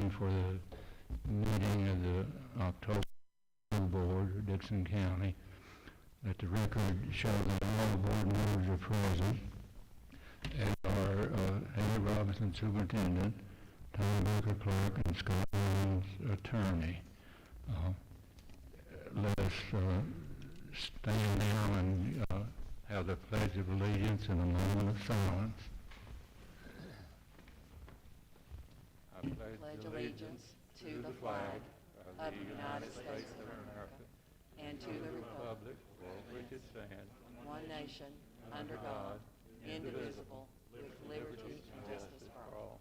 calling for the meeting of the October Board of Dixon County. Let the record show that all board members are present and are Haley Robinson, Superintendent, Tom Baker, Clerk, and Scott Williams, Attorney. Let us stand down and have the Pledge of Allegiance in a moment of silence. I pledge allegiance to the flag of the United States of America and to the republic for which it stands, one nation, under God, indivisible, with liberty and justice for all.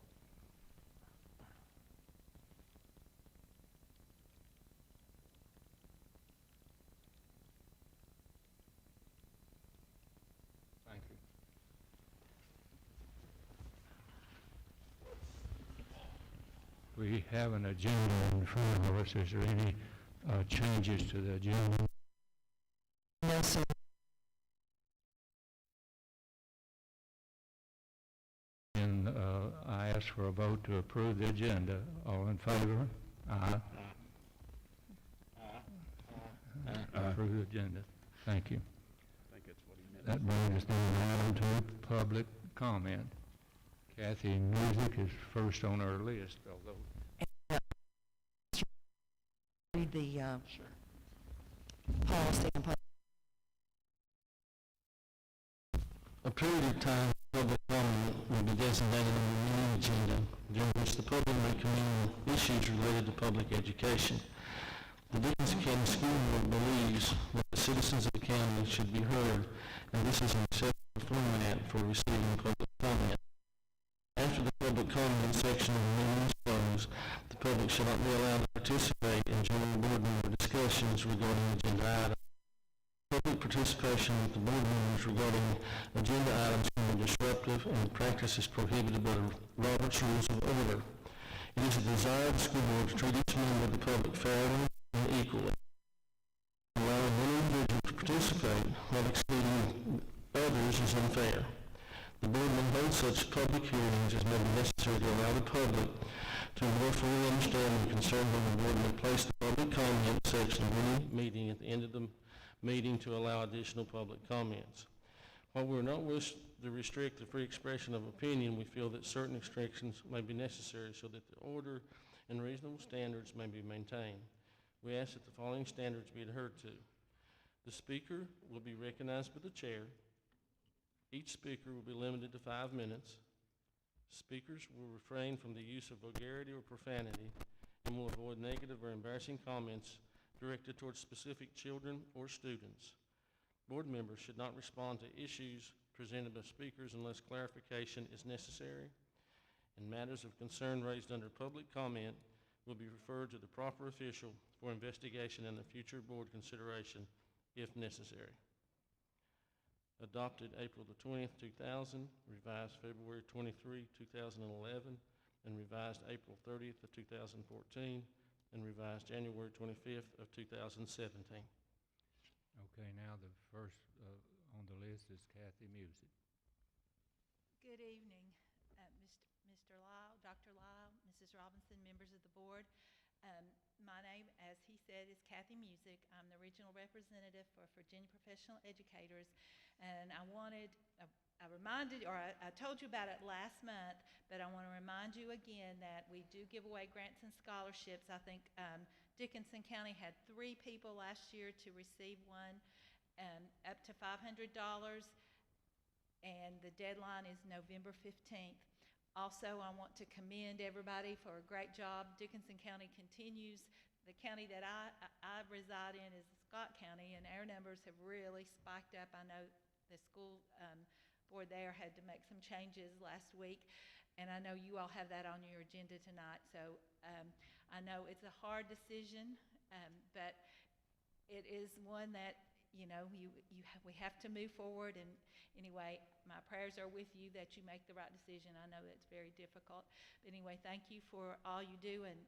Thank you. We have an agenda in front of us. Is there any changes to the agenda? No, sir. And I ask for a vote to approve the agenda. All in favor? Aye. Approve the agenda. Thank you. I think that's what he meant. That brings us down to public comment. Kathy Music is first on our list, although Read the policy and A period of time for public comment will be designated on the meeting agenda during which the public may comment on issues related to public education. The Dickinson County School Board believes that the citizens of the county should be heard, and this is an acceptable format for receiving public comment. After the public comment section of the meeting is closed, the public shall not be allowed to participate in general board member discussions regarding agenda items. Public participation with the board members regarding agenda items can be disruptive, and the practice is prohibited by the Robert's Rules of Order. It is a desire of the school board to treat each member of the public fairly and equally. Allowing one individual to participate while excluding others is unfair. The board may hold such public hearings as may be necessary to allow the public to more fully understand the concerns of the board, and may place the public comment section of any meeting at the end of the meeting to allow additional public comments. While we are not wish to restrict the free expression of opinion, we feel that certain restrictions may be necessary so that the order and reasonable standards may be maintained. We ask that the following standards be adhered to. The speaker will be recognized by the chair. Each speaker will be limited to 5 minutes. Speakers will refrain from the use of vulgarity or profanity and will avoid negative or embarrassing comments directed towards specific children or students. Board members should not respond to issues presented by speakers unless clarification is necessary, and matters of concern raised under public comment will be referred to the proper official for investigation and a future board consideration if necessary. Adopted April the 20th, 2000, revised February 23, 2011, and revised April 30th of 2014, and revised January 25th of 2017. okay. Now the first on the list is Kathy Music. Good evening, Mr. Lyle, Dr. Lyle, Mrs. Robinson, members of the board. My name, as he said, is Kathy Music. I'm the regional representative for Virginia Professional Educators, and I told you about it last month, but I want to remind you again that we do give away grants and scholarships. I think Dickinson County had 3 people last year to receive one, up to $500, and the deadline is November 15th. Also, I want to commend everybody for a great job. Dickinson County continues. The county that I reside in is Scott County, and our numbers have really spiked up. I know the school board there had to make some changes last week, and I know you all have that on your agenda tonight. So I know it's a hard decision, but it is one that we have to move forward. And anyway, my prayers are with you that you make the right decision. I know it's very difficult. But anyway, thank you for all you do, and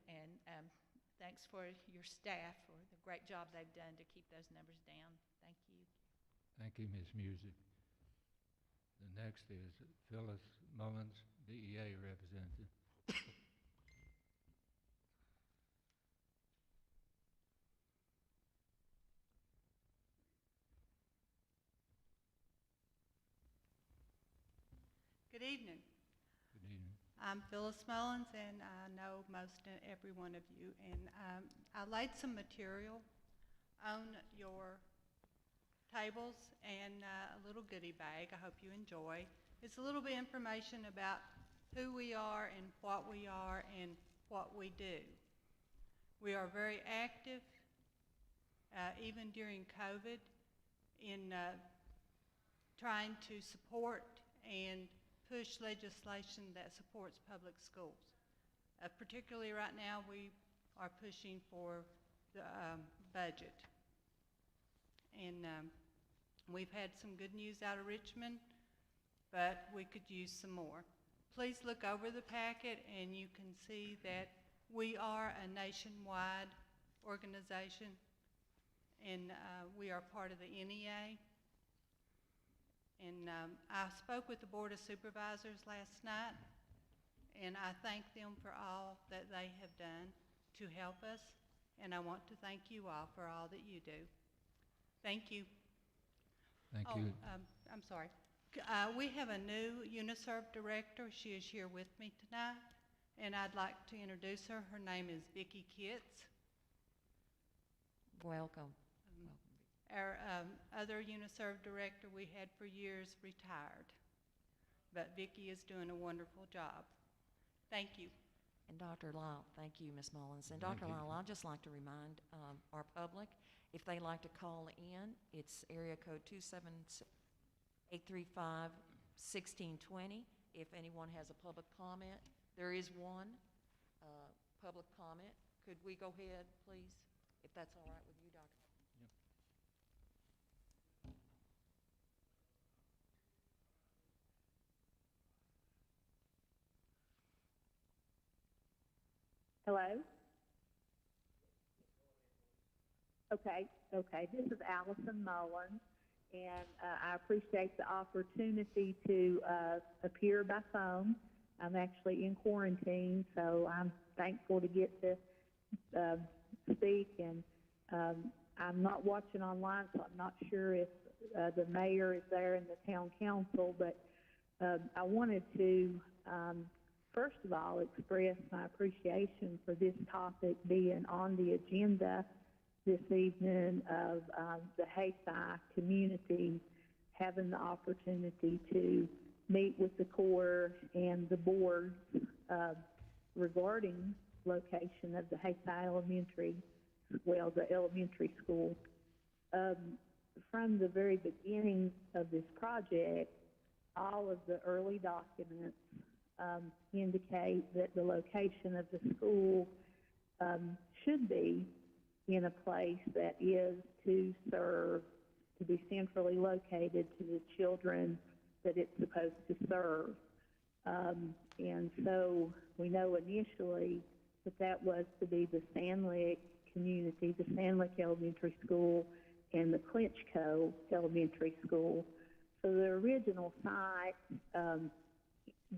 thanks for your staff for the great job they've done to keep those numbers down. Thank you. Thank you, Ms. Music. The next is Phyllis Mullins, DEA representative. Good evening. Good evening. I'm Phyllis Mullins, and I know most every one of you. And I laid some material on your tables and a little goodie bag I hope you enjoy. It's a little bit of information about who we are and what we do. We are very active, even during COVID, in trying to support and push legislation that supports public schools. Particularly right now, we are pushing for the budget. And we've had some good news out of Richmond, but we could use some more. Please look over the packet and you can see that we are a nationwide organization, and we are part of the NEA. And I spoke with the Board of Supervisors last night, and I thank them for all that they have done to help us, and I want to thank you all for all that you do. Thank you. Thank you. I'm sorry. We have a new UNISERV director. She is here with me tonight, and I'd like to introduce her. Her name is Vicki Kitts. Welcome. Our other UNISERV director we had for years retired, but Vicki is doing a wonderful job. Thank you. And Dr. Lyle, thank you, Ms. Mullins. And Thank Dr. you. Lyle, I'd just like to remind our public, if they like to call in, it's area code 835-1620. If anyone has a public comment, there is one public comment. Could we go ahead, please, if that's all right with you, Dr. Hello? Okay. This is Allison Mullins, and I appreciate the opportunity to appear by phone. I'm actually in quarantine, so I'm thankful to get to speak, and I'm not watching online, so I'm not sure if the mayor is there in the town council, but I wanted to first of all express my appreciation for this topic being on the agenda this evening of the Hayti community having the opportunity to meet with the Corps and the board regarding location of the Hayti Elementary, the elementary school. From the very beginning of this project, all of the early documents indicate that the location of the school should be in a place that is to serve, to be centrally located to the children that it's supposed to serve. And so we know initially that was to be the Sandlick community, the Sandlick Elementary School and the Clinchco Elementary School. So the original site,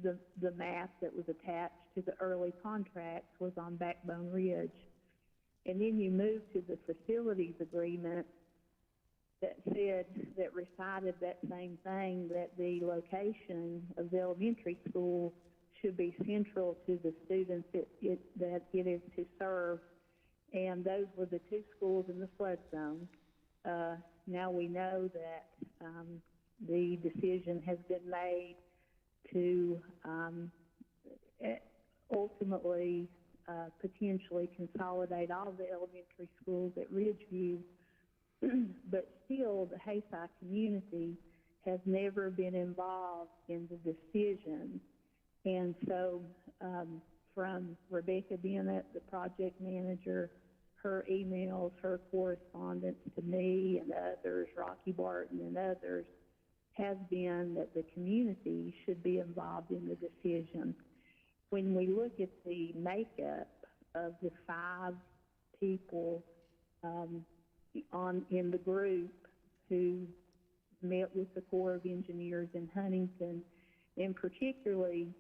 the map that was attached to the early contracts was on Backbone Ridge. And then you move to the facilities agreement that recited that same thing, that the location of the elementary school should be central to the students that it is to serve. And those were the two schools in the flood zone. Now we know that the decision has been made to ultimately potentially consolidate all the elementary schools at Ridgeview, but still the Hayti community has never been involved in the decision. And so from Rebecca Bennett, the project manager, her emails, her correspondence to me and others, Rocky Barton and others, has been that the community should be involved in the decision. When we look at the makeup of the 5 people in the group who met with the Corps of Engineers in Huntington, and particularly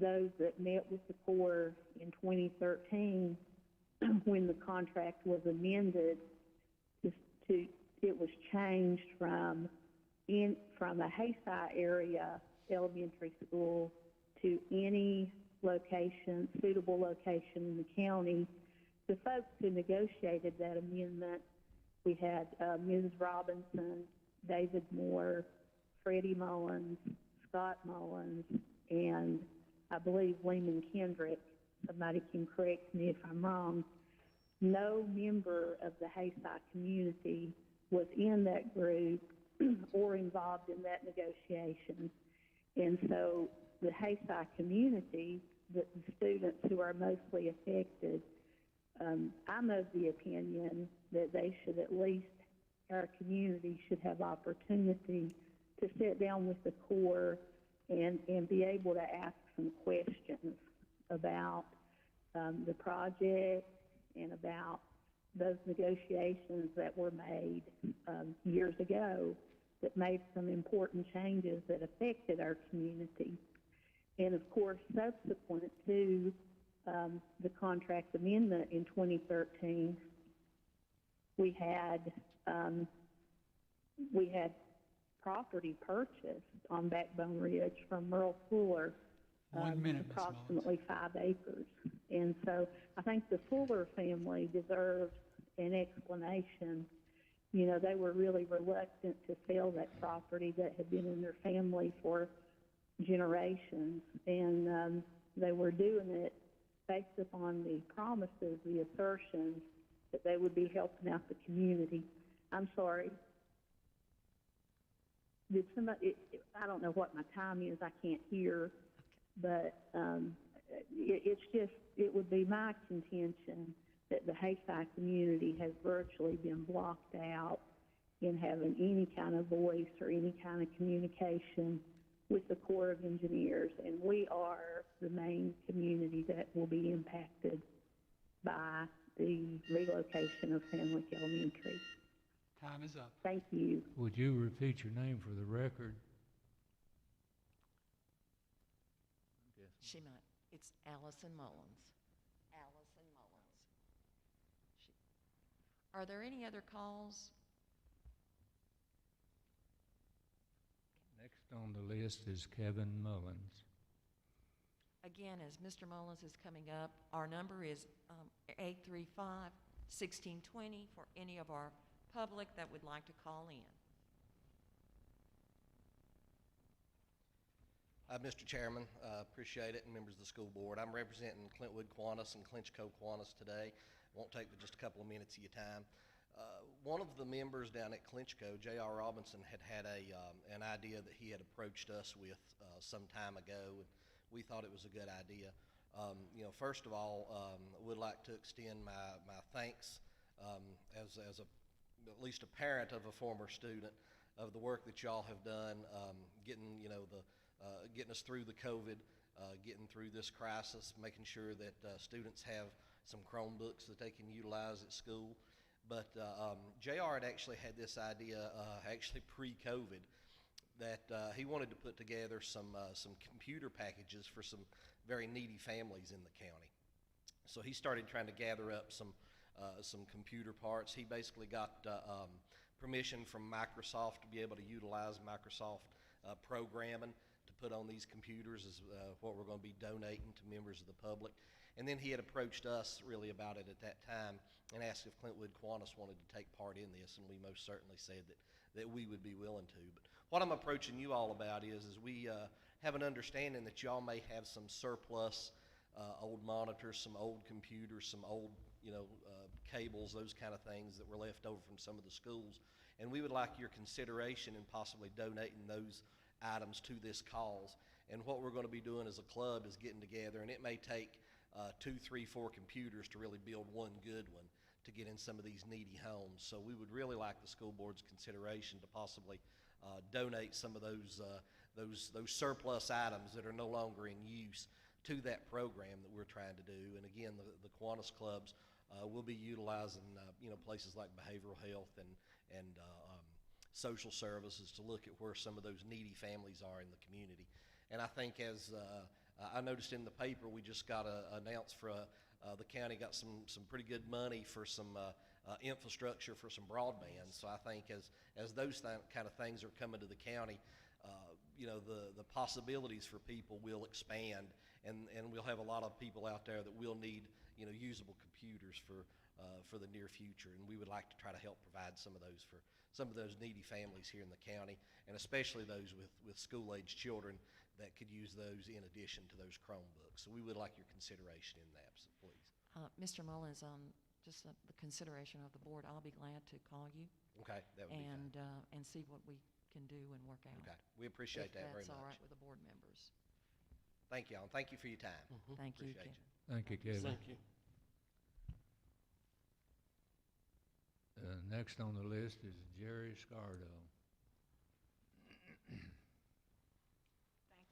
those that met with the Corps in 2013 when the contract was amended, it was changed from a Hayti area elementary school to any location, suitable location in the county. The folks who negotiated that amendment, we had Mrs. Robinson, David Moore, Freddie Mullins, Scott Mullins, and I believe Lehman Kendrick. Somebody can correct me if I'm wrong. No member of the Hayside community was in that group or involved in that negotiation. And so the Hayside community, the students who are mostly affected, I'm of the opinion that they should at least, our community should have opportunity to sit down with the Corps and be able to ask some questions about the project and about those negotiations that were made years ago that made some important changes that affected our community. And of course, subsequent to the contract amendment in 2013, we had property purchased on Backbone Ridge from Merle Fuller, 1 minute, Ms. Mullins. approximately 5 acres. And so I think the Fuller family deserves an explanation. You know, they were really reluctant to sell that property that had been in their family for generations, and they were doing it based upon the promises, the assertions that they would be helping out the community. I'm sorry. Did somebody, I don't know what my time is, I can't hear, but it's just, it would be my contention that the Hayside community has virtually been blocked out in having any kind of voice or any kind of communication with the Corps of Engineers, and we are the main community that will be impacted by the relocation of Sandwick Elementary. Time is up. Thank you. Would you repeat your name for the record? She might. It's Allison Mullins. Allison Mullins. Are there any other calls? Next on the list is Kevin Mullins. Again, as Mr. Mullins is coming up, our number is 835-1620 for any of our public that would like to call in. Mr. Chairman, appreciate it, and members of the school board. I'm representing Clintwood Kiwanis and Clinchco Kiwanis today. Won't take but just a couple of minutes of your time. One of the members down at Clinchco, J.R. Robinson, had an idea that he had approached us with some time ago, and we thought it was a good idea. First of all, I would like to extend my thanks as at least a parent of a former student of the work that y'all have done, getting getting us through the COVID, getting through this crisis, making sure that students have some Chromebooks that they can utilize at school. But JR had actually had this idea actually pre-COVID that he wanted to put together some computer packages for some very needy families in the county. So he started trying to gather up some computer parts. He basically got permission from Microsoft to be able to utilize Microsoft programming to put on these computers is what we're going to be donating to members of the public. And then he had approached us really about it at that time and asked if Clintwood Kiwanis wanted to take part in this, and we most certainly said that we would be willing to. But what I'm approaching you all about is we have an understanding that y'all may have some surplus old monitors, some old computers, some old cables, those kind of things that were left over from some of the schools. And we would like your consideration in possibly donating those items to this cause. And what we're going to be doing as a club is getting together, and it may take 2, 3, 4 computers to really build one good one to get in some of these needy homes. So we would really like the school board's consideration to possibly donate some of those surplus items that are no longer in use to that program that we're trying to do. And again, the Kiwanis clubs will be utilizing places like behavioral health and social services to look at where some of those needy families are in the community. And I think as I noticed in the paper, we just got announced for the county got some pretty good money for some infrastructure for some broadband. So I think as those kind of things are coming to the county, the possibilities for people will expand, and we'll have a lot of people out there that will need, usable computers for the near future, and we would like to try to help provide some of those for some of those needy families here in the county, and especially those with school-age children that could use those in addition to those Chromebooks. So we would like your consideration in that, so please. Mr. Mullins, just the consideration of the board, I'll be glad to call you Okay, that would be fine. and see what we can do and work out. Okay, we appreciate that very If that's all right much. with the board members. Thank y'all, and thank you for your time. Thank you, Appreciate Kevin. Thank you, Kevin. Thank you. Next on the list is Jerry Scardo. Thank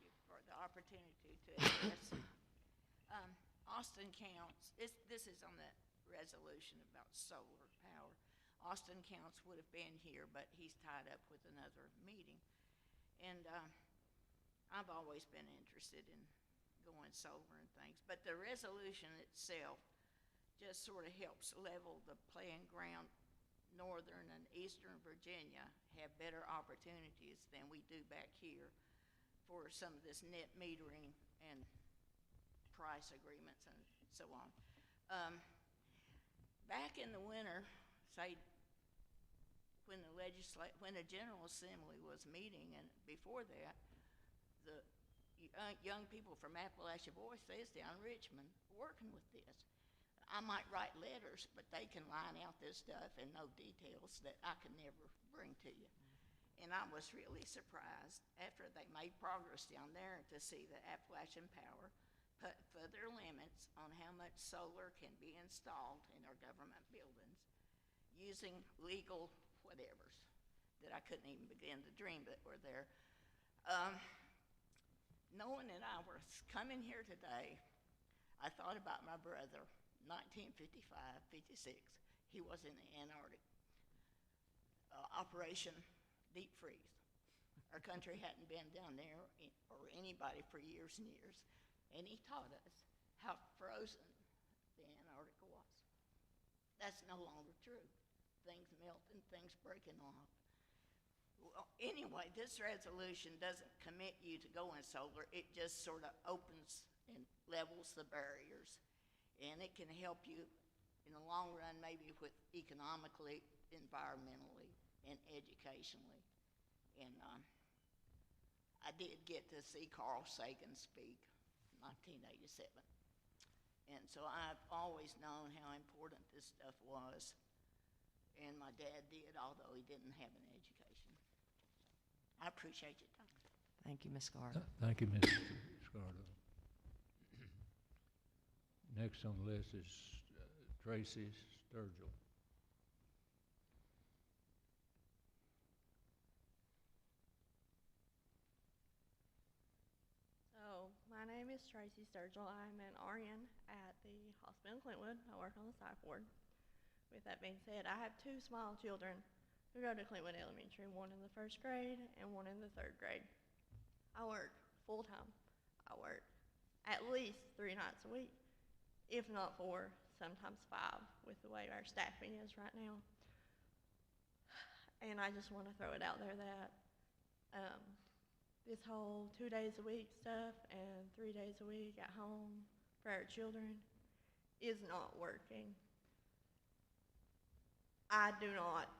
you for the opportunity to address. Austin Counts, this is on the resolution about solar power. Austin Counts would have been here, but he's tied up with another meeting. And I've always been interested in going solar and things, but the resolution itself just sort of helps level the playing ground. Northern and Eastern Virginia have better opportunities than we do back here for some of this net metering and price agreements and so on. Back in the winter, say when the General Assembly was meeting, and before that, the young people from Appalachia Voice, they was down in Richmond working with this. I might write letters, but they can line out this stuff and know details that I could never bring to you. And I was really surprised after they made progress down there to see that Appalachian Power put further limits on how much solar can be installed in our government buildings using legal whatevers that I couldn't even begin to dream that were there. Knowing that I was coming here today, I thought about my brother. 1955, 56, he was in the Antarctic, Operation Deep Freeze. Our country hadn't been down there or anybody for years and years, and he taught us how frozen the Antarctica was. That's no longer true. Things melting, things breaking off. Well, anyway, this resolution doesn't commit you to going solar. It just sort of opens and levels the barriers. And it can help you in the long run, maybe with economically, environmentally, and educationally. And I did get to see Carl Sagan speak in 1987. And so I've always known how important this stuff was. And my dad did, although he didn't have an education. I appreciate your time. Thank you, Ms. Scardo. Thank you, Mr. Scardo. Next on the list is Tracy Sturgill. So, my name is Tracy Sturgill. I'm an RN at the hospital in Clintwood. I work on the psych ward. With that being said, I have two small children who go to Clintwood Elementary, one in the 1st grade and one in the 3rd grade. I work full-time. I work at least 3 nights a week, if not 4, sometimes 5, with the way our staffing is right now. And I just want to throw it out there that this whole 2 days a week stuff and 3 days a week at home for our children is not working.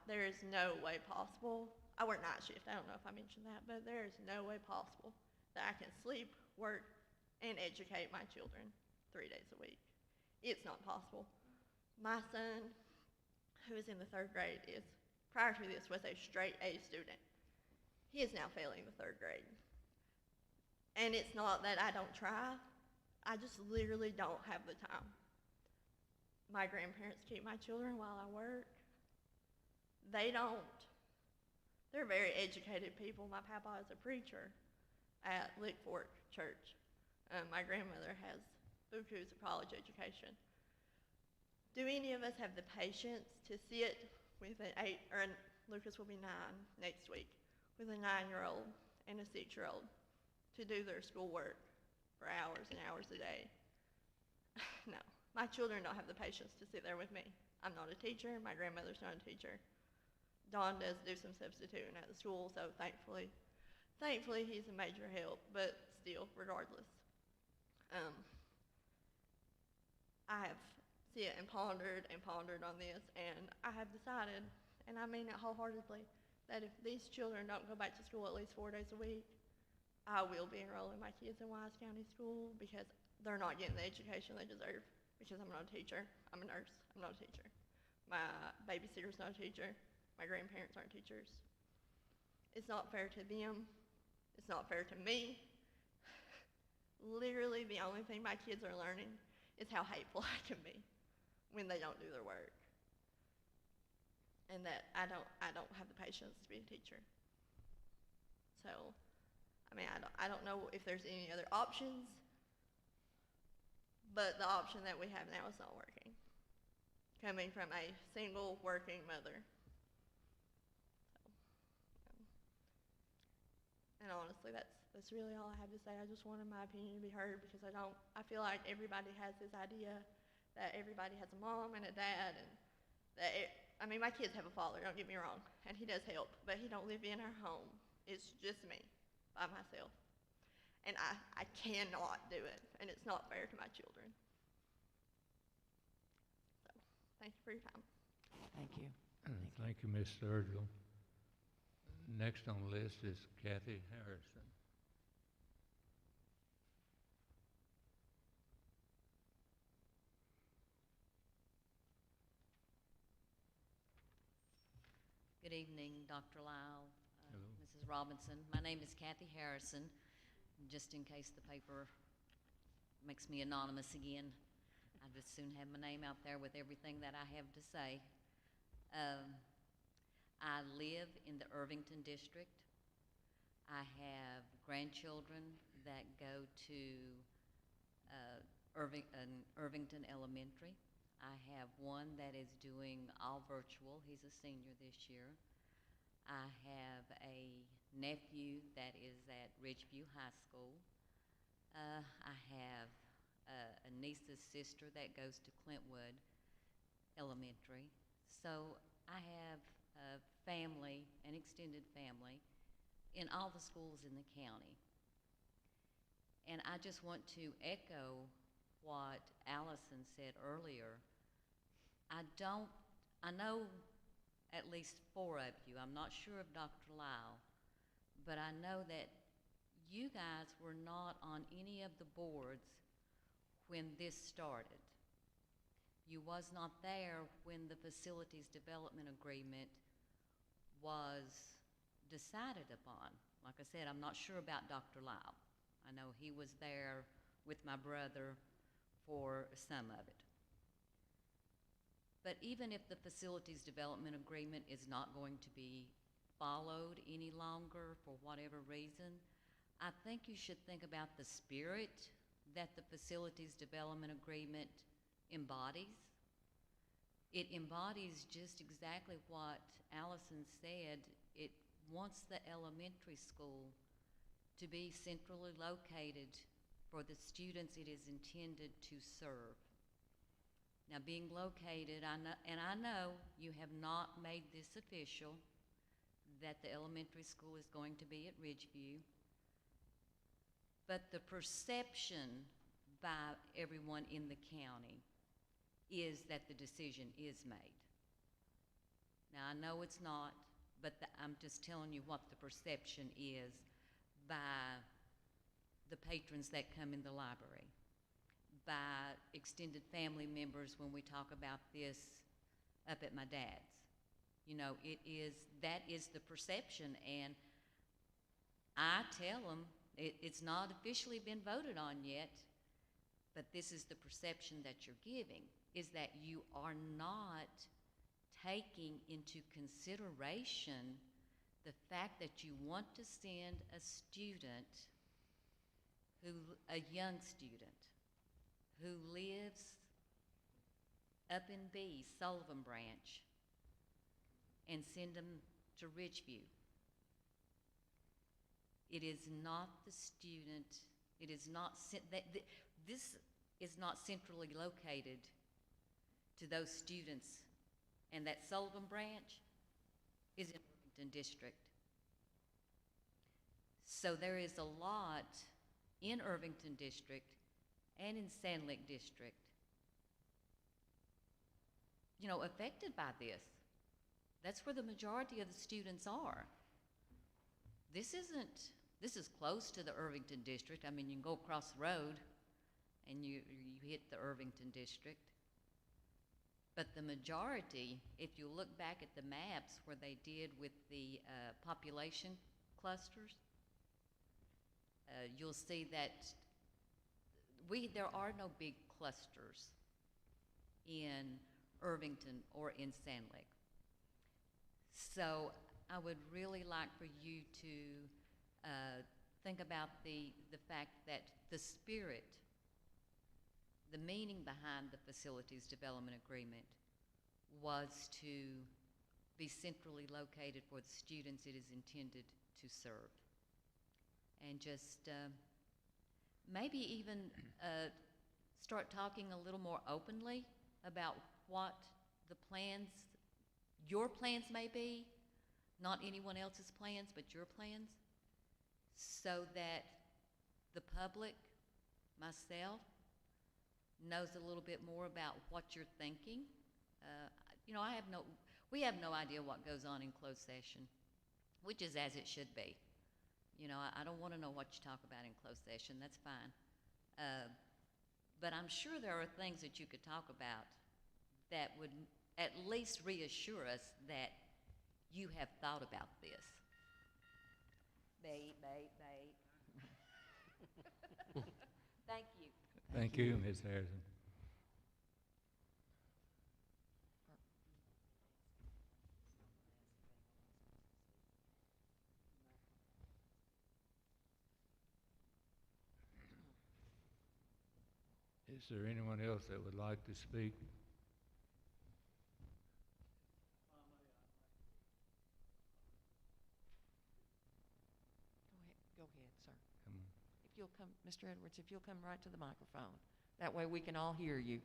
There is no way possible. I work night shift, I don't know if I mentioned that, but there is no way possible that I can sleep, work, and educate my children 3 days a week. It's not possible. My son, who is in the 3rd grade, prior to this, was a straight A student. He is now failing the 3rd grade. And it's not that I don't try, I just literally don't have the time. My grandparents keep my children while I work. They don't. They're very educated people. My papa is a preacher at Lick Fork Church. My grandmother has bukus of college education. Do any of us have the patience to sit with Lucas will be 9 next week, with a 9-year-old and a 6-year-old to do their schoolwork for hours and hours a day? No, my children don't have the patience to sit there with me. I'm not a teacher, my grandmother's not a teacher. Dawn does do some substituting at the school, so thankfully thankfully he's a major help, but still, regardless. I have sit and pondered on this, and I have decided, and I mean it wholeheartedly, that if these children don't go back to school at least 4 days a week, I will be enrolling my kids in Wise County School because they're not getting the education they deserve. Because I'm not a teacher. I'm a nurse. I'm not a teacher. My babysitter's not a teacher. My grandparents aren't teachers. It's not fair to them. It's not fair to me. Literally, the only thing my kids are learning is how hateful I can be when they don't do their work. And that I don't have the patience to be a teacher. So, I mean, I don't know if there's any other options, but the option that we have now is not working. Coming from a single working mother. And honestly, that's really all I have to say. I just wanted my opinion to be heard because I feel like everybody has this idea that everybody has a mom and a dad, and my kids have a father, don't get me wrong, and he does help, but he don't live in our home. It's just me, by myself. And I cannot do it, and it's not fair to my children. So, thank you for your time. Thank you. Thank you, Ms. Sturgill. Next on the list is Kathy Harrison. Good evening, Dr. Lyle, Hello. Mrs. Robinson. My name is Kathy Harrison. Just in case the paper makes me anonymous again, I'd just soon have my name out there with everything that I have to say. I live in the Irvington district. I have grandchildren that go to Irvington Elementary. I have one that is doing all virtual. He's a senior this year. I have a nephew that is at Ridgeview High School. I have a niece's sister that goes to Clintwood Elementary. So I have a family, an extended family, in all the schools in the county. And I just want to echo what Allison said earlier. I know at least 4 of you, I'm not sure of Dr. Lyle, but I know that you guys were not on any of the boards when this started. You was not there when the Facilities Development Agreement was decided upon. Like I said, I'm not sure about Dr. Lyle. I know he was there with my brother for some of it. But even if the Facilities Development Agreement is not going to be followed any longer for whatever reason, I think you should think about the spirit that the Facilities Development Agreement embodies. It embodies just exactly what Allison said. It wants the elementary school to be centrally located for the students it is intended to serve. Now, being located, I know you have not made this official, that the elementary school is going to be at Ridgeview, but the perception by everyone in the county is that the decision is made. Now, I know it's not, but I'm just telling you what the perception is by the patrons that come in the library, by extended family members when we talk about this up at my dad's. You know, that is the perception, and I tell them it's not officially been voted on yet, but this is the perception that you're giving, is that you are not taking into consideration the fact that you want to send a student, a young student, who lives up in Sullivan Branch, and send them to Ridgeview. It is not the student, it is not, this is not centrally located to those students, and that Sullivan Branch is in Irvington District. So there is a lot in Irvington District and in Sand Lake District, you know, affected by this. That's where the majority of the students are. This is close to the Irvington District. I mean, you can go across the road and you hit the Irvington District. But the majority, if you look back at the maps where they did with the population clusters, you'll see that there are no big clusters in Irvington or in Sand Lake. So I would really like for you to think about the fact that the spirit, the meaning behind the Facilities Development Agreement was to be centrally located for the students it is intended to serve. And just maybe even start talking a little more openly about what the plans, your plans may be, not anyone else's plans, but your plans, so that the public, myself, knows a little bit more about what you're thinking. You know, we have no idea what goes on in closed session, which is as it should be. You know, I don't want to know what you talk about in closed session, that's fine. But I'm sure there are things that you could talk about that would at least reassure us that you have thought about this. Bait. Thank you. Thank you, Ms. Harrison. Is there anyone else that would like to speak? Go ahead, sir. Come on. If you'll come, Mr. Edwards, if you'll come right to the microphone. That way we can all hear you.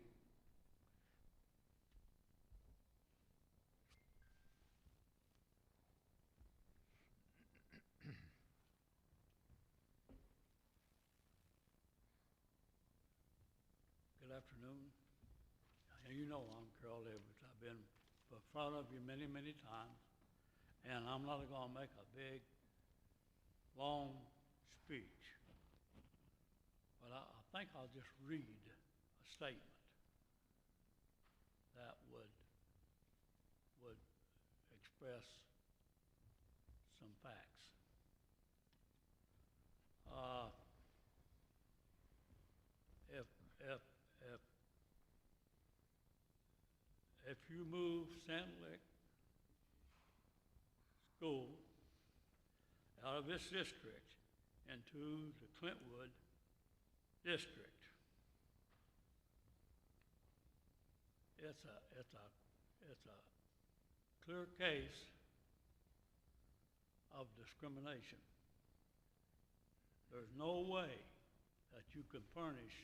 Good afternoon. You know I'm Carl Edwards. I've been in front of you many, many times, and I'm not going to make a big, long speech, but I think I'll just read a statement that would express some facts. If you move Sand Lake School out of this district into the Clintwood district, it's a clear case of discrimination. There's no way that you can furnish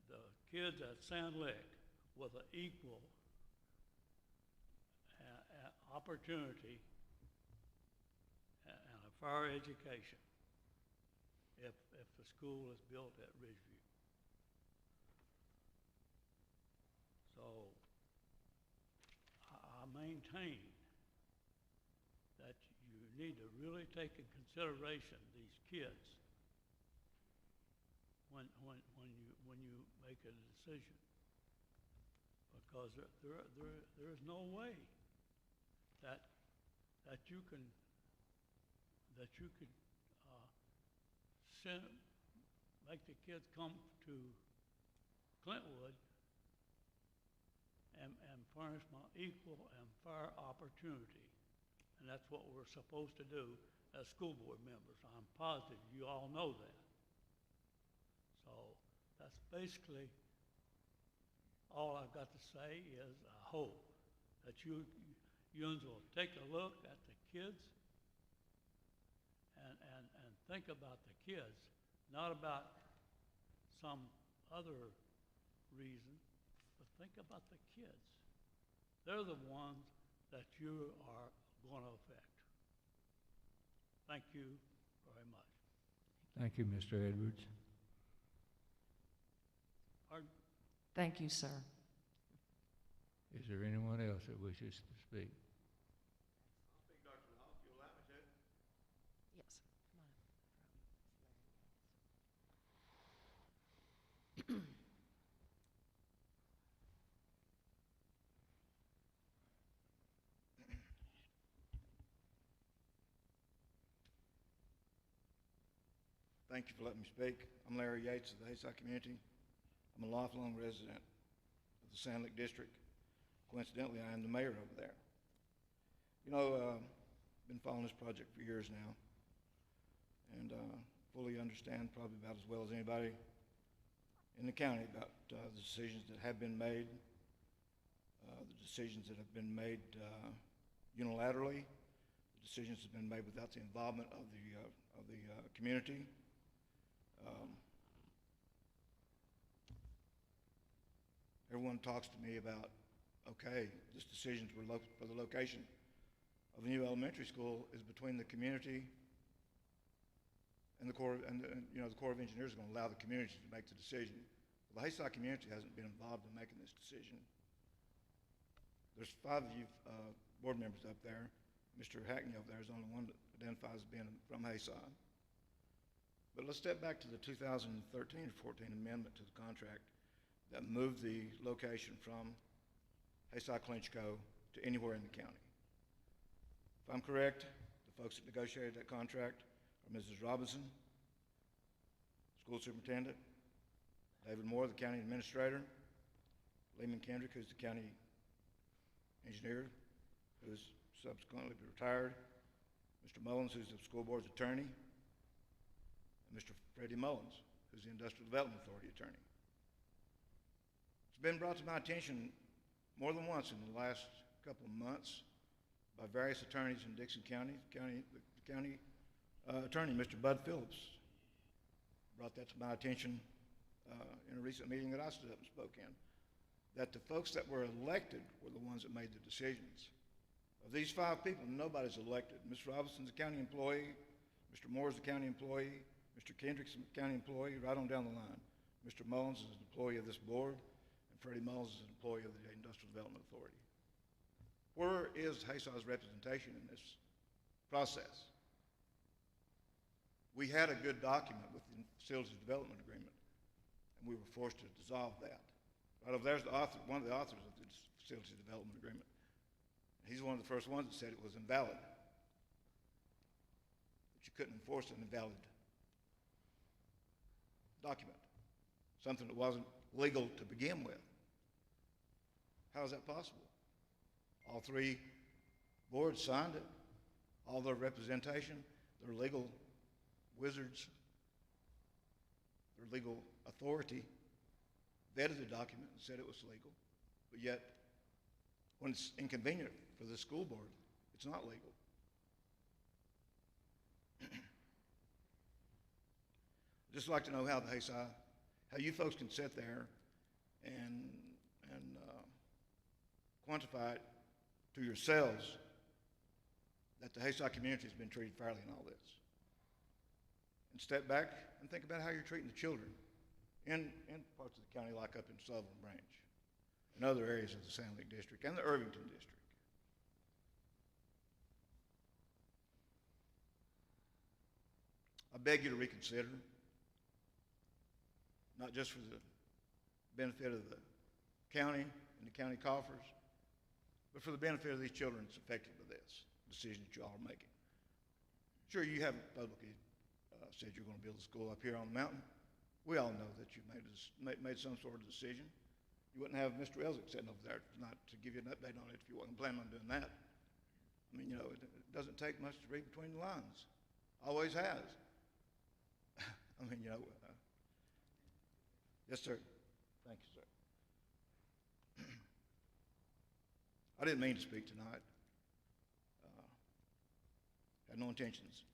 the kids at Sand Lake with an equal opportunity and a fair education if the school is built at Ridgeview. So I maintain that you need to really take in consideration these kids when you make a decision, because there is no way that you could make the kids come to Clintwood and furnish my equal and fair opportunity. And that's what we're supposed to do as school board members. I'm positive you all know that. So that's basically all I've got to say. Is I hope that you will take a look at the kids and think about the kids, not about some other reason, but think about the kids. They're the ones that you are going to affect. Thank you very much. Thank you, Mr. Edwards. Pardon? Thank you, sir. Is there anyone else that wishes to speak? Yes. Come on up. Thank you for letting me speak. I'm Larry Yates of the Hayside community. I'm a lifelong resident of the Sand Lake District. Coincidentally, I am the mayor over there. You know, been following this project for years now, and fully understand probably about as well as anybody in the county about the decisions that have been made, the decisions that have been made unilaterally, the decisions that have been made without the involvement of the community. Everyone talks to me about, okay, this decision for the location of the new elementary school is between the community and the Corps, you know, the Corps of Engineers is going to allow the community to make the decision. Well, the Hayside community hasn't been involved in making this decision. There's 5 of you board members up there. Mr. Hackney over there is the only one that identifies as being from Hayside. But let's step back to the 2013 or 14 amendment to the contract that moved the location from Hayside-Clinchco to anywhere in the county. If I'm correct, the folks that negotiated that contract are Mrs. Robinson, school superintendent, David Moore, the county administrator, Lehman Kendrick, who's the county engineer, who's subsequently retired, Mr. Mullins, who's the school board's attorney, and Mr. Freddie Mullins, who's the Industrial Development Authority attorney. It's been brought to my attention more than once in the last couple of months by various attorneys in Dixon County. The county attorney, Mr. Bud Phillips, brought that to my attention in a recent meeting that I stood up and spoke in, that the folks that were elected were the ones that made the decisions. Of these 5 people, nobody's elected. Ms. Robinson's a county employee, Mr. Moore's a county employee, Mr. Kendrick's a county employee, right on down the line. Mr. Mullins is an employee of this board, and Freddie Mullins is an employee of the Industrial Development Authority. Where is Hayside's representation in this process? We had a good document with the Facilities Development Agreement, and we were forced to dissolve that. Right over there's the author, one of the authors of the Facilities Development Agreement. He's one of the first ones that said it was invalid, that you couldn't enforce an invalid document, something that wasn't legal to begin with. How is that possible? All 3 boards signed it, all their representation, their legal wizards, their legal authority vetted the document and said it was legal, but yet when it's inconvenient for the school board, it's not legal. I'd just like to know how how you folks can sit there and quantify it to yourselves that the Hayside community has been treated fairly in all this. And step back and think about how you're treating the children in parts of the county like up in Sullivan Branch and other areas of the Sand Lake District and the Irvington District. I beg you to reconsider, not just for the benefit of the county and the county coffers, but for the benefit of these children that's affected by this decision that you all are making. Sure, you haven't publicly said you're going to build a school up here on the mountain. We all know that you've made some sort of decision. You wouldn't have Mr. Elzick sitting over there not to give you an update on it if you wasn't planning on doing that. I mean, you know, it doesn't take much to read between the lines. Always has. I mean, you know, yes, sir. Thank you, sir. I didn't mean to speak tonight. Had no intentions.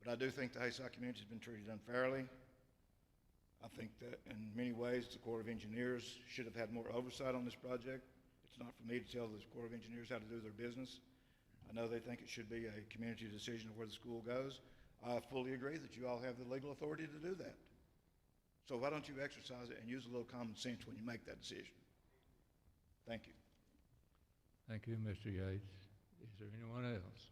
But I do think the Hayside community has been treated unfairly. I think that in many ways the Corps of Engineers should have had more oversight on this project. It's not for me to tell the Corps of Engineers how to do their business. I know they think it should be a community decision of where the school goes. I fully agree that you all have the legal authority to do that. So why don't you exercise it and use a little common sense when you make that decision? Thank you. Thank you, Mr. Yates. Is there anyone else?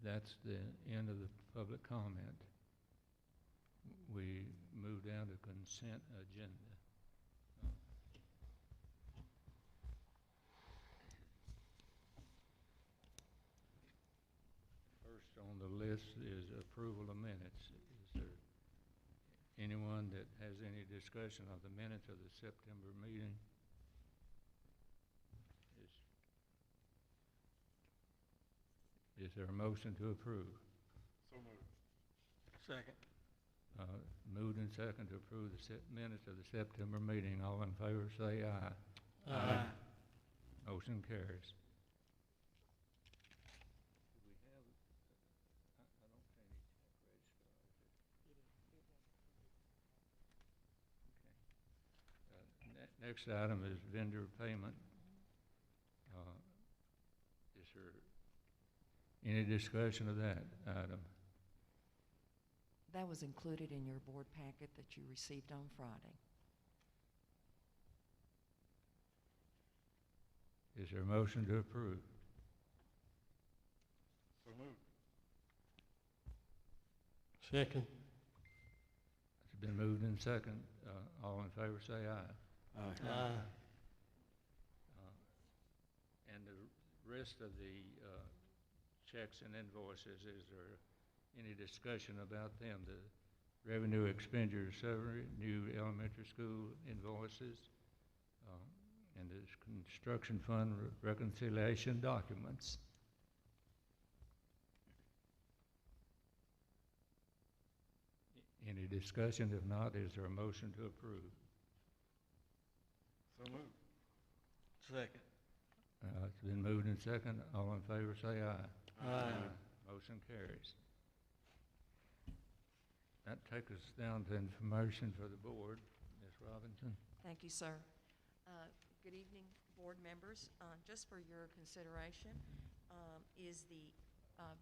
That's the end of the public comment. We move down to consent agenda. First on the list is approval of minutes. Is there anyone that has any discussion of the minutes of the September meeting? Is there a motion to approve? So moved. Second. Moved and second to approve the minutes of the September meeting. All in favor say aye. Aye. Motion carries. Do we have, I don't see any check register. Okay. Next item is vendor payment. Is there any discussion of that item? That was included in your board packet that you received on Friday. Is there a motion to approve? So moved. Second. It's been moved and second. All in favor say aye. Aye. And the rest of the checks and invoices, is there any discussion about them? The revenue expenditure summary, new elementary school invoices, and the construction fund reconciliation documents. Any discussion? If not, is there a motion to approve? So moved. Second. It's been moved and second. All in favor say aye. Aye. Motion carries. That takes us down to information for the board. Ms. Robinson. Thank you, sir. Good evening, board members. Just for your consideration is the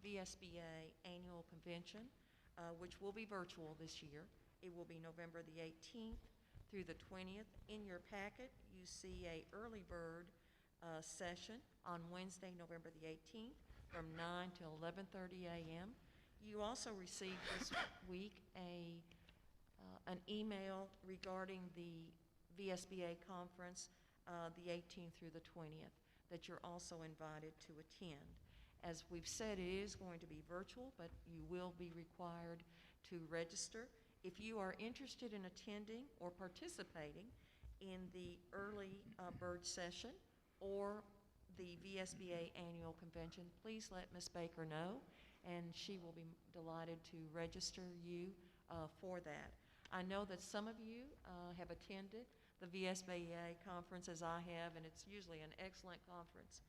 VSBA annual convention, which will be virtual this year. It will be November the 18th through the 20th. In your packet, you see a early bird session on Wednesday, November the 18th from 9 till 11:30 a.m. You also received this week an email regarding the VSBA conference, the 18th through the 20th, that you're also invited to attend. As we've said, it is going to be virtual, but you will be required to register. If you are interested in attending or participating in the early bird session or the VSBA annual convention, please let Ms. Baker know, and she will be delighted to register you for that. I know that some of you have attended the VSBA conference, as I have, and it's usually an excellent conference.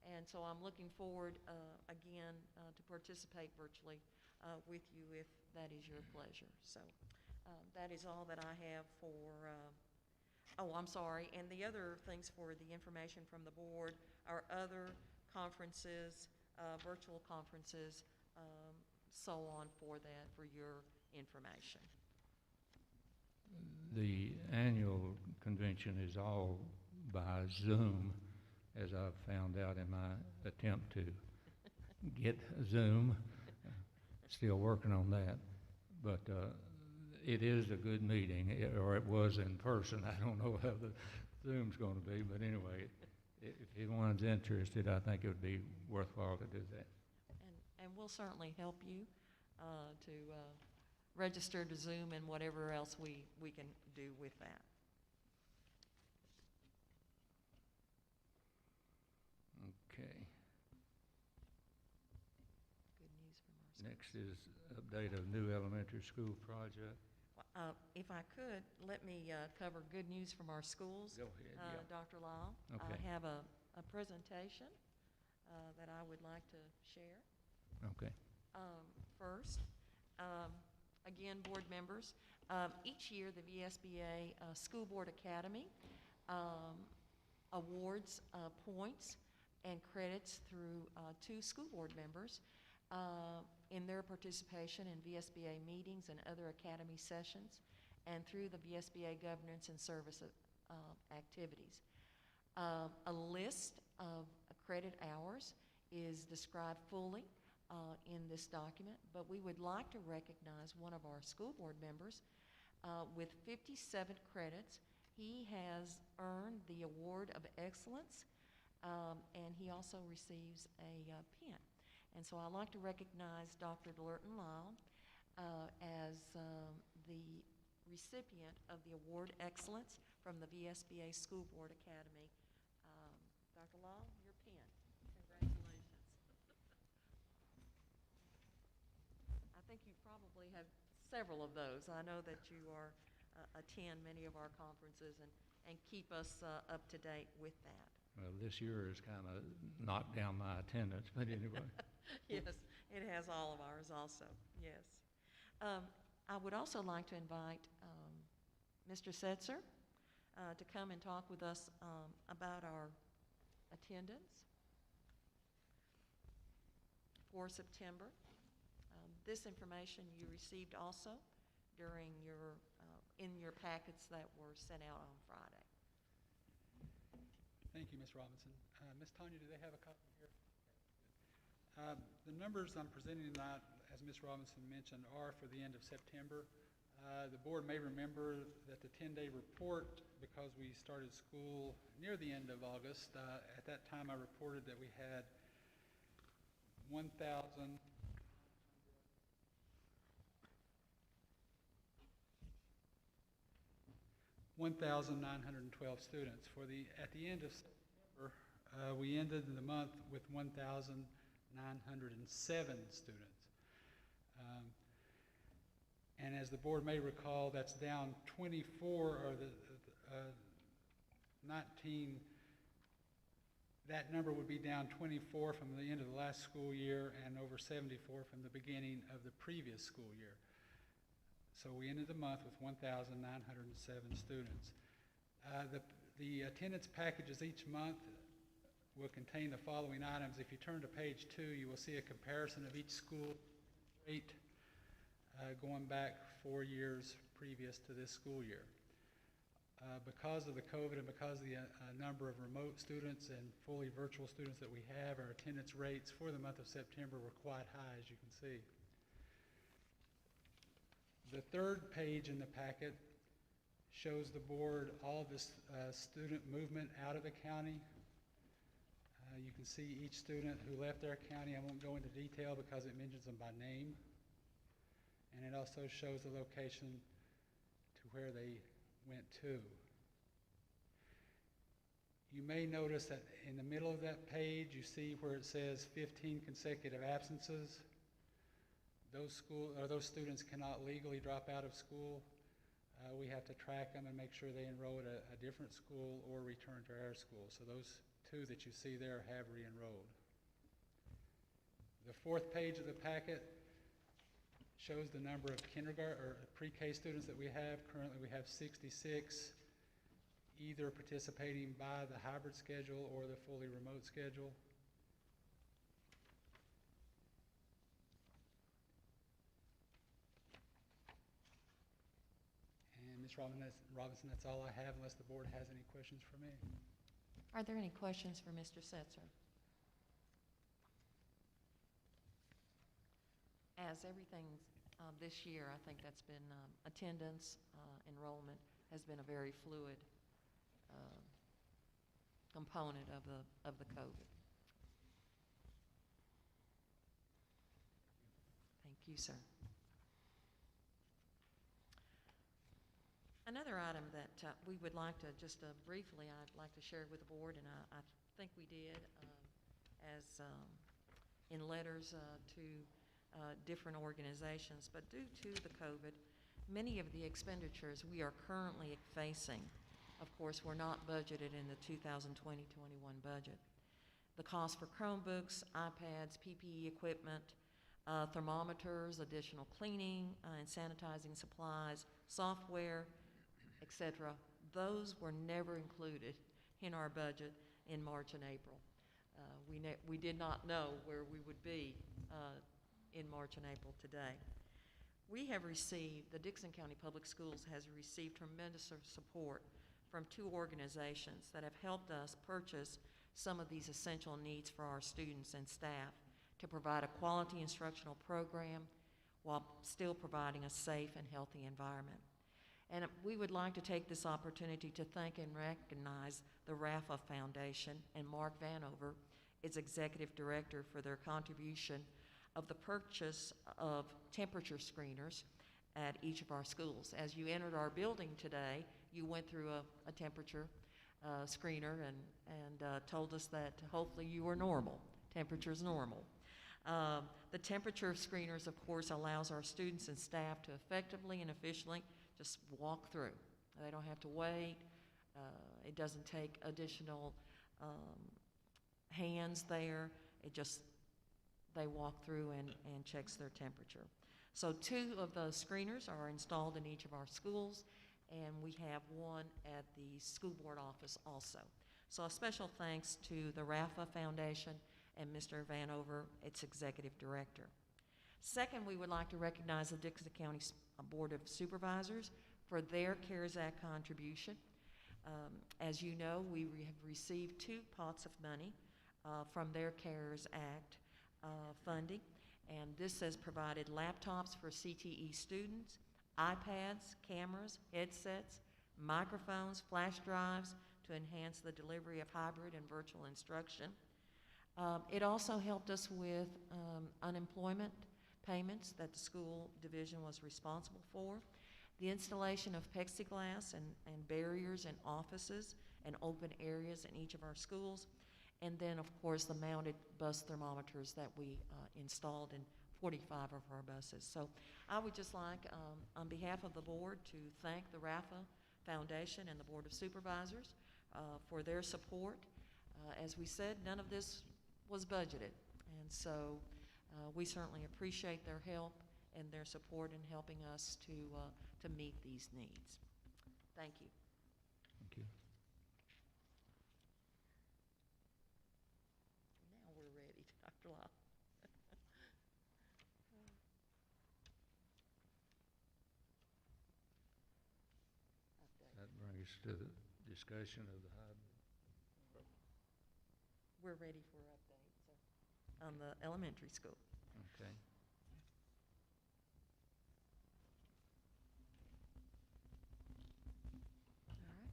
And so I'm looking forward again to participate virtually with you if that is your pleasure. So that is all that I have for, oh, I'm sorry, and the other things for the information from the board are other conferences, virtual conferences, so on for that, for your information. The annual convention is all by Zoom, as I've found out in my attempt to get Zoom. Still working on that. But it is a good meeting, or it was in person. I don't know how the Zoom's going to be, but anyway, if anyone's interested, I think it would be worthwhile to do that. And we'll certainly help you to register to Zoom and whatever else we can do with that. Okay. Good news from our schools. Next is update of new elementary school project. If I could, let me cover good news from our schools. Go ahead, yeah. Dr. Lyle. Okay. I have a presentation that I would like to share. Okay. First, again, board members, each year the VSBA School Board Academy awards points and credits through 2 school board members in their participation in VSBA meetings and other academy sessions, and through the VSBA governance and service activities. A list of credit hours is described fully in this document, but we would like to recognize one of our school board members with 57 credits. He has earned the Award of Excellence, and he also receives a pin. And so I'd like to recognize Dr. Lurton Lyle as the recipient of the Award Excellence from the VSBA School Board Academy. Dr. Lyle, your pin. Congratulations. I think you probably have several of those. I know that you attend many of our conferences and keep us up to date with that. Well, this year has kind of knocked down my attendance, but anyway. Yes, it has all of ours also, yes. I would also like to invite Mr. Setzer to come and talk with us about our attendance for September. This information you received also during in your packets that were sent out on Friday. Thank you, Ms. Robinson. Ms. Tanya, do they have a copy here? The numbers I'm presenting tonight, as Ms. Robinson mentioned, are for the end of September. The board may remember that the 10-day report, because we started school near the end of August, at that time I reported that we had 1,912 students. At the end of September, we ended the month with 1,907 students. And as the board may recall, that's down 24, or the 19, that number would be down 24 from the end of the last school year and over 74 from the beginning of the previous school year. So we ended the month with 1,907 students. The attendance packages each month will contain the following items. If you turn to page 2, you will see a comparison of each school rate going back 4 years previous to this school year. Because of the COVID and because of the number of remote students and fully virtual students that we have, our attendance rates for the month of September were quite high, as you can see. The third page in the packet shows the board all this student movement out of the county. You can see each student who left their county. I won't go into detail because it mentions them by name. And it also shows the location to where they went to. You may notice that in the middle of that page, you see where it says 15 consecutive absences. Those students cannot legally drop out of school. We have to track them and make sure they enroll at a different school or return to our school. So those 2 that you see there have re-enrolled. The fourth page of the packet shows the number of kindergarten or pre-K students that we have. Currently we have 66, either participating by the hybrid schedule or the fully remote schedule. And Ms. Robinson, that's all I have unless the board has any questions for me. Are there any questions for Mr. Setzer? As everything this year, I think that's been attendance, enrollment has been a very fluid component of the COVID. Thank you, sir. Another item that we would like to just briefly, I'd like to share with the board, and I think we did as in letters to different organizations, but due to the COVID, many of the expenditures we are currently facing, of course, were not budgeted in the 2020-21 budget. The cost for Chromebooks, iPads, PPE equipment, thermometers, additional cleaning and sanitizing supplies, software, etc., those were never included in our budget in March and April. We did not know where we would be in March and April today. We have received, the Dixon County Public Schools has received tremendous support from 2 organizations that have helped us purchase some of these essential needs for our students and staff to provide a quality instructional program while still providing a safe and healthy environment. And we would like to take this opportunity to thank and recognize the RAFA Foundation and Mark Vanover, its executive director, for their contribution of the purchase of temperature screeners at each of our schools. As you entered our building today, you went through a temperature screener and told us that hopefully you were normal. Temperature's normal. The temperature screeners, of course, allows our students and staff to effectively and efficiently just walk through. They don't have to wait. It doesn't take additional hands there. They walk through and checks their temperature. So 2 of those screeners are installed in each of our schools, and we have one at the school board office also. So a special thanks to the RAFA Foundation and Mr. Vanover, its executive director. Second, we would like to recognize the Dixon County Board of Supervisors for their CARES Act contribution. As you know, we have received 2 pots of money from their CARES Act funding, and this has provided laptops for CTE students, iPads, cameras, headsets, microphones, flash drives to enhance the delivery of hybrid and virtual instruction. It also helped us with unemployment payments that the school division was responsible for, the installation of plexiglass and barriers in offices and open areas in each of our schools, and then, of course, the mounted bus thermometers that we installed in 45 of our buses. So I would just like, on behalf of the board, to thank the RAFA Foundation and the Board of Supervisors for their support. As we said, none of this was budgeted, and so we certainly appreciate their help and their support in helping us to meet these needs. Thank you. Thank you. Now we're ready, Dr. Law. That brings us to the discussion of the hybrid. We're ready for updates on the elementary school. Okay. All right.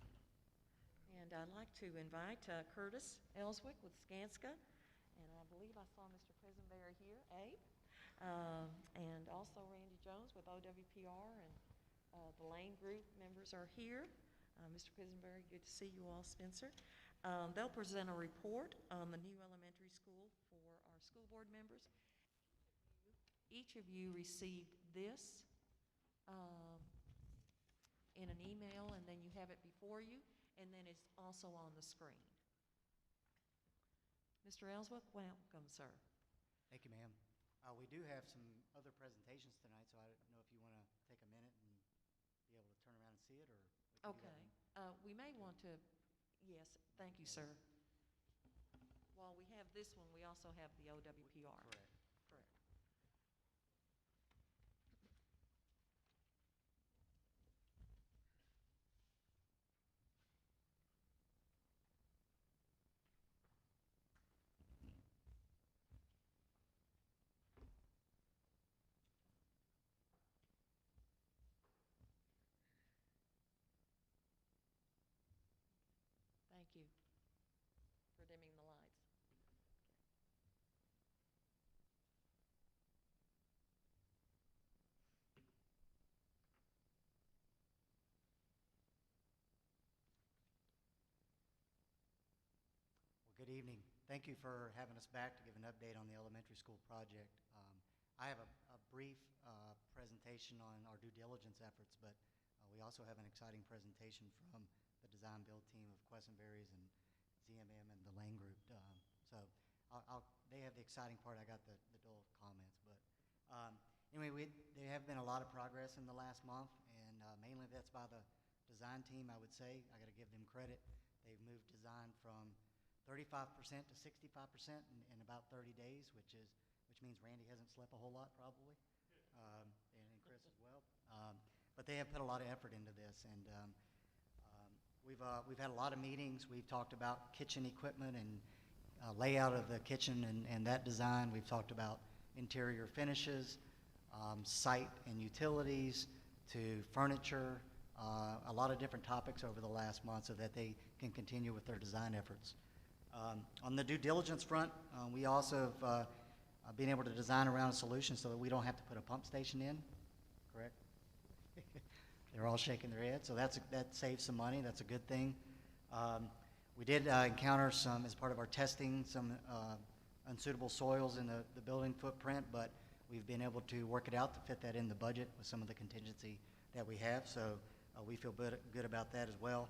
And I'd like to invite Curtis Ellswick with Skanska, and I believe I saw Mr. Quisenberry here, Abe, and also Randy Jones with OWPR, and the Lane Group members are here. Mr. Quisenberry, good to see you all, Spencer. They'll present a report on the new elementary school for our school board members. Each of you received this in an email, and then you have it before you, and then it's also on the screen. Mr. Ellswick, welcome, sir. Thank you, ma'am. We do have some other presentations tonight, so I don't know if you want to take a minute and be able to turn around and see it, or we can do that Okay. now. We may want to, yes, thank you, sir. While we have this one, we also have the OWPR. Correct. Correct. Thank you for dimming the lights. Well, good evening. Thank you for having us back to give an update on the elementary school project. I have a brief presentation on our due diligence efforts, but we also have an exciting presentation from the design build team of Questenberry's and ZMM and the Lane Group. So they have the exciting part. I got the dull comments, but anyway, there have been a lot of progress in the last month, and mainly that's by the design team, I would say. I got to give them credit. They've moved design from 35% to 65% in about 30 days, which means Randy hasn't slept a whole lot probably, and Chris as well. But they have put a lot of effort into this, and we've had a lot of meetings. We've talked about kitchen equipment and layout of the kitchen and that design. We've talked about interior finishes, site and utilities, to furniture, a lot of different topics over the last month so that they can continue with their design efforts. On the due diligence front, we also have been able to design around a solution so that we don't have to put a pump station in, correct? They're all shaking their heads, so that saves some money. That's a good thing. We did encounter some, as part of our testing, some unsuitable soils in the building footprint, but we've been able to work it out to fit that in the budget with some of the contingency that we have, so we feel good about that as well.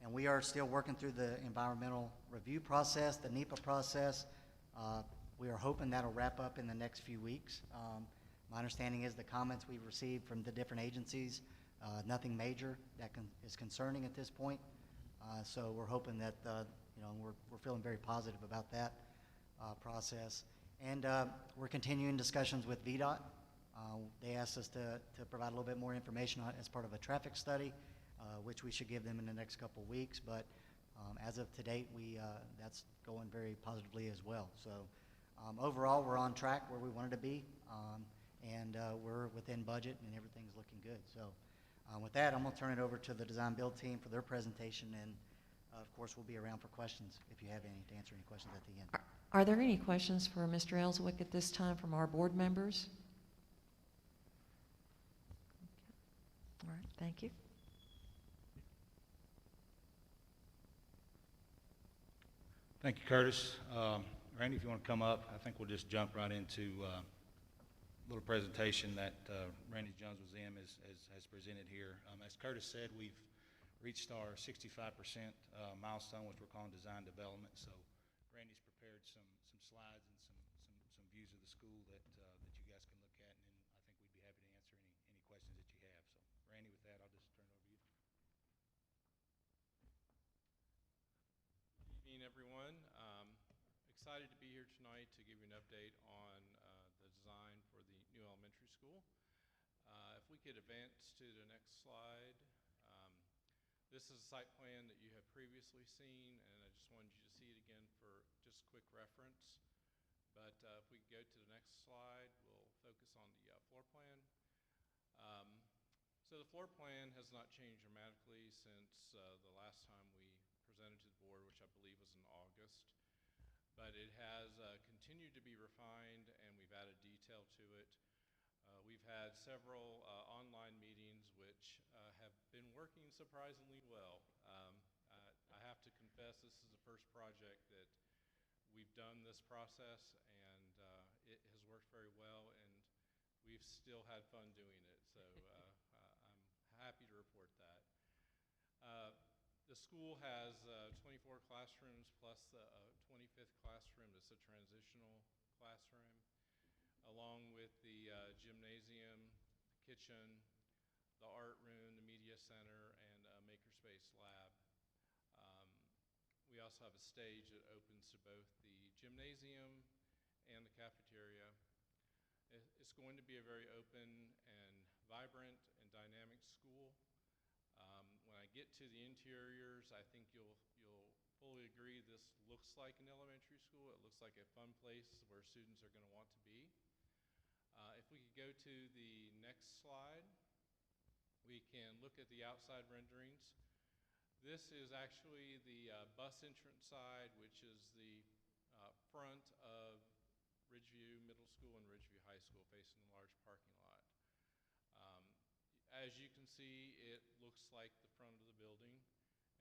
And we are still working through the environmental review process, the NEPA process. We are hoping that'll wrap up in the next few weeks. My understanding is the comments we've received from the different agencies, nothing major that is concerning at this point. So we're hoping that, we're feeling very positive about that process. And we're continuing discussions with VDOT. They asked us to provide a little bit more information as part of a traffic study, which we should give them in the next couple of weeks. But as of to date, that's going very positively as well. So overall, we're on track where we wanted to be, and we're within budget, and everything's looking good. So with that, I'm going to turn it over to the design build team for their presentation, and of course, we'll be around for questions if you have any, to answer any questions at the end. Are there any questions for Mr. Ellswick at this time from our board members? All right, thank you. Thank you, Curtis. Randy, if you want to come up, I think we'll just jump right into a little presentation that Randy Jones was in has presented here. As Curtis said, we've reached our 65% milestone, which we're calling design development. So Randy's prepared some slides and some views of the school that you guys can look at, and then I think we'd be happy to answer any questions that you have. So Randy, with that, I'll just turn it over to you. Good evening, everyone. Excited to be here tonight to give you an update on the design for the new elementary school. If we could advance to the next slide. This is a site plan that you have previously seen, and I just wanted you to see it again for just quick reference. But if we could go to the next slide, we'll focus on the floor plan. So the floor plan has not changed dramatically since the last time we presented to the board, which I believe was in August. But it has continued to be refined, and we've added detail to it. We've had several online meetings which have been working surprisingly well. I have to confess, this is the first project that we've done this process, and it has worked very well, and we've still had fun doing it. So I'm happy to report that. The school has 24 classrooms plus a 25th classroom. It's a transitional classroom, along with the gymnasium, the kitchen, the art room, the media center, and a makerspace lab. We also have a stage that opens to both the gymnasium and the cafeteria. It's going to be a very open and vibrant and dynamic school. When I get to the interiors, I think you'll fully agree this looks like an elementary school. It looks like a fun place where students are going to want to be. If we could go to the next slide, we can look at the outside renderings. This is actually the bus entrance side, which is the front of Ridgeview Middle School and Ridgeview High School, facing the large parking lot. As you can see, it looks like the front of the building,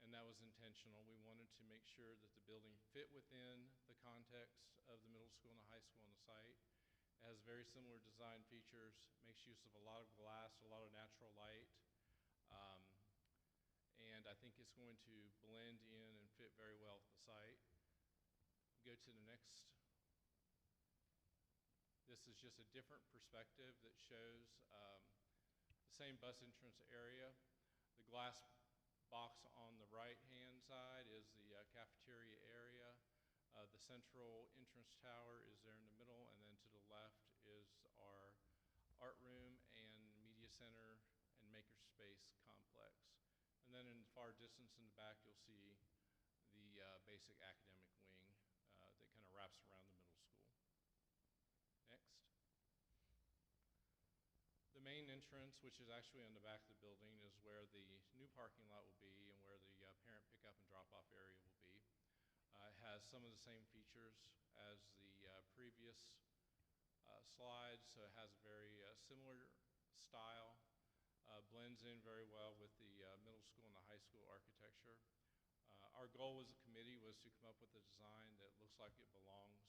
and that was intentional. We wanted to make sure that the building fit within the context of the middle school and the high school on the site. It has very similar design features, makes use of a lot of glass, a lot of natural light, and I think it's going to blend in and fit very well with the site. Go to the next. This is just a different perspective that shows the same bus entrance area. The glass box on the right-hand side is the cafeteria area. The central entrance tower is there in the middle, and then to the left is our art room and media center and makerspace complex. And then in the far distance in the back, you'll see the basic academic wing that kind of wraps around the middle school. Next. The main entrance, which is actually on the back of the building, is where the new parking lot will be and where the parent pickup and drop-off area will be. It has some of the same features as the previous slides, so it has a very similar style, blends in very well with the middle school and the high school architecture. Our goal as a committee was to come up with a design that looks like it belongs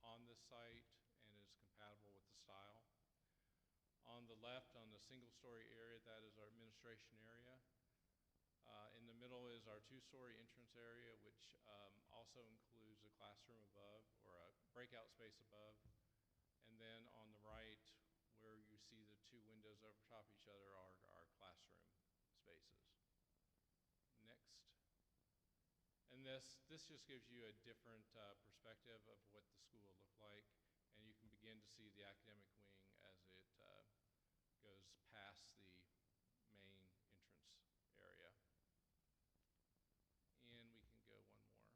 on this site and is compatible with the style. On the left, on the single-story area, that is our administration area. In the middle is our two-story entrance area, which also includes a classroom above, or a breakout space above. And then on the right, where you see the two windows over top of each other, are our classroom spaces. Next. And this just gives you a different perspective of what the school will look like, and you can begin to see the academic wing as it goes past the main entrance area. And we can go one more.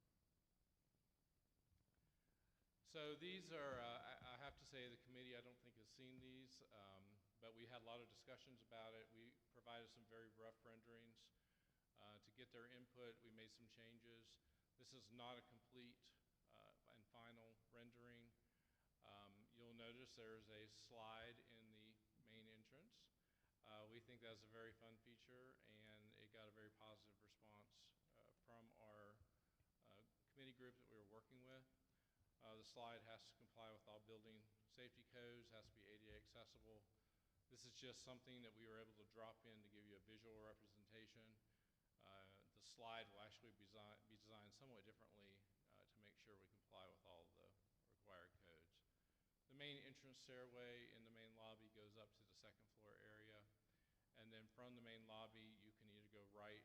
So these are, I have to say, the committee I don't think has seen these, but we had a lot of discussions about it. We provided some very rough renderings. To get their input, we made some changes. This is not a complete and final rendering. You'll notice there's a slide in the main entrance. We think that's a very fun feature, and it got a very positive response from our committee group that we were working with. The slide has to comply with all building safety codes, has to be ADA accessible. This is just something that we were able to drop in to give you a visual representation. The slide will actually be designed somewhat differently to make sure we comply with all of the required codes. The main entrance stairway in the main lobby goes up to the second floor area, and then from the main lobby you can either go right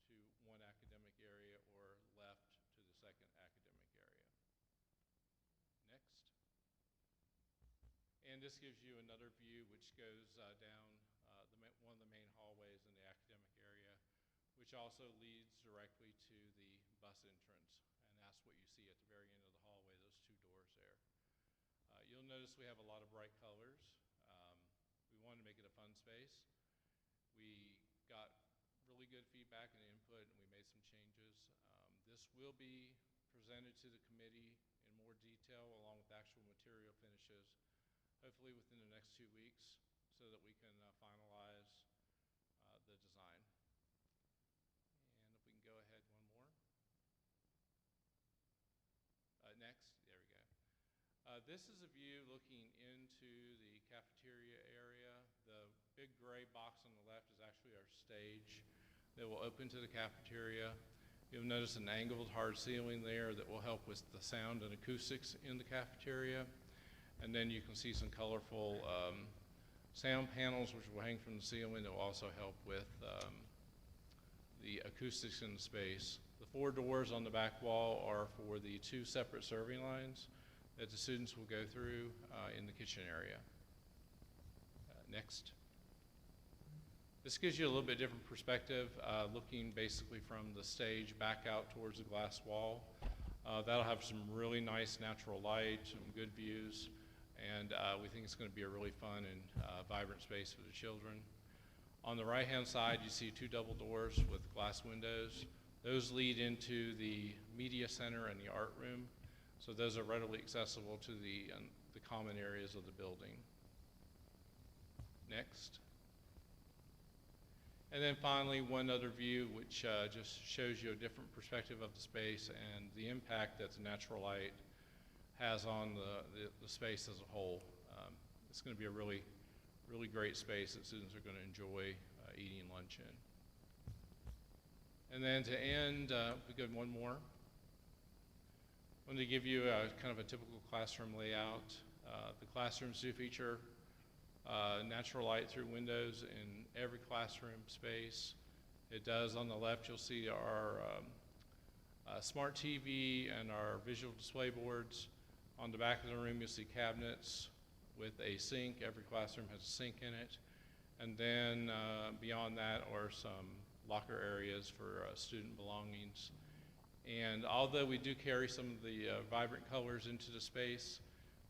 to one academic area or left to the second academic area. Next. And this gives you another view which goes down one of the main hallways in the academic area, which also leads directly to the bus entrance, and that's what you see at the very end of the hallway, those two doors there. You'll notice we have a lot of bright colors. We wanted to make it a fun space. We got really good feedback and input, and we made some changes. This will be presented to the committee in more detail along with actual material finishes, hopefully within the next 2 weeks, so that we can finalize the design. And if we can go ahead one more. Next, there we go. This is a view looking into the cafeteria area. The big gray box on the left is actually our stage that will open to the cafeteria. You'll notice an angled hard ceiling there that will help with the sound and acoustics in the cafeteria. And then you can see some colorful sound panels which will hang from the ceiling that will also help with the acoustics in the space. The 4 doors on the back wall are for the 2 separate serving lines that the students will go through in the kitchen area. Next. This gives you a little bit different perspective, looking basically from the stage back out towards the glass wall. That'll have some really nice natural light, some good views, and we think it's going to be a really fun and vibrant space for the children. On the right-hand side, you see 2 double doors with glass windows. Those lead into the media center and the art room, so those are readily accessible to the common areas of the building. Next. And then finally, one other view which just shows you a different perspective of the space and the impact that the natural light has on the space as a whole. It's going to be a really great space that students are going to enjoy eating lunch in. And then to end, we go one more. I wanted to give you kind of a typical classroom layout. The classrooms do feature natural light through windows in every classroom space. It does, on the left, you'll see our smart TV and our visual display boards. On the back of the room, you'll see cabinets with a sink. Every classroom has a sink in it. And then beyond that are some locker areas for student belongings. And although we do carry some of the vibrant colors into the space,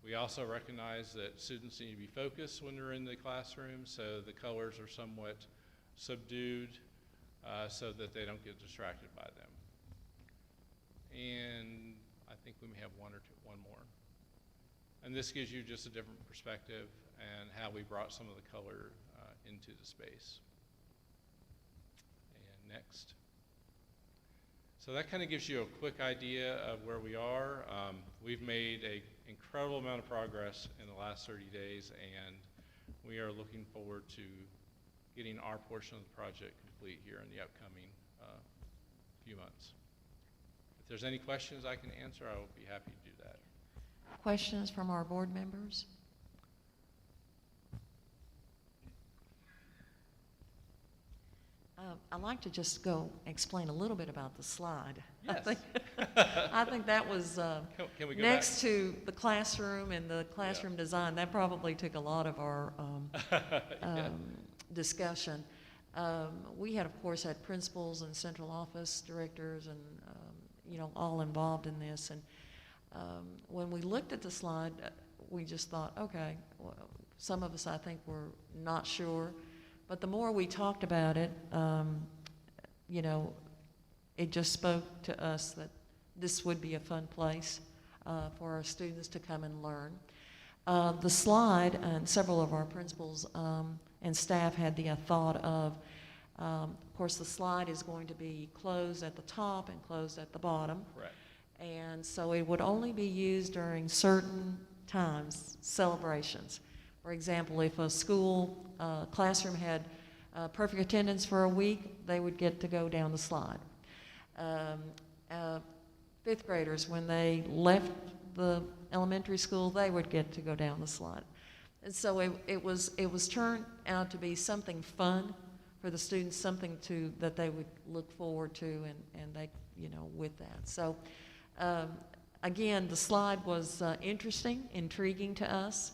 we also recognize that students need to be focused when they're in the classroom, so the colors are somewhat subdued so that they don't get distracted by them. And I think we may have one more. And this gives you just a different perspective and how we brought some of the color into the space. And next. So that kind of gives you a quick idea of where we are. We've made an incredible amount of progress in the last 30 days, and we are looking forward to getting our portion of the project complete here in the upcoming few months. If there's any questions I can answer, I will be happy to do that. Questions from our board members? I'd like to just go explain a little bit about the slide. Yes. I think that was Can we go next back? to the classroom and the classroom design. That probably took a lot of our discussion. We had, of course, had principals and central office directors and, all involved in this. And when we looked at the slide, we just thought, okay, well, some of us, I think, were not sure. But the more we talked about it, it just spoke to us that this would be a fun place for our students to come and learn. The slide, and several of our principals and staff had the thought of course, the slide is going to be closed at the top and closed at the bottom. Correct. And so it would only be used during certain times, celebrations. For example, if a school classroom had perfect attendance for a week, they would get to go down the slide. Fifth graders, when they left the elementary school, they would get to go down the slide. And so it was turned out to be something fun for the students, something that they would look forward to, and they, with that. So again, the slide was interesting, intriguing to us.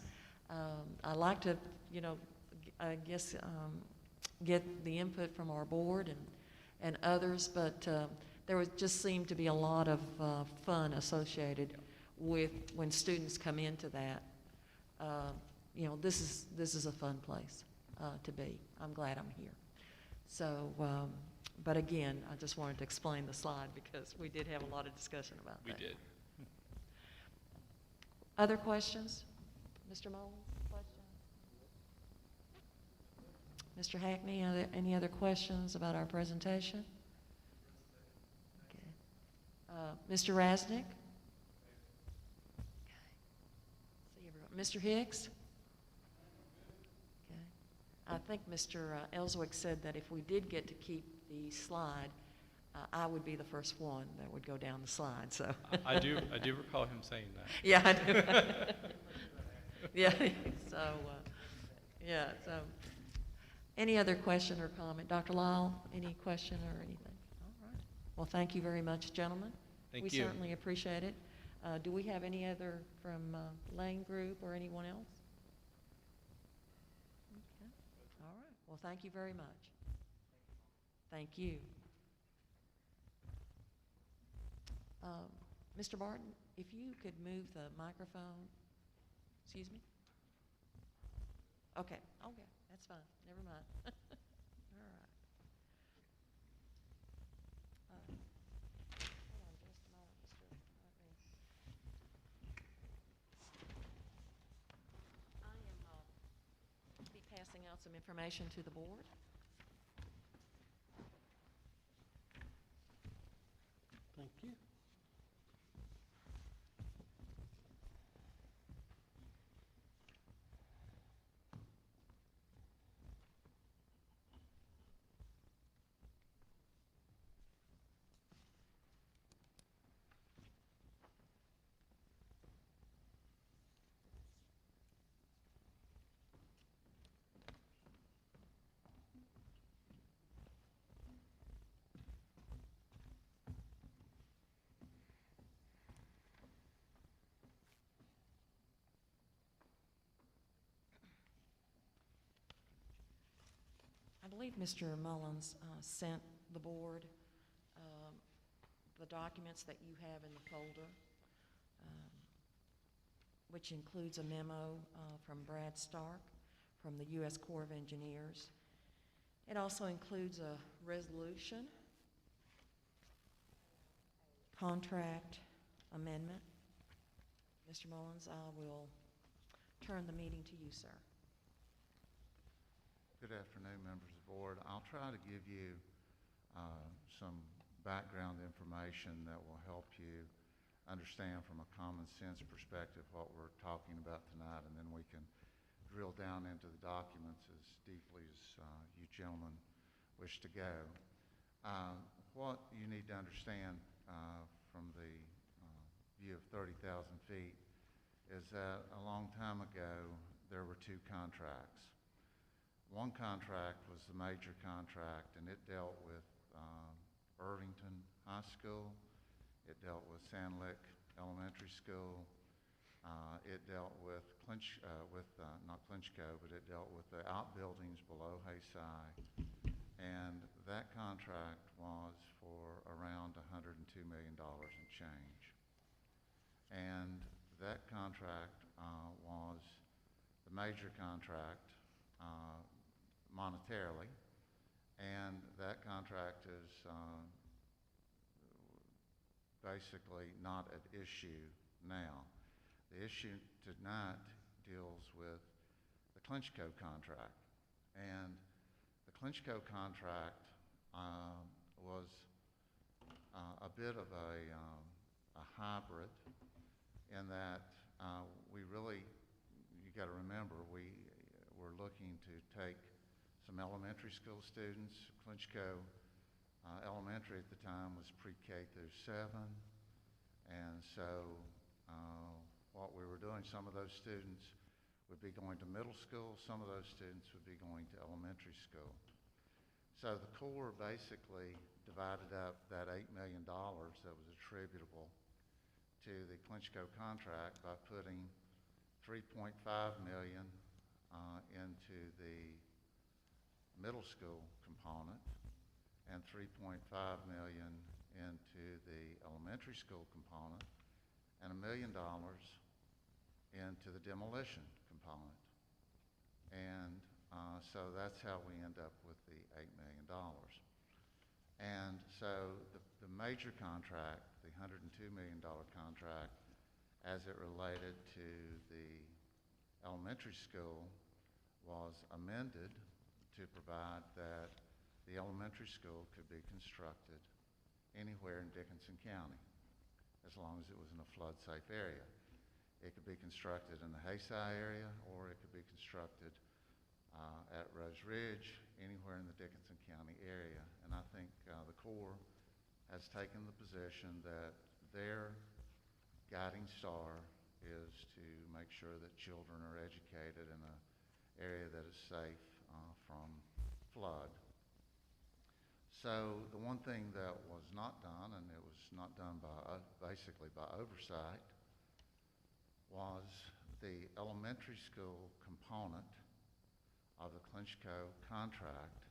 I like to, I guess, get the input from our board and others, but there just seemed to be a lot of fun associated with when students come into that. This is a fun place to be. I'm glad I'm here. So, but again, I just wanted to explain the slide because we did have a lot of discussion about that. We did. Other questions? Mr. Mullins, questions? Mr. Hackney, are there any other questions about our presentation? Okay. Mr. Rasnick? Okay. See everyone. Mr. Hicks? Okay. I think Mr. Ellswick said that if we did get to keep the slide, I would be the first one that would go down the slide. So I do recall him saying that. Yeah, I do. Yeah. So, So, any other question or comment, Dr. Lyle? Any question or anything? All right. Well, thank you very much, gentlemen. Thank we you. certainly appreciate it. Do we have any other from Lane Group or anyone else? Okay. All right. Well, thank you very much. Thank you. Mr. Barton, if you could move the microphone. Excuse me? Okay, that's fine. Never mind. All right. Hold on just a moment, Mr. Barton. I am be passing out some information to the board. Thank you. believe Mr. Mullins sent the board the documents that you have in the folder, which includes a memo from Brad Stark from the U.S. Corps of Engineers. It also includes a resolution, contract amendment. Mr. Mullins, I will turn the meeting to you, sir. Good afternoon, members of the board. I'll try to give you some background information that will help you understand from a common sense perspective what we're talking about tonight, and then we can drill down into the documents as deeply as you gentlemen wish to go. What you need to understand from the view of 30,000 feet is that a long time ago there were two contracts. One contract was the major contract, and it dealt with Irvington High School. It dealt with Sand Lick Elementary School. It dealt with not Clinchco, but it dealt with the outbuildings below Hayside. And that contract was for around $102 million and change. And that contract was the major contract monetarily, and that contract is basically not at issue now. The issue tonight deals with the Clinchco contract, and the Clinchco contract was a bit of a hybrid in that you got to remember, we were looking to take some elementary school students. Clinchco Elementary at the time was pre-K through 7, and so what we were doing, some of those students would be going to middle school, some of those students would be going to elementary school. So the Corps basically divided up that $8 million that was attributable to the Clinchco contract by putting $3.5 million into the middle school component and $3.5 million into the elementary school component and $1 million into the demolition component. And so that's how we end up with the $8 million. And so the major contract, the $102 million contract, as it related to the elementary school, was amended to provide that the elementary school could be constructed anywhere in Dickinson County, as long as it was in a flood-safe area. It could be constructed in the Hayside area, or it could be constructed at Rose Ridge, anywhere in the Dickinson County area. And I think the Corps has taken the position that their guiding star is to make sure that children are educated in an area that is safe from flood. So the one thing that was not done, and it was not done by basically by oversight, was the elementary school component of the Clinchco contract.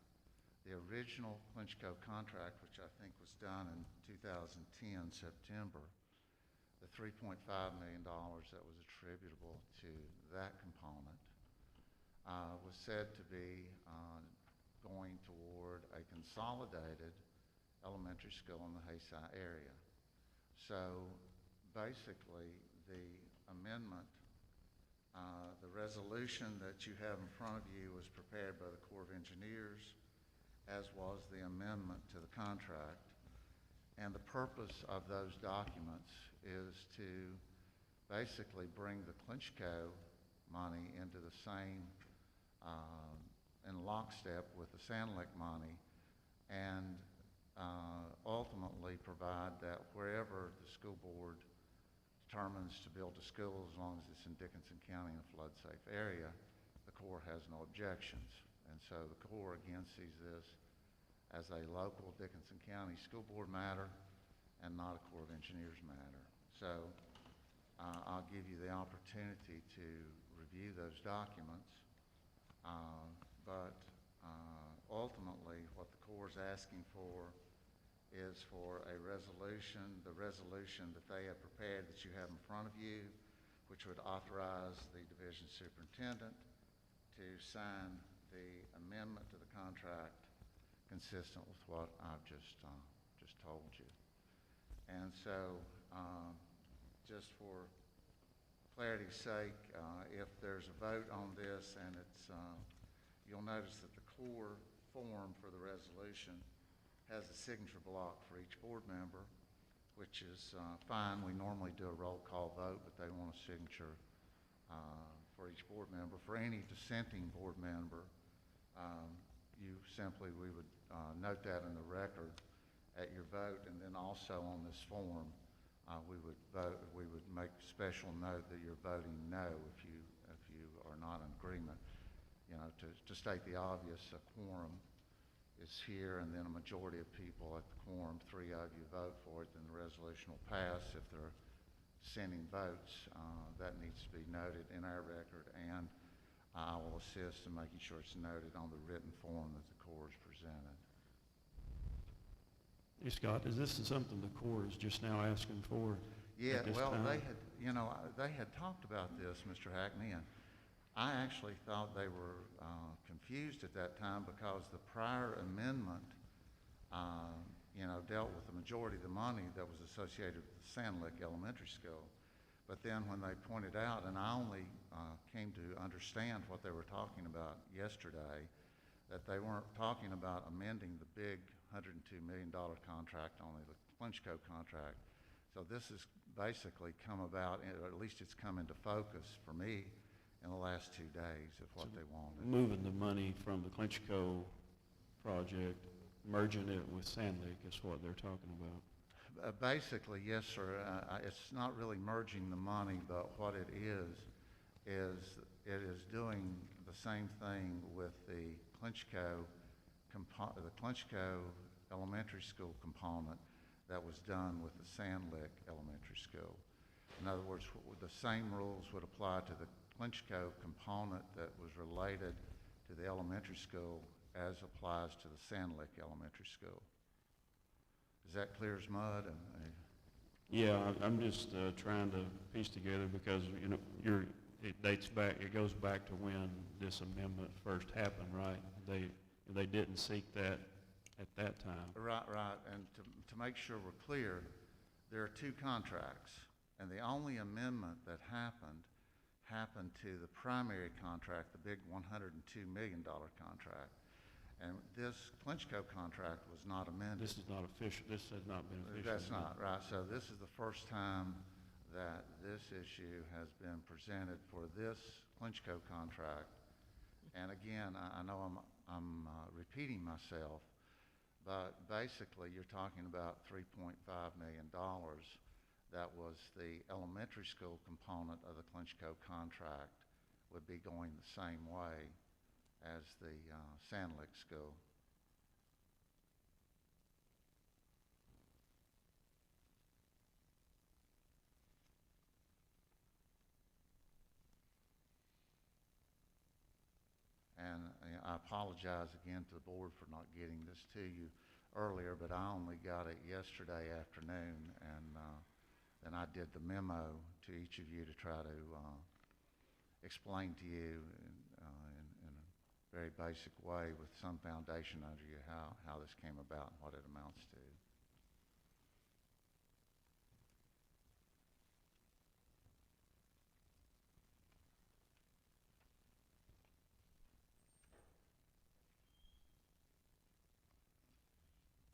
The original Clinchco contract, which I think was done in 2010, September, the $3.5 million that was attributable to that component was said to be going toward a consolidated elementary school in the Hayside area. So basically, the amendment, the resolution that you have in front of you was prepared by the Corps of Engineers, as was the amendment to the contract. And the purpose of those documents is to basically bring the Clinchco money into the same, in lockstep with the Sand Lick money, and ultimately provide that wherever the school board determines to build a school, as long as it's in Dickinson County in a flood-safe area, the Corps has no objections. And so the Corps again sees this as a local Dickinson County school board matter and not a Corps of Engineers matter. So I'll give you the opportunity to review those documents, but ultimately, what the Corps is asking for is for a resolution, the resolution that they have prepared that you have in front of you, which would authorize the division superintendent to sign the amendment to the contract consistent with what I've just told you. And so, just for clarity's sake, if there's a vote on this and it's, you'll notice that the core form for the resolution has a signature block for each board member, which is fine. We normally do a roll call vote, but they want a signature for each board member. For any dissenting board member, we would note that in the record at your vote, and then also on this form, we would make special note that you're voting no if you are not in agreement. You know, to state the obvious, a quorum is here, and then a majority of people at the quorum, 3 of you vote for it, then the resolution will pass. If there are dissenting votes, that needs to be noted in our record, and I will assist in making sure it's noted on the written form that the Corps has presented. Hey, Scott, is this something the Corps is just now asking for? Yeah, well, time? they had talked about this, Mr. Hackney, and I actually thought they were confused at that time because the prior amendment, dealt with the majority of the money that was associated with the Sand Lick Elementary School. But then when they pointed out, and I only came to understand what they were talking about yesterday, that they weren't talking about amending the big $102 million contract, only the Clinchco contract. So this has basically come about, or at least it's come into focus for me in the last 2 days of what they wanted. Moving the money from the Clinchco project, merging it with Sand Lake is what they're talking about. Basically, yes, sir. It's not really merging the money, but what it is it is doing the same thing with the Clinchco Elementary School component that was done with the Sand Lick Elementary School. In other words, the same rules would apply to the Clinchco component that was related to the elementary school as applies to the Sand Lick Elementary School. Is that clear as mud? Yeah, I'm just trying to piece together because it goes back to when this amendment first happened, right? They didn't seek that at that time. Right. And to make sure we're clear, there are 2 contracts, and the only amendment that happened to the primary contract, the big $102 million contract. And this Clinchco contract was not amended. This is not official. This has not been official. That's not right. So this is the first time that this issue has been presented for this Clinchco contract. And again, I know I'm repeating myself, but basically you're talking about $3.5 million. That was the elementary school component of the Clinchco contract would be going the same way as the Sand Lick School. And I apologize again to the board for not getting this to you earlier, but I only got it yesterday afternoon, and then I did the memo to each of you to try to explain to you in a very basic way with some foundation under you how this came about and what it amounts to.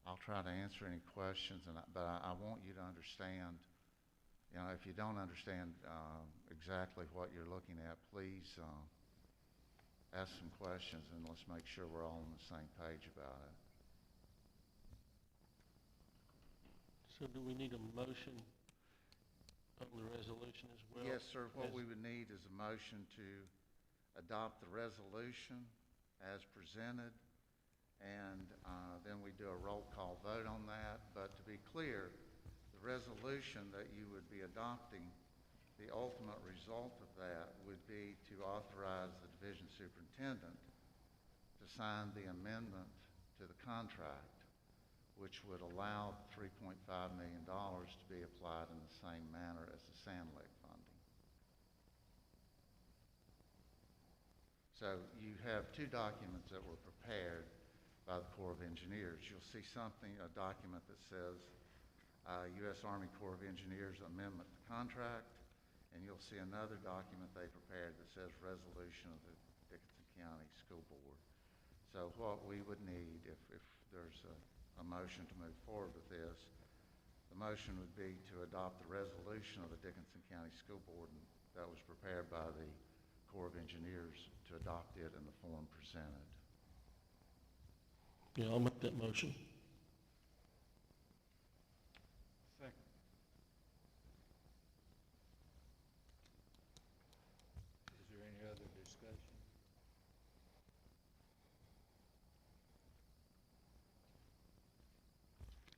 I'll try to answer any questions, but I want you to understand, if you don't understand exactly what you're looking at, please ask some questions and let's make sure we're all on the same page about it. So do we need a motion on the resolution as well? Yes, sir. What we would need is a motion to adopt the resolution as presented, and then we do a roll call vote on that. But to be clear, the resolution that you would be adopting, the ultimate result of that would be to authorize the division superintendent to to sign the amendment to the contract, which would allow $3.5 million to be applied in the same manner as the Sand Lake funding. So you have two documents that were prepared by the Corps of Engineers. You'll see a document that says U.S. Army Corps of Engineers Amendment to Contract, and you'll see another document they prepared that says Resolution of the Dickinson County School Board. So what we would need, if there's a motion to move forward with this, the motion would be to adopt the resolution of the Dickinson County School Board that was prepared by the Corps of Engineers to adopt it in the form presented. Yeah, I'll make that motion. Second. Is there any other discussion?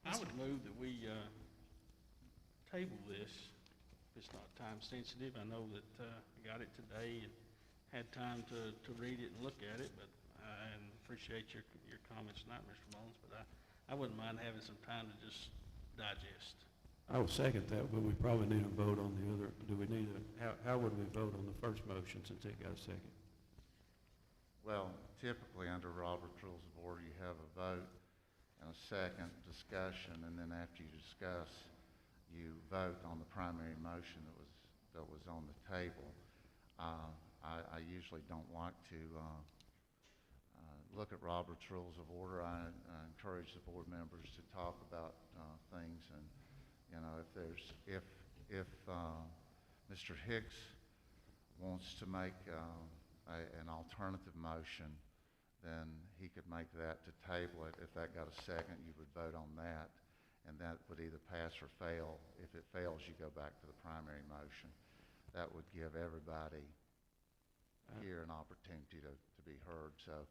I would move that we table this. If it's not time sensitive, I know that I got it today and had time to read it and look at it, but I appreciate your comments tonight, Mr. Mullins, but I wouldn't mind having some time to just digest. I would second that, but we probably need a vote on the other. Do we need how would we vote on the first motion since it got a second? Well, typically under Robert's Rules of Order, you have a vote and a second discussion, and then after you discuss, you vote on the primary motion that was on the table. I usually don't like to look at Robert's Rules of Order. I encourage the board members to talk about things, and if Mr. Hicks wants to make an alternative motion, then he could make that to table it. If that got a second, you would vote on that, and that would either pass or fail. If it fails, you go back to the primary motion. That would give everybody here an opportunity to be heard. So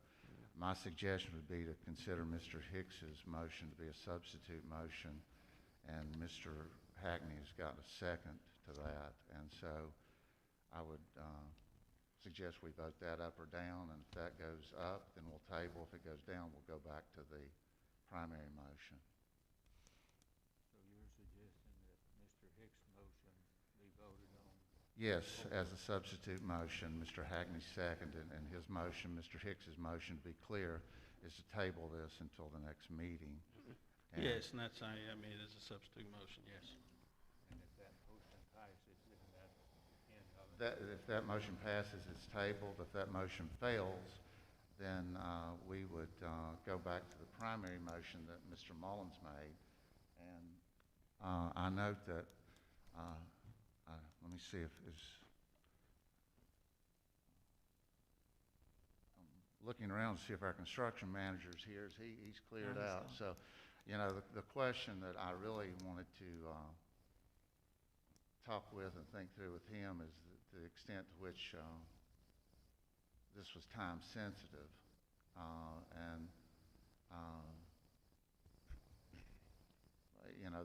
my suggestion would be to consider Mr. Hicks's motion to be a substitute motion, and Mr. Hackney has got a second to that, and so I would suggest we vote that up or down, and if that goes up, then we'll table. If it goes down, we'll go back to the primary motion. So you're suggesting that Mr. Hicks' motion be voted on? Yes, as a substitute motion. Mr. Hackney seconded, and his motion, Mr. Hicks's motion, to be clear, is to table this until the next meeting. And Yes, and that's, I mean, it is a substitute motion, yes. And if that motion passes, then that's the end of it? if that motion passes, it's tabled. If that motion fails, then we would go back to the primary motion that Mr. Mullins made. And I note that, let me see if it's, I'm looking around to see if our construction manager's here. He's cleared out. So, the question that I really wanted to talk with and think through with him is the extent to which this was time sensitive, and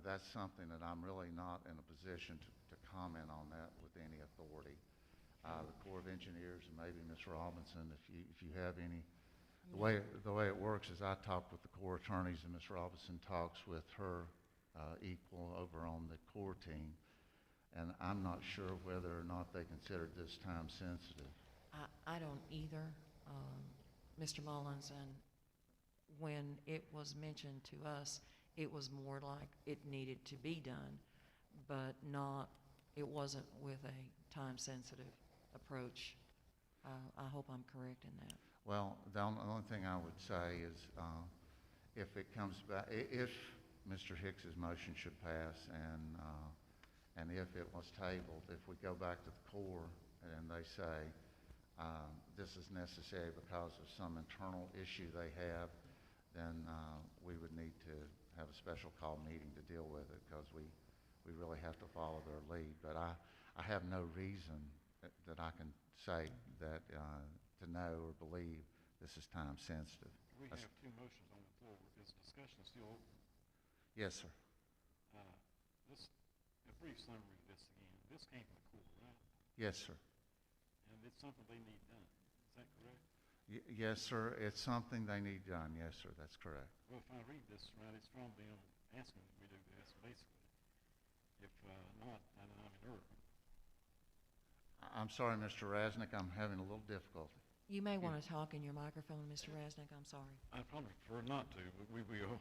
that's something that I'm really not in a position to comment on that with any authority. The Corps of Engineers and maybe Ms. Robinson, if you have any. The way it works is I talk with the Corps attorneys, and Ms. Robinson talks with her equal over on the Corps team, and I'm not sure whether or not they considered this time sensitive. I don't either, Mr. Mullins, and when it was mentioned to us, it was more like it needed to be done, but it wasn't with a time-sensitive approach. I hope I'm correct in that. Well, the only thing I would say is if it comes back, if Mr. Hicks's motion should pass and if it was tabled, if we go back to the Corps and they say this is necessary because of some internal issue they have, then we would need to have a special call meeting to deal with it, because we really have to follow their lead. But I have no reason that I can say that to know or believe this is time sensitive. We have two motions on the floor. Is discussion still open? Yes, sir. A brief summary of this again. This came from the Corps, right? Yes, sir. And it's something they need done. Is that correct? Yes, sir, it's something they need done. Yes, sir, that's correct. Well, if I read this right, it's from them asking that we do this, basically. If not, then I'm in error. I'm sorry, Mr. Rasnick, I'm having a little difficulty. You may want to talk in your microphone, Mr. Resnick, I'm sorry. I'd probably prefer not to, but we will.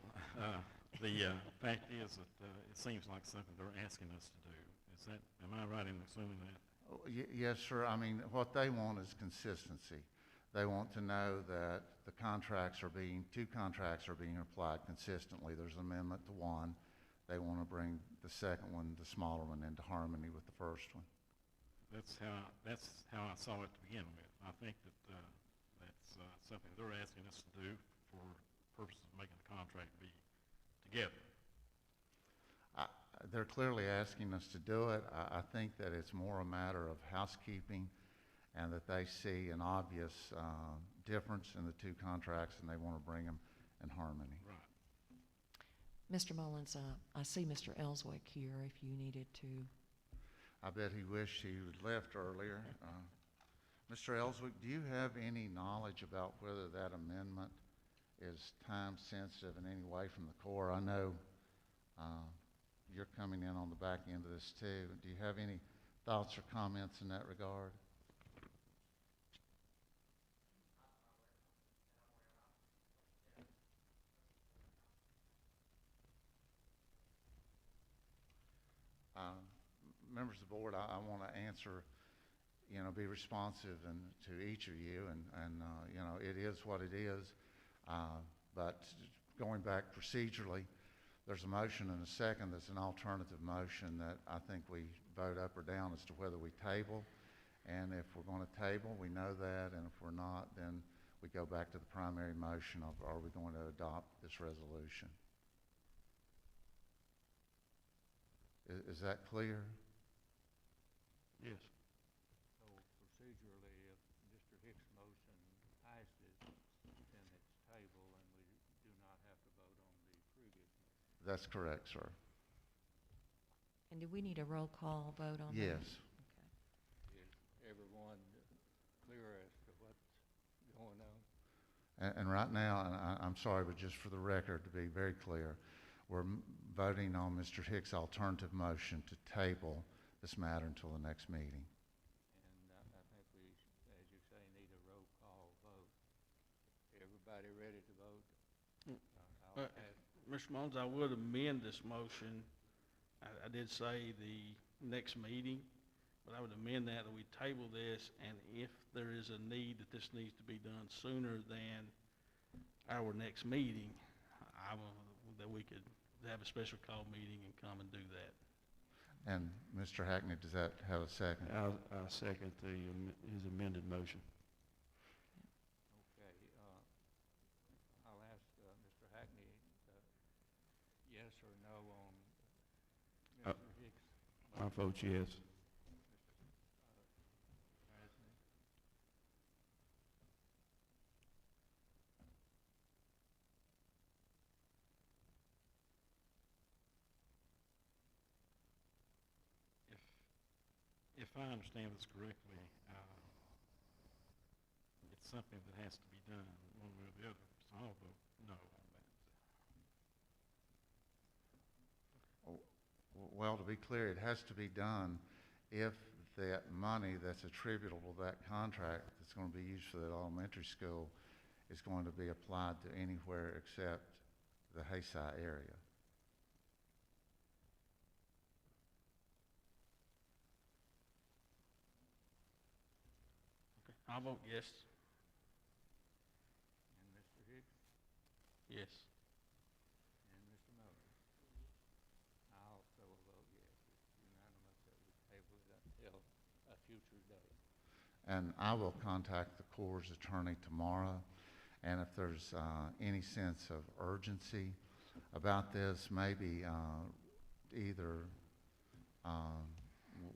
The fact is that it seems like something they're asking us to do. Am I right in assuming that? Oh, yes, sir. I mean, what they want is consistency. They want to know that the two contracts are being applied consistently. There's an amendment to one. They want to bring the second one, the smaller one, into harmony with the first one. That's how I saw it to begin with. I think that that's something they're asking us to do for purposes of making the contract be together. They're clearly asking us to do it. I think that it's more a matter of housekeeping and that they see an obvious difference in the two contracts and they want to bring them in harmony. Right. Mr. Mullins, I see Mr. Ellswick here if you needed to. I bet he wished he had left earlier. Mr. Ellswick, do you have any knowledge about whether that amendment is time sensitive in any way from the Corps? I know you're coming in on the back end of this too. Do you have any thoughts or comments in that regard? Members of the board, I want to answer, be responsive to each of you, and it is what it is. But going back procedurally, there's a motion and a second that's an alternative motion that I think we vote up or down as to whether we table. And if we're going to table, we know that, and if we're not, then we go back to the primary motion of are we going to adopt this resolution. Is that clear? Yes. So procedurally, if Mr. Hicks' motion passes, then it's table and we do not have to vote on the previous motion. That's correct, sir. And do we need a roll call vote on that? Yes. Is everyone clear as to what's going on? And right now, and I'm sorry, but just for the record, to be very clear, we're voting on Mr. Hicks' alternative motion to table this matter until the next meeting. And I think we, as you say, need a roll call vote. Everybody ready to vote? I'll ask. Mr. Mullins, I would amend this motion. I did say the next meeting, but I would amend that we table this, and if there is a need that this needs to be done sooner than our next meeting, that we could have a special call meeting and come and do that. And Mr. Hackney, does that have a second? I'll second his amended motion. Okay. I'll ask Mr. Hackney, yes or no on Mr. Hicks. I vote yes. If I understand this correctly, it's something that has to be done one way or the other, so I'll vote no on that. Well, to be clear, it has to be done if that money that's attributable to that contract that's going to be used for that elementary school is going to be applied to anywhere except the Hayside area. I'll vote yes. And Mr. Hicks? Yes. And Mr. Miller? I also will vote yes. It's unanimous that we table it until a future date. And I will contact the Corps' attorney tomorrow, and if there's any sense of urgency about this, maybe either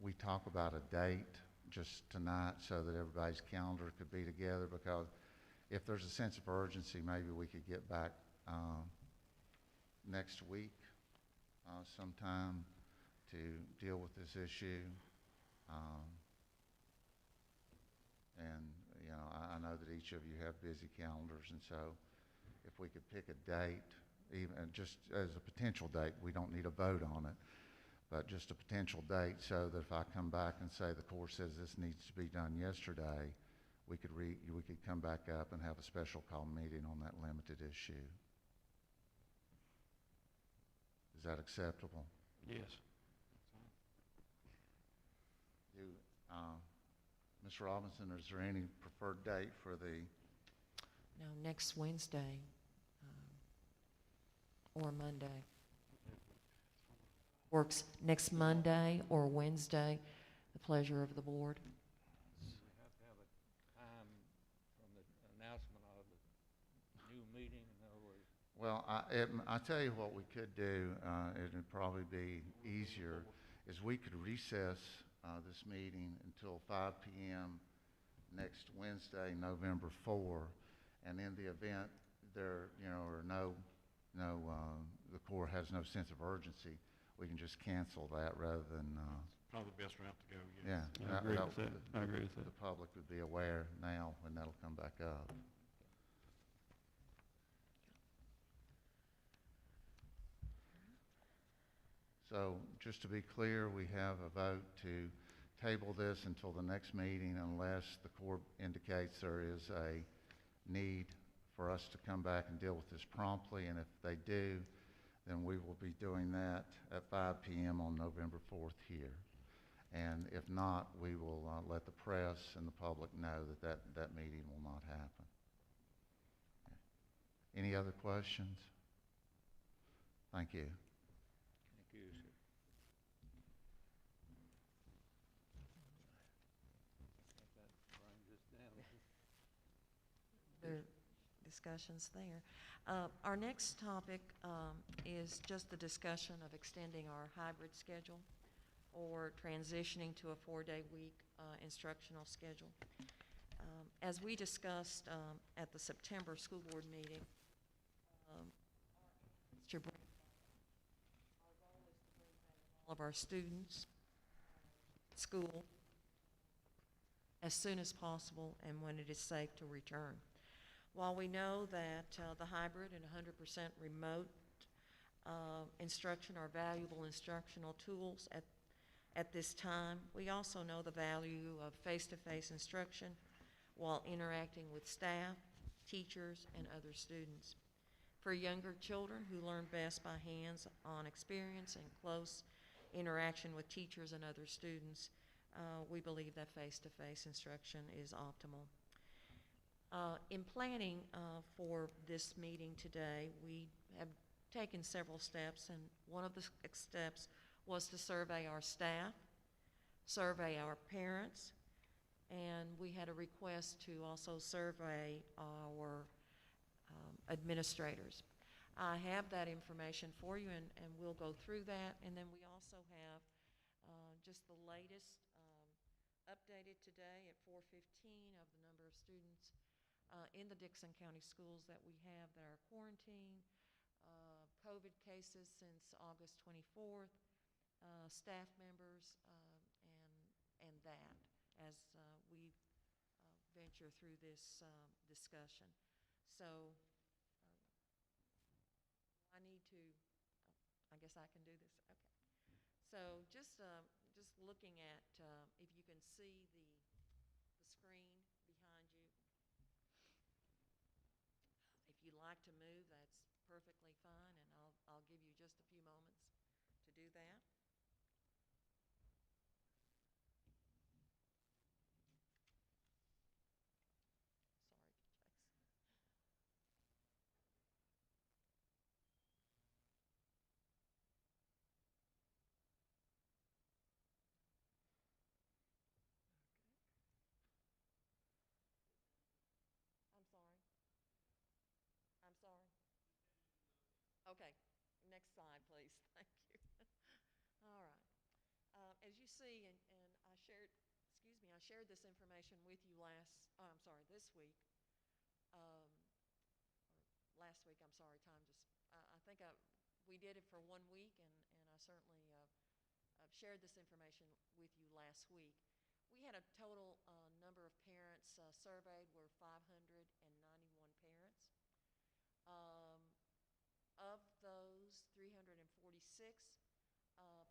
we talk about a date just tonight so that everybody's calendar could be together, because if there's a sense of urgency, maybe we could get back next week sometime to deal with this issue. And, I know that each of you have busy calendars, and so if we could pick a date, even just as a potential date, we don't need a vote on it, but just a potential date, so that if I come back and say the Corps says this needs to be done yesterday, we could come back up and have a special call meeting on that limited issue. Is that acceptable? Yes. Ms. Robinson, is there any preferred date for the? No, next Wednesday or Monday. Works next Monday or Wednesday, the pleasure of the board. We have to have a time from the announcement of the new meeting, in other words. Well, I tell you what we could do, it'd probably be easier, is we could recess this meeting until 5 p.m. next Wednesday, November 4, and in the event there, or the Corps has no sense of urgency, we can just cancel that rather than. Probably the best route to go, yes. Yeah, I agree with that. I agree with that. The public would be aware now when that'll come back up. So just to be clear, we have a vote to table this until the next meeting unless the Corps indicates there is a need for us to come back and deal with this promptly, and if they do, then we will be doing that at 5 p.m. on November 4th here. And if not, we will let the press and the public know that meeting will not happen. Any other questions? Thank you. Thank you, sir. That brings us down to There are discussions there. Our next topic is just the discussion of extending our hybrid schedule or transitioning to a 4-day week instructional schedule. As we discussed at the September school board meeting, our goal is to bring back all of our students to school as soon as possible and when it is safe to return. While we know that the hybrid and 100% remote instruction are valuable instructional tools at this time, we also know the value of face-to-face instruction while interacting with staff, teachers, and other students. For younger children who learn best by hands-on experience and close interaction with teachers and other students, we believe that face-to-face instruction is optimal. In planning for this meeting today, we have taken several steps, and one of the steps was to survey our staff, survey our parents, and we had a request to also survey our administrators. I have that information for you, and we'll go through that, and then we also have just the latest updated today at 4:15 of the number of students in the Dickson County schools that we have that are quarantined, COVID cases since August 24th, staff members, and that as we venture through this discussion. So I need to, I guess I can do this, okay. So just looking at, if you can see the screen behind you. If you'd like to move, that's perfectly fine, and I'll give you just a few moments to do that. I'm sorry. Okay, next slide, please. Thank you. All right. As you see, and I shared, I shared this information with you this week. Last week, I'm sorry, time just, I think we did it for 1 week, and I certainly shared this information with you last week. We We had a total number of parents surveyed were 591 parents. Of those, 346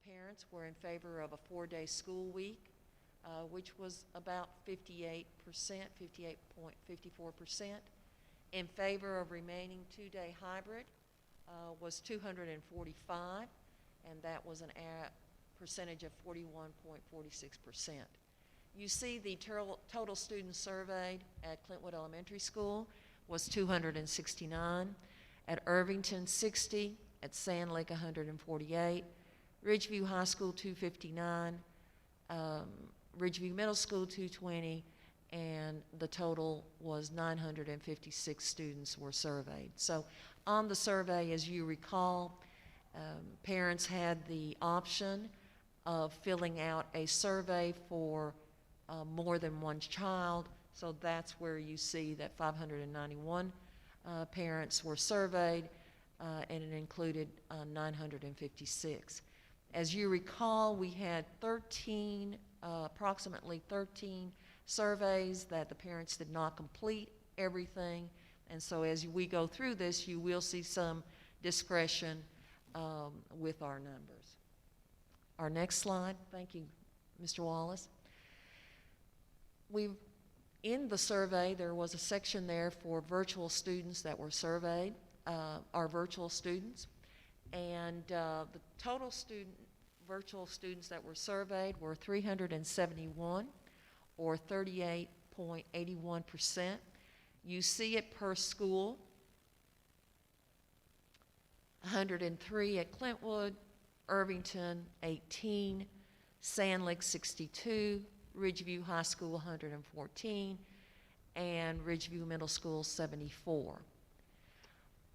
parents were in favor of a 4-day school week, which was about 58%, 58.54%. In favor of remaining 2-day hybrid was 245, and that was a percentage of 41.46%. You see the total students surveyed at Clintwood Elementary School was 269, at Irvington 60, at Sand Lake 148, Ridgeview High School 259, Ridgeview Middle School 220, and the total was 956 students were surveyed. So on the survey, as you recall, parents had the option of filling out a survey for more than one child, so that's where you see that 591 parents were surveyed, and it included 956. As you recall, we had approximately 13 surveys that the parents did not complete everything, and so as we go through this, you will see some discretion with our numbers. Our next slide. Thank you, Mr. Wallace. In the survey, there was a section there for virtual students that were surveyed, our virtual students, and the total virtual students that were surveyed were 371, or 38.81%. You see it per school: 103 at Clintwood, Irvington 18, Sand Lake 62, Ridgeview High School 114, and Ridgeview Middle School 74.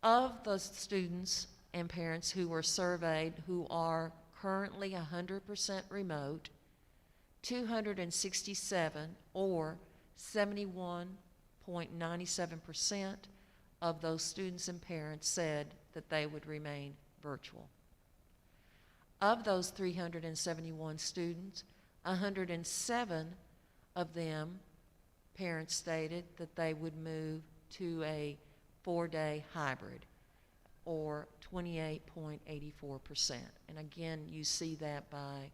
Of the students and parents who were surveyed who are currently 100% remote, 267, or 71.97% of those students and parents said that they would remain virtual. Of those 371 students, 107 of them, parents stated that they would move to a 4-day hybrid, or 28.84%. And again, you see that by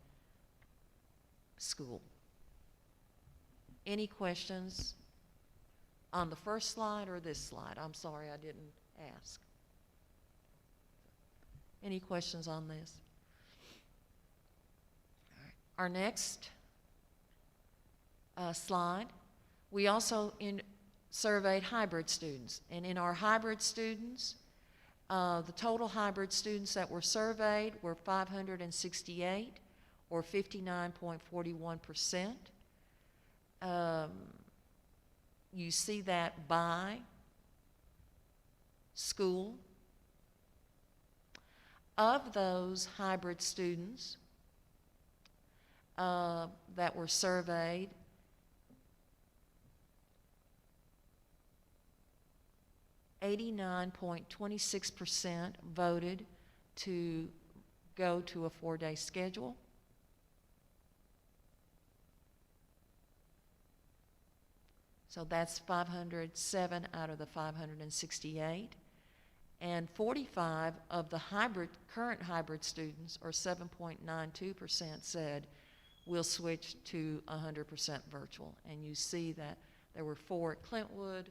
school. Any questions on the first slide or this slide? I'm sorry, I didn't ask. Any questions on this? Our next slide, we also surveyed hybrid students. And in our hybrid students, the total hybrid students that were surveyed were 568, or 59.41%. You see that by school. Of those hybrid students that were surveyed, 89.26% voted to go to a 4-day schedule. So that's 507 out of the 568. And 45 of the current hybrid students, or 7.92%, said we'll switch to 100% virtual. And you see that there were 4 at Clintwood,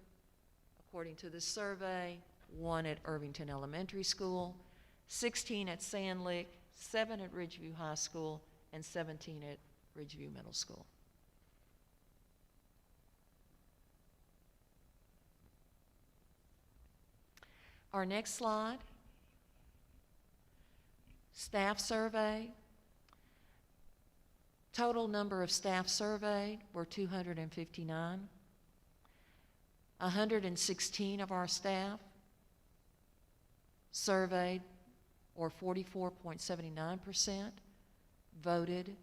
according to this survey, 1 at Irvington Elementary School, 16 at Sand Lake, 7 at Ridgeview High School, and 17 at Ridgeview Middle School. Our next slide, staff survey. Total number of staff surveyed were 259. 116 of our staff surveyed, or 44.79%, voted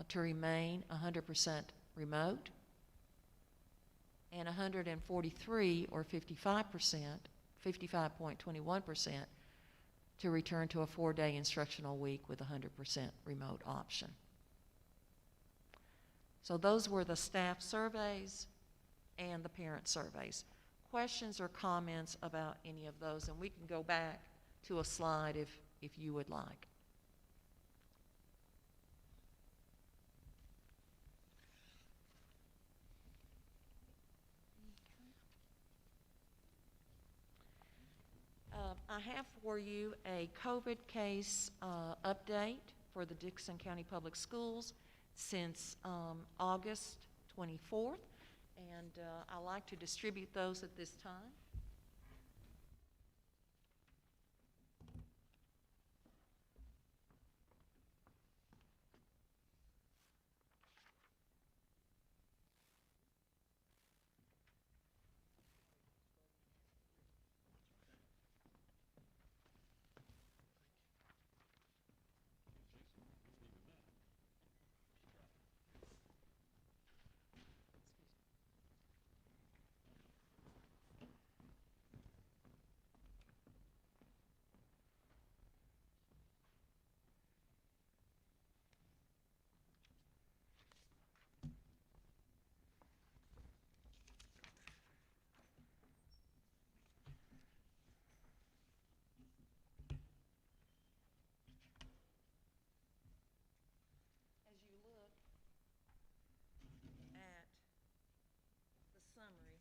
to remain 100% remote, and 143, or 55.21%, to return to a 4-day instructional week with 100% remote option. So those were the staff surveys and the parent surveys. Questions or comments about any of those? And we can go back to a slide if you would like. I have for you a COVID case update for the Dixon County Public Schools since August 24th, and I like to distribute those at this time. As you look at the summary,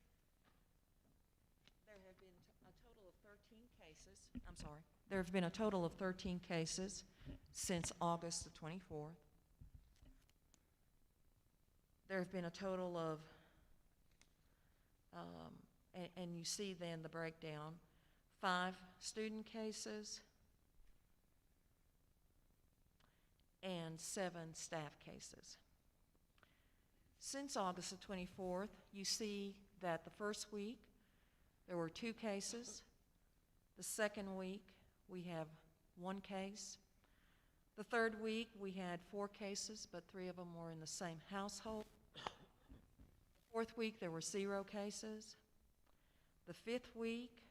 there have been a total of 13 cases. I'm sorry. There have been a total of 13 cases since August the 24th. There have been a total of, and you see then the breakdown, 5 student cases and 7 staff cases. Since August the 24th, you see that the first week there were 2 cases. The second week we have 1 case. The third week we had 4 cases, but 3 of them were in the same household. The fourth week there were 0 cases. The fifth week,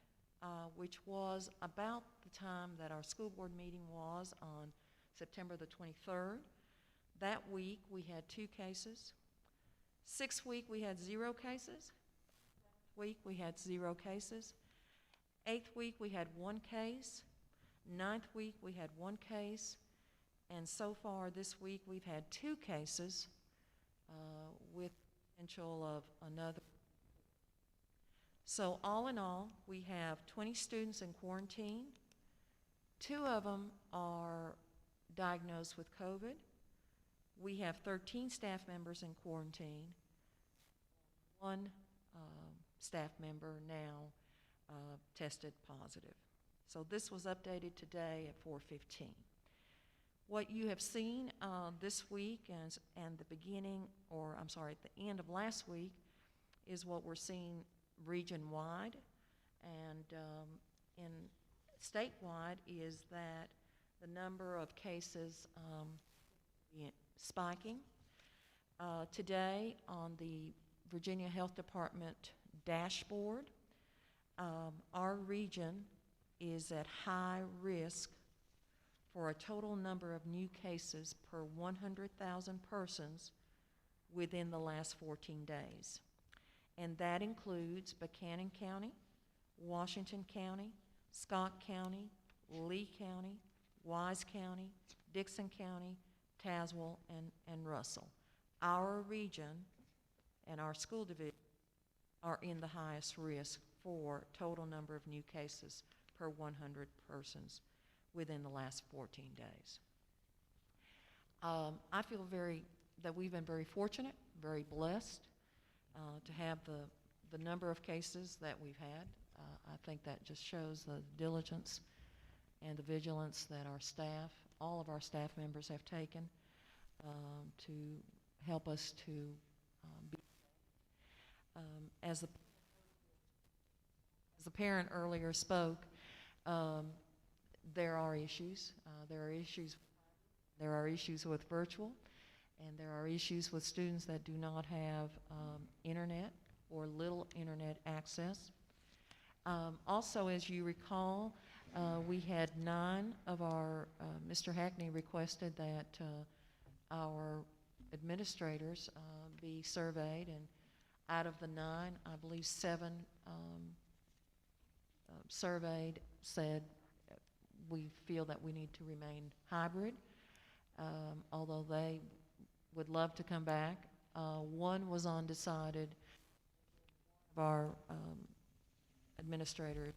which was about the time that our school board meeting was on September the 23rd, that week we had 2 cases. Sixth week we had 0 cases. Week we had 0 cases. Eighth week we had 1 case. Ninth week we had 1 case. And so far this week we've had 2 cases with potential of another. So all in all, we have 20 students in quarantine. 2 of them are diagnosed with COVID. We have 13 staff members in quarantine. 1 staff member now tested positive. So this was updated today at 4:15. What you have seen this week and the beginning, or I'm sorry, at the end of last week, is what we're seeing region-wide. And in statewide is that the number of cases spiking. Today on the Virginia Health Department dashboard, our region is at high risk for a total number of new cases per 100,000 persons within the last 14 days. And that includes Buchanan County, Washington County, Scott County, Lee County, Wise County, Dixon County, Tazewell, and Russell. Our region and our school division are in the highest risk for total number of new cases per 100 persons within the last 14 days. I feel that we've been very fortunate, very blessed to have the number of cases that we've had. I think that just shows the diligence and the vigilance that our staff, all of our staff members have taken to help us to be. As the parent earlier spoke, there are issues. There are issues with virtual, and there are issues with students that do not have internet or little internet access. Also, as you recall, we had 9 of our, Mr. Hackney requested that our administrators be surveyed, and out of the 9, I believe 7 surveyed said we feel that we need to remain hybrid, although they would love to come back. 1 was undecided. Our administrator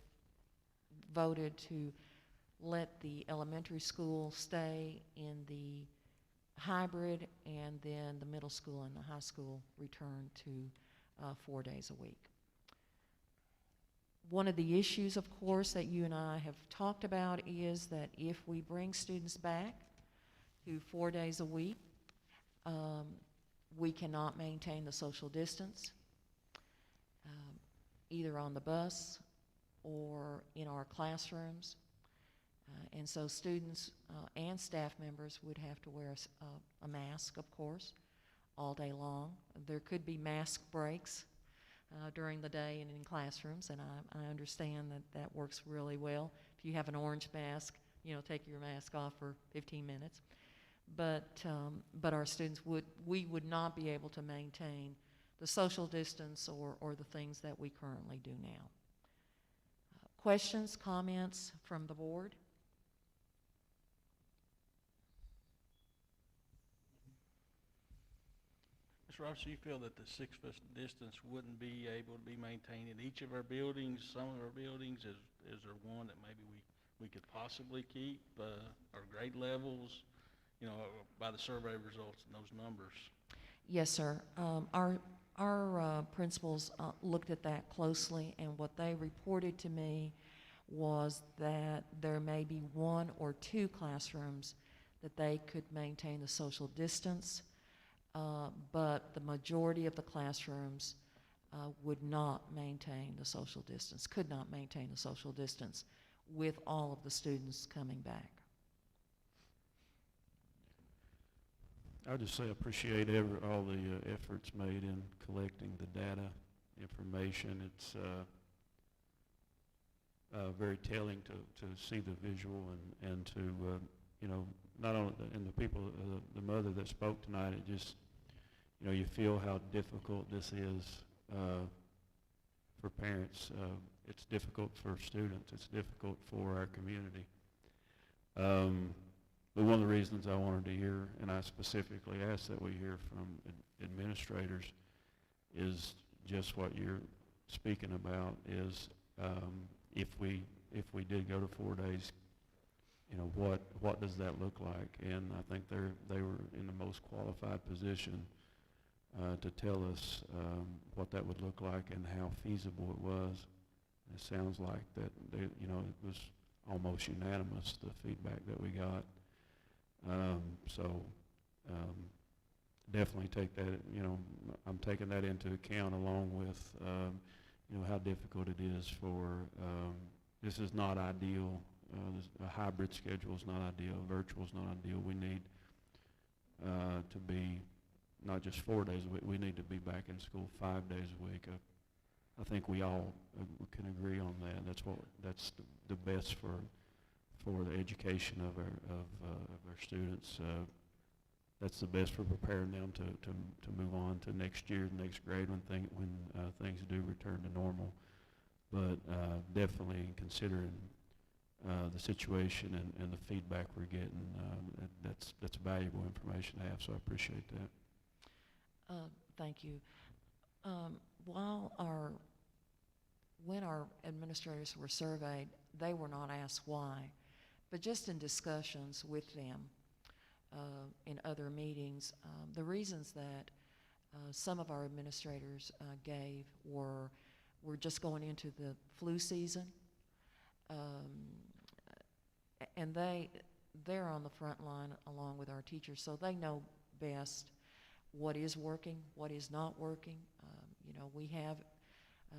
voted to let the elementary school stay in the hybrid, and then the middle school and the high school return to 4 days a week. One of the issues, of course, that you and I have talked about is that if we bring students back to 4 days a week, we cannot maintain the social distance, either on the bus or in our classrooms. And so students and staff members would have to wear a mask, of course, all day long. There could be mask breaks during the day and in classrooms, and I understand that that works really well. If you have an orange mask, take your mask off for 15 minutes. But our students we would not be able to maintain the social distance or the things that we currently do now. Questions, comments from the board? Mr. Roberts, you feel that the 6-foot distance wouldn't be able to be maintained in each of our buildings, some of our buildings? Is there one that maybe we could possibly keep, our grade levels, by the survey results and those numbers? Yes, sir. Our principals looked at that closely, and what they reported to me was that there may be 1 or 2 classrooms that they could maintain the social distance, but the majority of the classrooms would not maintain the social distance, could not maintain the social distance with all of the students coming back. I just say I appreciate all the efforts made in collecting the data information. It's very telling to see the visual and to not only and the people, the mother that spoke tonight. It just you feel how difficult this is for parents. It's difficult for students. It's difficult for our community. But one of the reasons I wanted to hear, and I specifically asked that we hear from administrators, is just what you're speaking about. Is if we did go to 4 days, what does that look like? And I think they were in the most qualified position to tell us what that would look like and how feasible it was. It sounds like that it was almost unanimous, the feedback that we got. Definitely take that, I'm taking that into account along with, how difficult it is for, this is not ideal. A hybrid schedule is not ideal. Virtual is not ideal. We need to be not just 4 days a week. We need to be back in school 5 days a week. I think we all can agree on that. That's the best for the education of our students. That's the best for preparing them to move on to next year, the next grade when things do return to normal. But definitely considering the situation and the feedback we're getting, that's valuable information to have. So I appreciate that. Thank you. When our administrators were surveyed, they were not asked why, but just in discussions with them in other meetings, the reasons that some of our administrators gave were just going into the flu season, and they're on the front line along with our teachers, so they know best what is working, what is not working. We have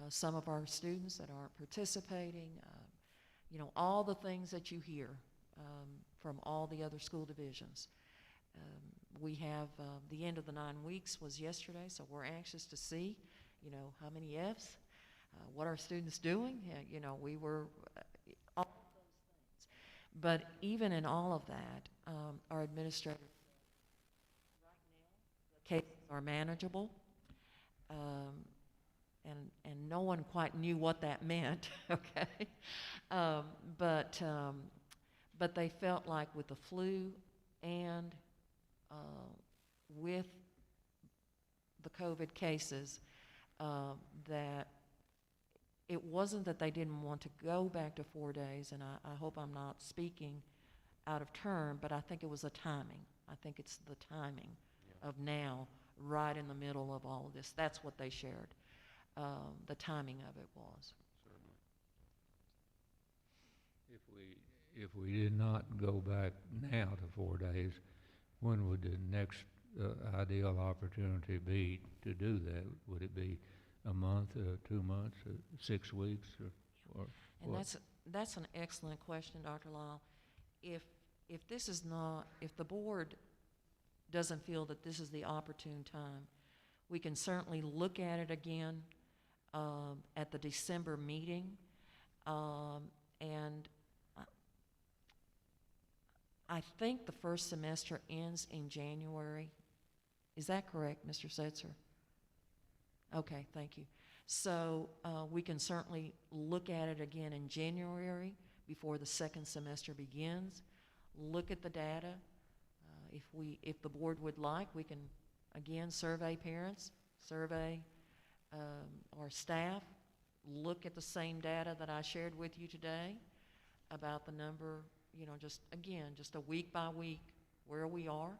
some of our students that aren't participating, all the things that you hear from all the other school divisions. We have the end of the 9 weeks was yesterday, so we're anxious to see, how many Fs, what are students doing. We were all of those things. But even in all of that, our administrators right now, the cases are manageable. And no one quite knew what that meant, okay? But they felt like with the flu and with the COVID cases, that it wasn't that they didn't want to go back to 4 days, and I hope I'm not speaking out of turn, but I think it was the timing. I think it's the timing of now, right in the middle of all of this. That's what they shared. The timing of it was. If we did not go back now to 4 days, when would the next ideal opportunity be to do that? Would it be a month, 2 months, 6 weeks, or And what? that's an excellent question, Dr. Lyle. If this is not, if the board doesn't feel that this is the opportune time, we can certainly look at it again at the December meeting, and I think the first semester ends in January. Is that correct, Mr. Setzer? Okay, thank you. So we can certainly look at it again in January before the second semester begins. Look at the data. If the board would like, we can again survey parents, survey our staff, look at the same data that I shared with you today about the number, just a week by week where we are,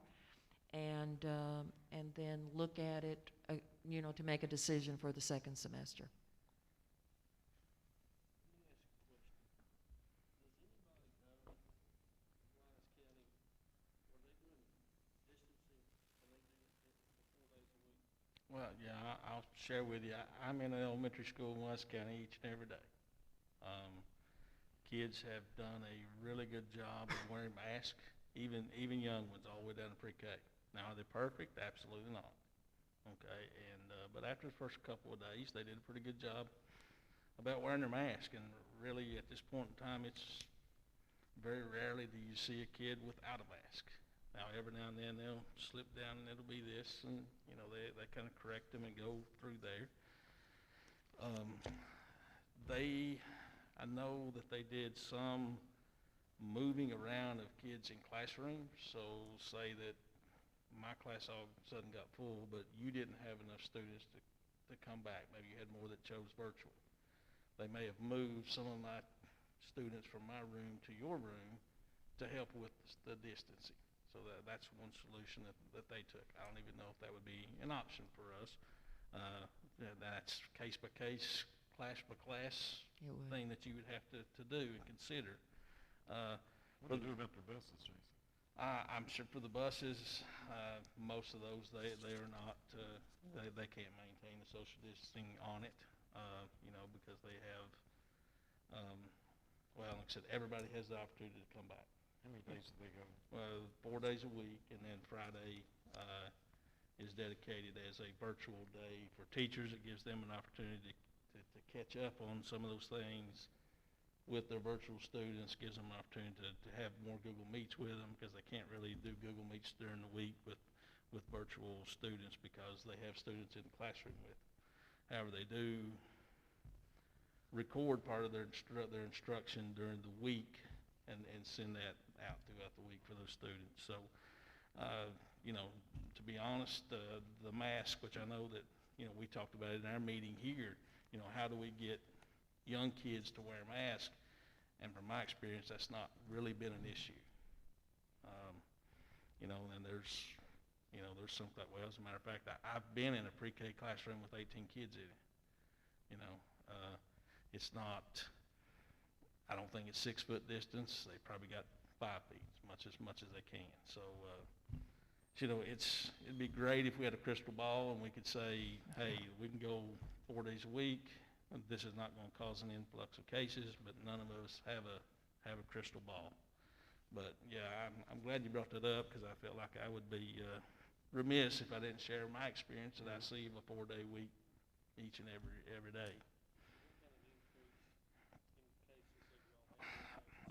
and then look at it, to make a decision for the second semester. Well, yeah, I'll share with you. I'm in an elementary school in West County each and every day. Kids have done a really good job of wearing masks, even young ones, all the way down to pre-K. Now, are they perfect? Absolutely not. Okay, but after the first couple of days, they did a pretty good job about wearing their mask. And really, at this point in time, it's very rarely do you see a kid without a mask. Now, every now and then they'll slip down and it'll be this, and they kind of correct them and go through there. I know that they did some moving around of kids in classrooms. So say that my class all of a sudden got full, but you didn't have enough students to come back. Maybe you had more that chose virtual. They may have moved some of my students from my room to your room to help with the distancing. So that's one solution that they took. I don't even know if that would be an option for us. That's case by case, class by class thing that you would have to do and consider. What do you do about the buses, Jason? I'm sure for the buses, most of those they are not. They can't maintain the social distancing on it, because they have. Well, like I said, everybody has the opportunity to come back. How many days do they go? 4 days a week, and then Friday is dedicated as a virtual day for teachers. It gives them an opportunity to catch up on some of those things with their virtual students, gives them an opportunity to have more Google Meets with them, because they can't really do Google Meets during the week with virtual students because they have students in the classroom with them. However, they do record part of their instruction during the week and send that out throughout the week for those students. So, to be honest, the mask, which I know that, we talked about it in our meeting here, how do we get young kids to wear masks? And from my experience, that's not really been an issue. And there's some that, well, as a matter of fact, I've been in a pre-K classroom with 18 kids in it. It's not, I don't think it's 6 foot distance. They probably got 5 feet, as much as they can. So, it'd be great if we had a crystal ball and we could say, hey, we can go 4 days a week. This is not going to cause an influx of cases, but none of us have a crystal ball. But yeah, I'm glad you brought that up, because I felt like I would be remiss if I didn't share my experience that I see of a 4-day week each and every day.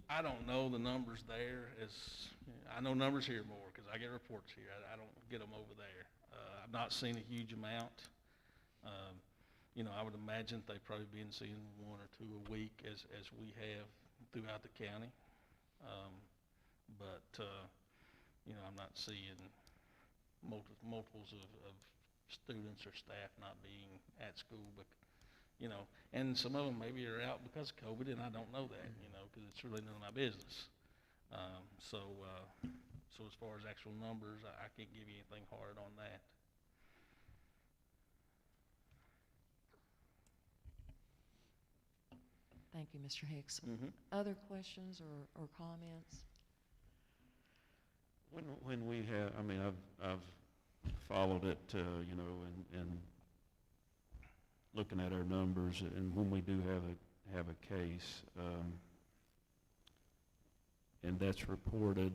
I don't know the numbers there. I know numbers here more because I get reports here. I don't get them over there. I've not seen a huge amount. You know, I would imagine they've probably been seeing 1 or 2 a week as we have throughout the county. But you know, I'm not seeing multiples of students or staff not being at school, but, you know, and some of them maybe are out because of COVID, and I don't know that, you know, because it's really none of my business. So as far as actual numbers, I can't give you anything hard on that. Thank you, Mr. Hicks. Mhm. Other questions or comments? When we have, I mean, I've followed it, you know, and looking at our numbers, and when we do have a case, and that's reported,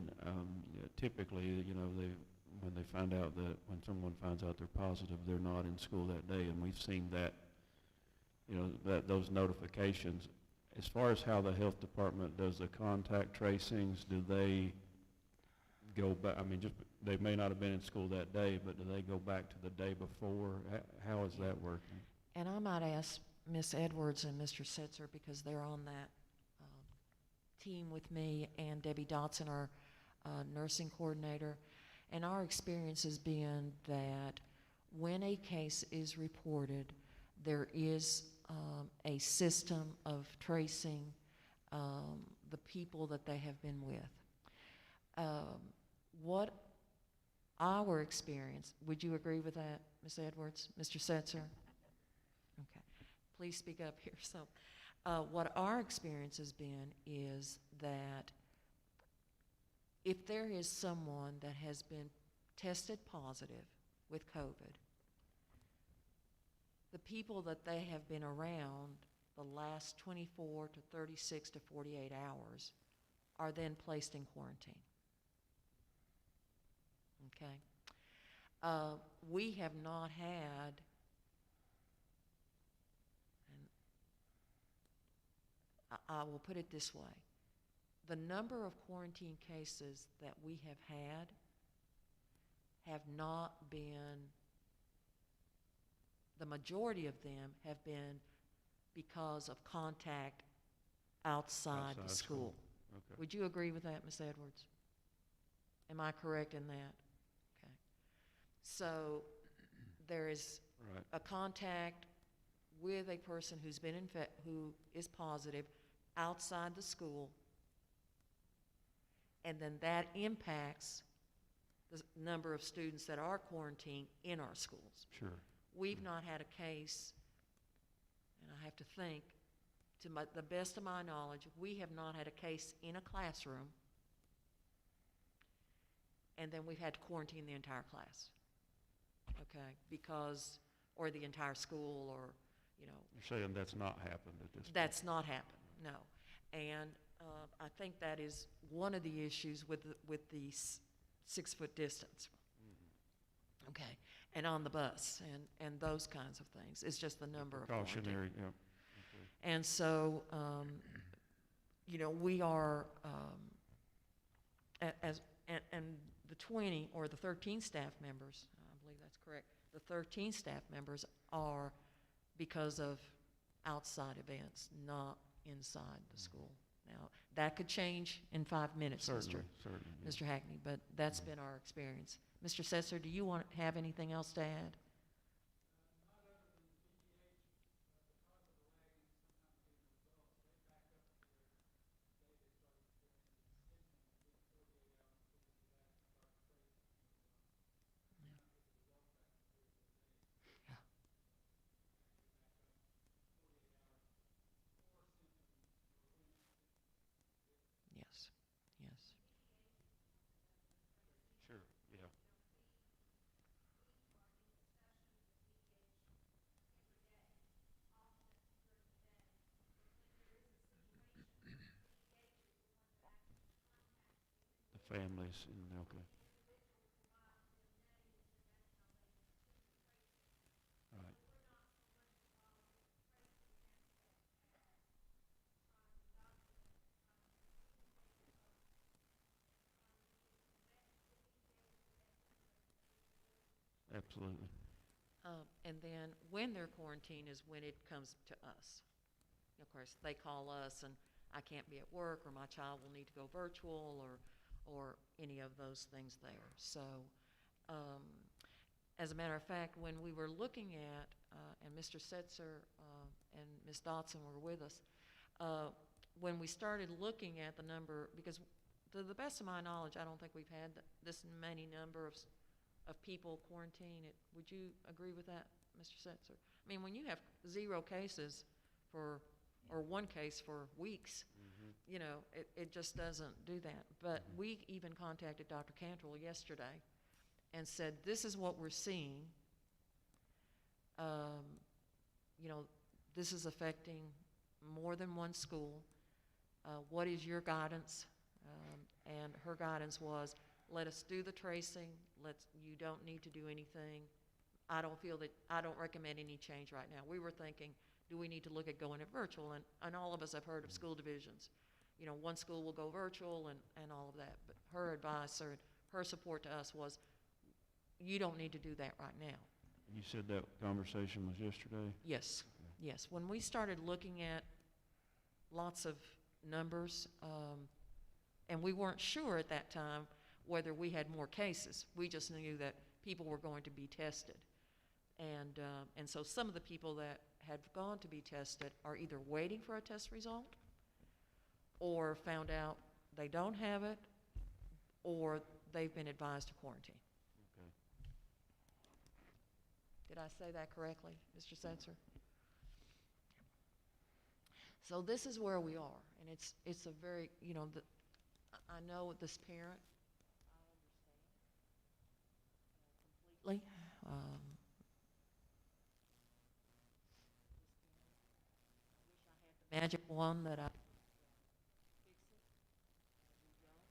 yeah, typically, you know, when they find out that, when someone finds out they're positive, they're not in school that day, and we've seen that, you know, those notifications. As far as how the health department does the contact tracings, do they go back, I mean, just, they may not have been in school that day, but do they go back to the day before? How is that working? And I might ask Ms. Edwards and Mr. Setzer, because they're on that team with me, and Debbie Dotson, our nursing coordinator. And our experience has been that when a case is reported, there is a system of tracing the people that they have been with. What our experience, would you agree with that, Ms. Edwards, Mr. Setzer? Okay, please speak up here. So what our experience has been is that if there is someone that has been tested positive with COVID, the people that they have been around the last 24 to 36 to 48 hours are then placed in quarantine. Okay? We have not had, and I will put it this way, the number of quarantine cases that we have not been, the majority of them have been because of contact outside the school. Okay. Would you agree with that, Ms. Edwards? Am I correct in that? Okay. So there is Right. a contact with a person who's been who is positive outside the school, and then that impacts the number of students that are quarantined in our schools. Sure. We've not had a case, and I have to think, to the best of my knowledge, we have not had a case in a classroom, and then we've had to quarantine the entire class, okay, because, or the entire school, or, you know. You're saying that's not happened at this point? That's not happened, no. And I think that is one of the issues with the 6-foot distance. Mm-hmm. Okay, and on the bus, and those kinds of things. It's just the number of quarantine. Cautionary, yeah. Okay. And so, you know, we are, and the 20 or the 13 staff members, I believe that's correct, the 13 staff members are because of outside events, not inside the school. Now, that could change in 5 minutes, Certainly, yeah. Mr. Hackney, but that's been our experience. Mr. Setzer, do you have anything else to add? Yes, yes. Sure, yeah. The families, okay. Right. Absolutely. And then when they're quarantined is when it comes to us. Of course, they call us and I can't be at work, or my child will need to go virtual, or any of those things there. So, as a matter of fact, when we were looking at, and Mr. Setzer and Ms. Dotson were with us, when we started looking at the number, because to the best of my knowledge, I don't think we've had this many number of people quarantine. Would you agree with that, Mr. Setzer? I mean, when you have 0 cases or 1 case for weeks, you know, it just doesn't do that. But we even contacted Dr. Cantrell yesterday and said, this is what we're seeing. You know, this is affecting more than one school. What is your guidance? And her guidance was, let us do the tracing. You don't need to do anything. I don't recommend any change right now. We were thinking, do we need to look at going at virtual? And all of us have heard of school divisions. You know, one school will go virtual and all of that. But her advice or her support to us was, you don't need to do that right now. You said that conversation was yesterday? Yes, yes. When we started looking at lots of numbers, and we weren't sure at that time whether we had more cases. We just knew that people were going to be tested. And so some of the people that had gone to be tested are either waiting for a test result or found out they don't have it, or they've been advised to quarantine. Okay. Did I say that correctly, Mr. Setzer? So this is where we are, and it's a very, you know, I know this parent, I understand completely. Magic wand that I fix it. We don't.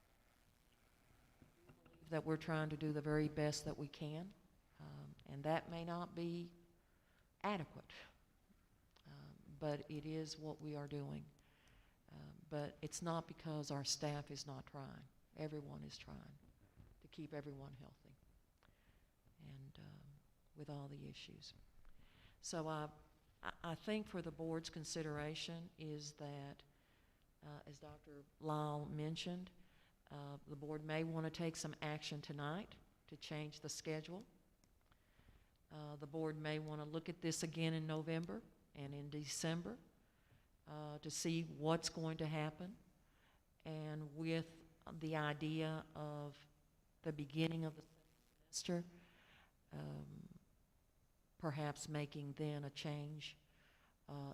I do believe that we're trying to do the very best that we can, and that may not be adequate, but it is what we are doing. But it's not because our staff is not trying. Everyone is trying to keep everyone healthy, and with all the issues. So I think for the board's consideration is that, as Dr. Lyle mentioned, the board may want to take some action tonight to change the schedule. The board may want to look at this again in November and in December to see what's going to happen, and with the idea of the beginning of the semester, perhaps making then a change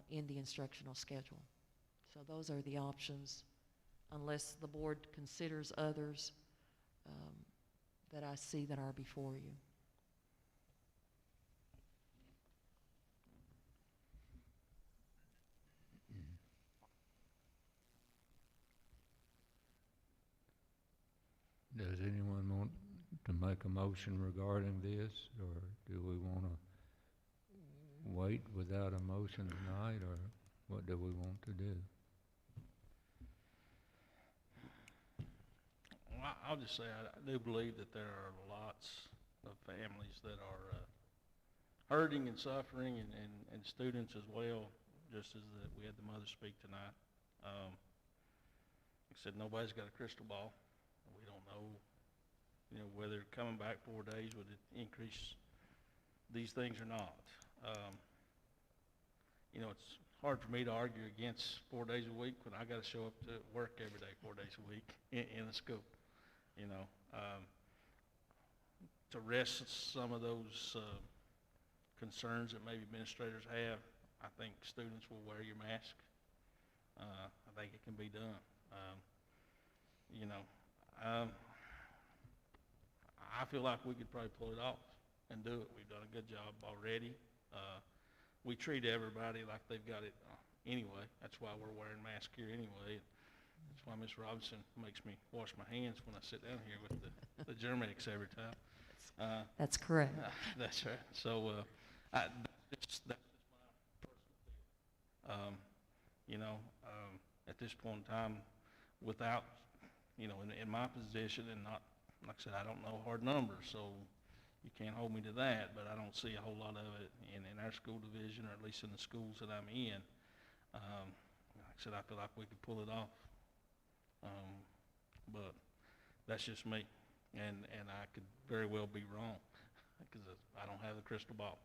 in the instructional schedule. So those are the options, unless the board considers others that I see that are before you. Does anyone want to make a motion regarding this, or do we want to wait without a motion tonight, or what do we want to do? Well, I'll just say I do believe that there are lots of families that are hurting and suffering, and students as well, just as that we had the mother speak tonight. Like I said, nobody's got a crystal ball. We don't know, you know, whether coming back 4 days would increase these things or not. You know, it's hard for me to argue against 4 days a week when I got to show up to work every day, 4 days a week in a school. You know, to rest some of those concerns that maybe administrators have, I think students will wear your mask. I think it can be done. You know, I feel like we could probably pull it off and do it. We've done a good job already. We treat everybody like they've got it anyway. That's why we're wearing masks here anyway. That's why Ms. Robinson makes me wash my hands when I sit down here with the Germex every time. That's correct. That's right. So that's just my personal feeling. You know, at this point in time, without, you know, in my position, and not, like I said, I don't know hard numbers, so, you can't hold me to that, but I don't see a whole lot of it in our school division, or at least in the schools that I'm in. Like I said, I feel like we could pull it off. But that's just me, and I could very well be wrong, because I don't have the crystal ball.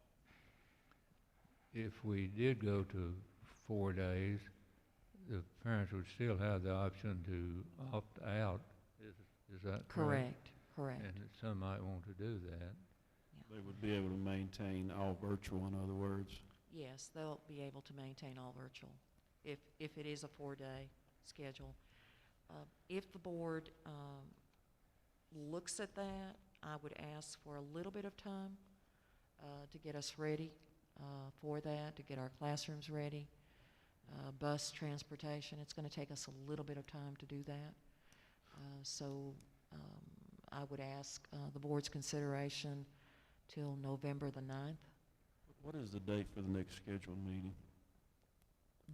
If we did go to 4 days, the parents would still have the option to opt out. Is that correct? Correct. And some might want to do that. They would be able to maintain all virtual, in other words. Yes, they'll be able to maintain all virtual if it is a 4-day schedule. If the board looks at that, I would ask for a little bit of time to get us ready for that, to get our classrooms ready, bus transportation. It's going to take us a little bit of time to do that. So I would ask the board's consideration till November the 9th. What is the date for the next scheduled meeting?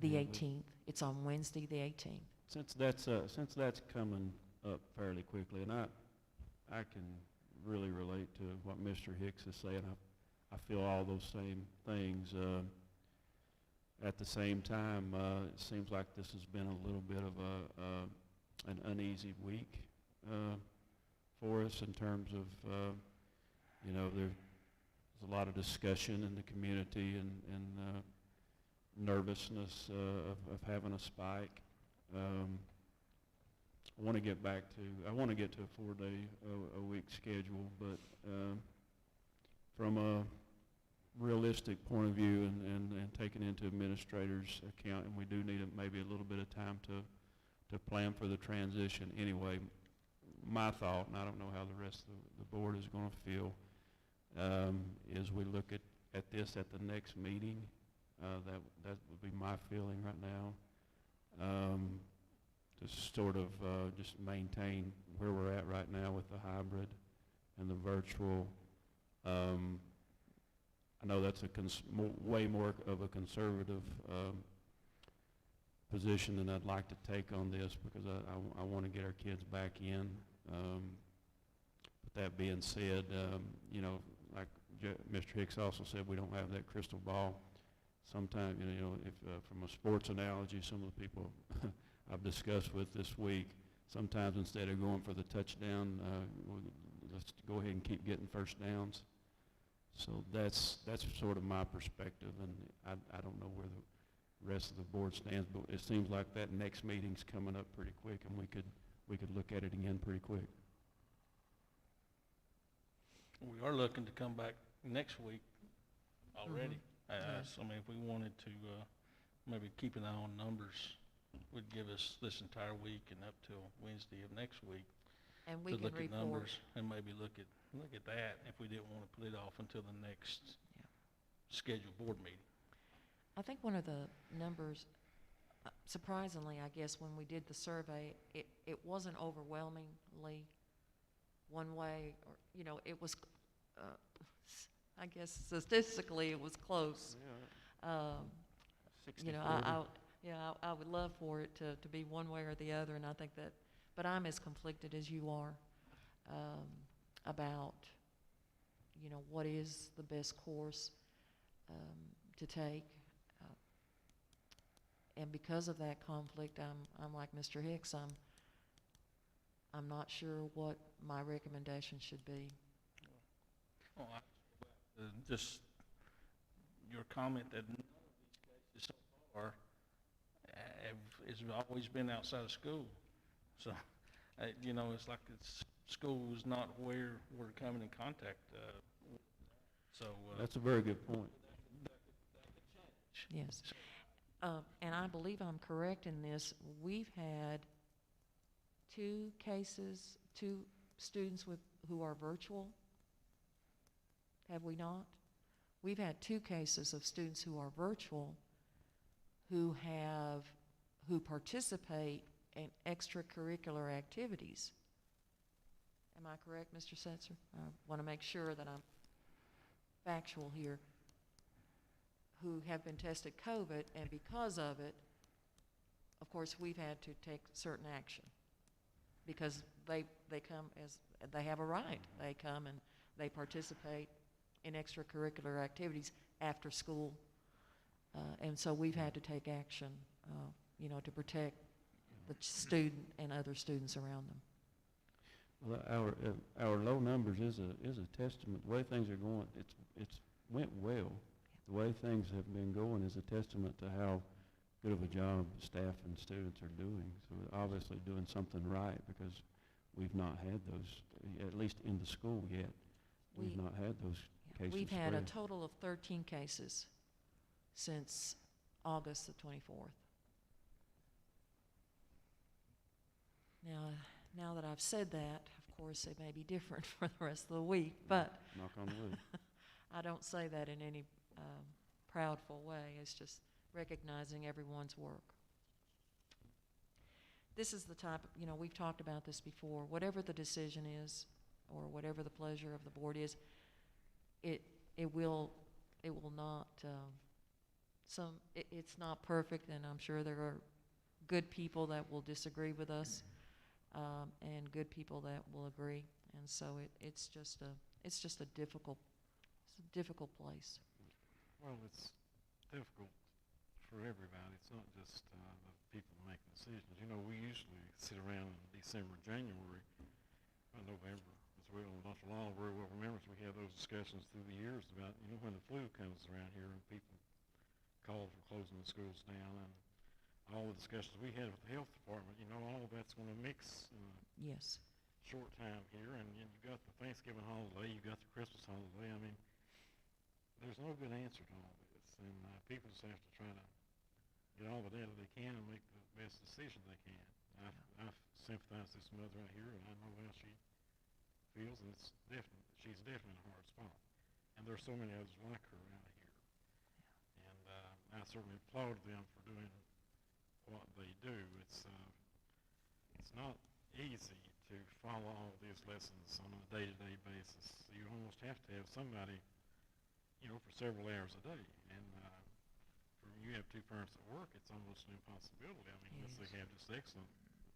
The Yeah, 18th. It's on Wednesday, the 18th. Since that's coming up fairly quickly, and I can really relate to what Mr. Hicks is saying. I feel all those same things. At the same time, it seems like this has been a little bit of an uneasy week for us in terms of, there's a lot of discussion in the community and nervousness of having a spike. I want to get to a 4-day-a-week schedule, but from a realistic point of view and taking into administrators' account, and we do need maybe a little bit of time to plan for the transition anyway. My thought, and I don't know how the rest of the board is going to feel, is we look at this at the next meeting. That would be my feeling right now. To sort of just maintain where we're at right now with the hybrid and the virtual. I know that's way more of a conservative position than I'd like to take on this, because I want to get our kids back in. But that being said, like Mr. Hicks also said, we don't have that crystal ball. Sometimes, if from a sports analogy, some of the people I've discussed with this week, sometimes instead of going for the touchdown, let's go ahead and keep getting first downs. So that's sort of my perspective, and I don't know where the rest of the board stands, but it seems like that next meeting's coming up pretty quick, and we could look at it again pretty quick. We are looking to come back next week already. Yes. So, I mean, if we wanted to maybe keep an eye on numbers, would give us this entire week and up till Wednesday of next week And we to can look at report. numbers and maybe look at that if we didn't want to put it off until the next scheduled board meeting. I think one of the numbers, surprisingly, I guess, when we did the survey, it wasn't overwhelmingly one way, or, it was, I guess statistically it was close. Yeah. I would love for it to be one way or the other, and I think that, but I'm as conflicted as you are about, what is the best course to take. And because of that conflict, I'm like Mr. Hicks. I'm not sure what my recommendation should be. Oh, just your comment that none of these cases so far has always been outside of school. So, it's like school is not where we're coming in contact. That's a very good point. Yes. And I believe I'm correct in this. We've had 2 cases, 2 students who are virtual. Have we not? We've had 2 cases of students who are virtual who participate in extracurricular activities. Am I correct, Mr. Setzer? I want to make sure that I'm factual here. Who have been tested COVID, and because of it, of course, we've had to take certain action because they come as they have a right. They come and they participate in extracurricular activities after school. And so we've had to take action, to protect the student and other students around them. Well, our low numbers is a testament. The way things are going, it's went well. The way things have been going is a testament to how good of a job staff and students are doing. So we're obviously doing something right, because we've not had those, at least in the school yet. We've not had those cases We've had a spread. total of 13 cases since August the 24th. Now that I've said that, of course, it may be different for the rest of the week, but Knock on wood. I don't say that in any proudful way. It's just recognizing everyone's work. This is the type of, we've talked about this before. Whatever the decision is, or whatever the pleasure of the board is, it will not, it's not perfect, and I'm sure there are good people that will disagree with us, and good people that will agree. And so it's just a difficult place. Well, it's difficult for everybody. It's not just the people making decisions. We usually sit around in December, January, November as well. Dr. Lawler very well remembers we had those discussions through the years about, when the flu comes around here and people call for closing the schools down, and all the discussions we had with the health department, all of that's going to mix Yes. short time here, and you've got the Thanksgiving holiday, you've got the Christmas holiday. I mean, there's no good answer to all this, and people just have to try to get all the data they can and make the best decision they can. I've sympathized with this mother right here, and I know how she feels, and she's definitely in a hard spot. And there are so many others like her out here. And I certainly applaud them for doing what they do. It's not easy to follow all these lessons on a day-to-day basis. You almost have to have somebody, for several hours a day. And you have two parents at work, it's almost an impossibility. I mean, unless they have this excellent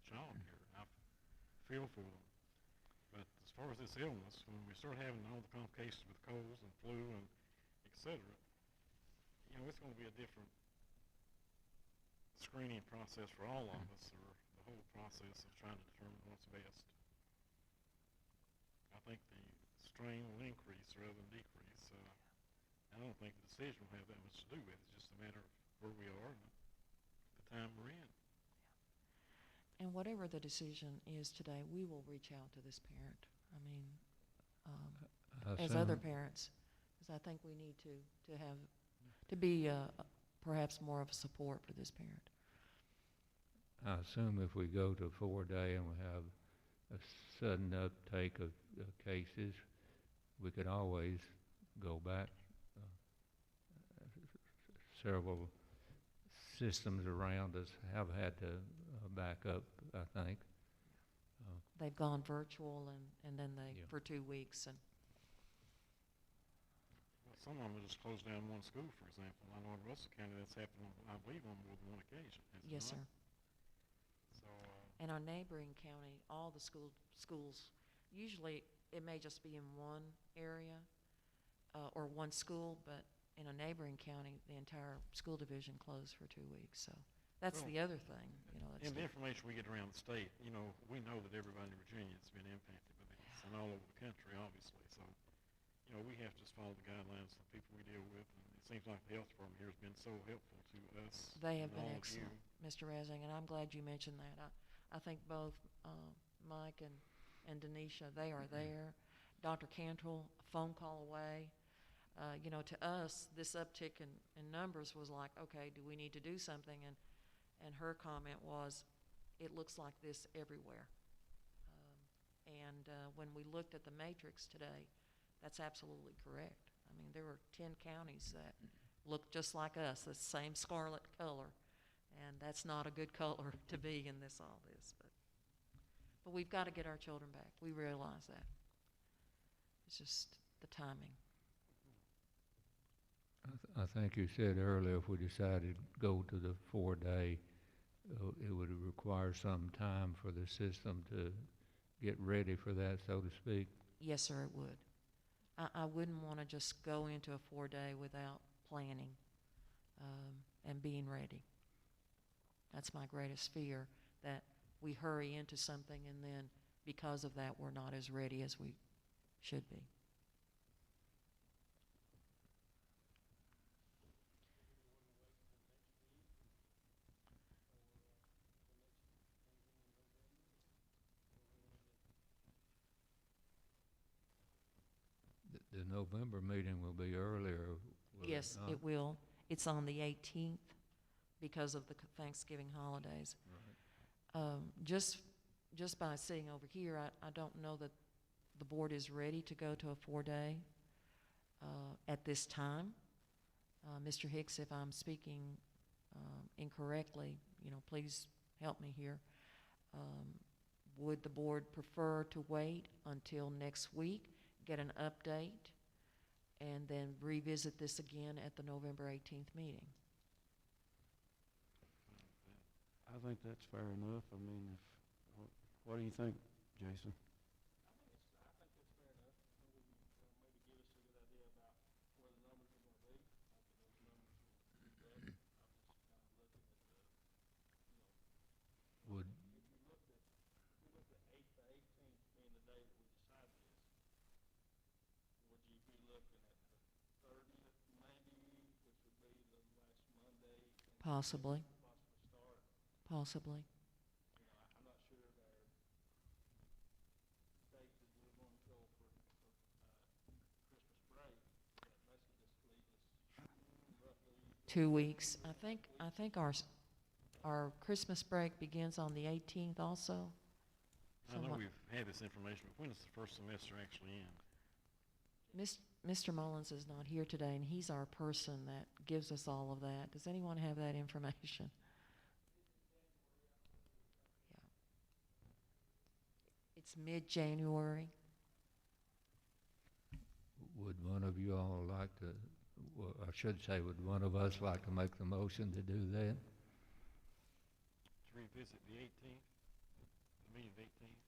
child care. I feel for them. But as far as this illness, when we start having all the complications with colds and flu and et cetera, it's going to be a different screening process for all of us, or the whole process of trying to determine what's best. I think the strain will increase rather than decrease. I don't think the decision will have that much to do with it. It's just a matter of where we are and the time we're in. And whatever the decision is today, we will reach out to this parent. I mean, as other parents, because I think we need to be perhaps more of a support for this parent. I assume if we go to 4-day and we have a sudden uptake of cases, we could always go back. Several systems around us have had to back up, I think. They've gone virtual, and then for 2 weeks. And Well, some of them just closed down one school, for example. I know in Russell County that's happened, I believe, on more than one occasion. yes, sir. So, And our neighboring county, all the schools, usually it may just be in one area or one school, but in a neighboring county, the entire school division closed for 2 weeks. So that's the other thing. in the information we get around the state, we know that everybody in Virginia has been impacted by this, and all over the country, obviously. So, we have to just follow the guidelines of the people we deal with, and it seems like the health department here has been so helpful to us. They have and been all of you. excellent, Mr. Razzing, and I'm glad you mentioned that. I think both Mike and Denisha, they are there. Dr. Cantrell, a phone call away. To us, this uptick in numbers was like, okay, do we need to do something? And her comment was, it looks like this everywhere. When we looked at the matrix today, that's absolutely correct. I mean, there were 10 counties that looked just like us, the same scarlet color, and that's not a good color to be in all this. But we've got to get our children back. We realize that. It's just the timing. I think you said earlier if we decided to go to the 4-day, it would require some time for the system to get ready for that, so to speak. Yes, sir, it would. I wouldn't want to just go into a 4-day without planning and being ready. That's my greatest fear, that we hurry into something and then because of that we're not as ready as we should be. The November meeting will be earlier, will it Yes, not? it will. It's on the 18th because of the Thanksgiving holidays. Just by sitting over here, I don't know that the board is ready to go to a 4-day at this time. Mr. Hicks, if I'm speaking incorrectly, please help me here. Would the board prefer to wait until next week, get an update, and then revisit this again at the November 18th meeting? I think that's fair enough. I mean, what do you think, Jason? Would, Possibly. Possibly. Two weeks. I think our Christmas break begins on the 18th also. I know Somewhat- we've had this information, but when is the first semester actually in? Mr. Mullins is not here today, and he's our person that gives us all of that. Does anyone have that information? Yeah. It's mid-January. would one of you all like to, well, I should say, would one of us like to make the motion to do that? To revisit the 18th, the meeting of the 18th?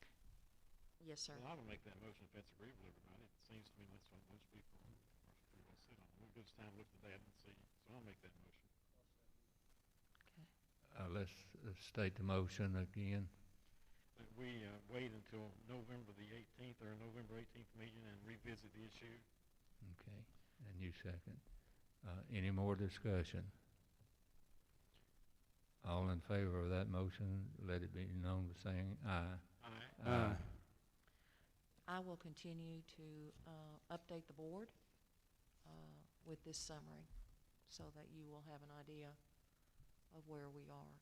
Yes, sir. Well, I would make that motion if that's agreeable to everybody. It seems to me that's what most people are pretty well sit on. We'll give us time to look at that and see. So I'll make that motion. Let's state the motion again. That we wait until November the 18th or November 18th meeting and revisit the issue. Okay, and you second. Any more discussion? All in favor of that motion, let it be known by saying aye. Aye. Aye. I will continue to update the board with this summary so that you will have an idea of where we are.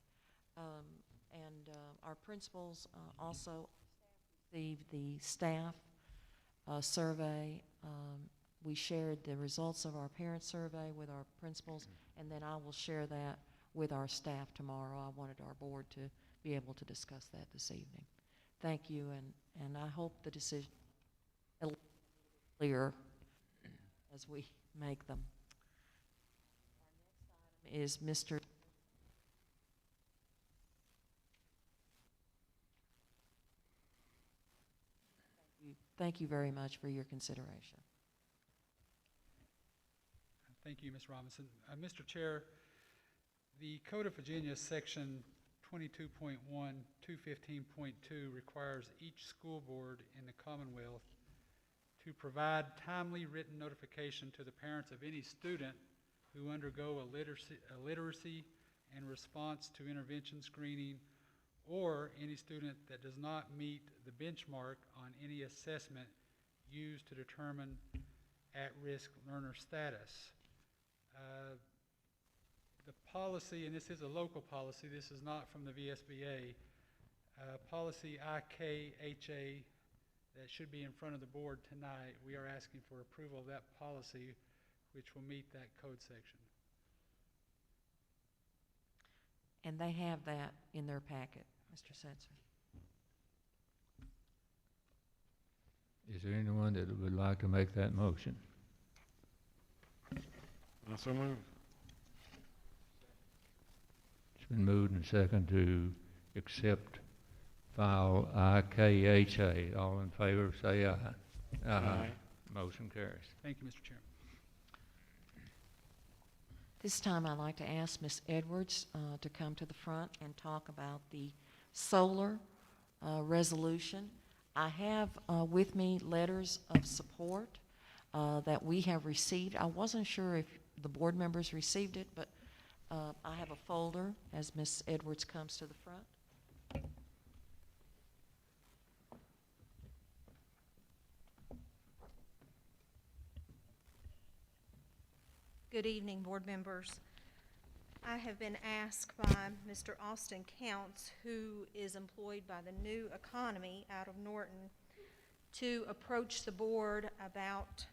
Our principals also received the staff survey. We shared the results of our parent survey with our principals, and then I will share that with our staff tomorrow. I wanted our board to be able to discuss that this evening. Thank you, and I hope the decision is clear as we make them. Our next item is Mr. Thank you very much for your consideration. Thank you, Ms. Robinson. Mr. Chair, the Code of Virginia, Section 22.1, 215.2 requires each school board in the Commonwealth to provide timely written notification to the parents of any student who undergo a literacy and response to intervention screening, or any student that does not meet the benchmark on any assessment used to determine at-risk learner status. The policy, and this is a local policy, this is not from the VSBA, policy IKHA that should be in front of the board tonight, we are asking for approval of that policy, which will meet that code section. And they have that in their packet, Mr. Setzer. Is there anyone that would like to make that motion? I so move. It's been moved and second to accept file IKHA. All in favor, say aye. Aye. Motion carries. Thank you, Mr. Chairman. This time I'd like to ask Ms. Edwards to come to the front and talk about the solar resolution. I have with me letters of support that we have received. I wasn't sure if the board members received it, but I have a folder as Ms. Edwards comes to the front. Good evening, board members. I have been asked by Mr. Austin Counts, who is employed by the New Economy out of Norton, to approach the board about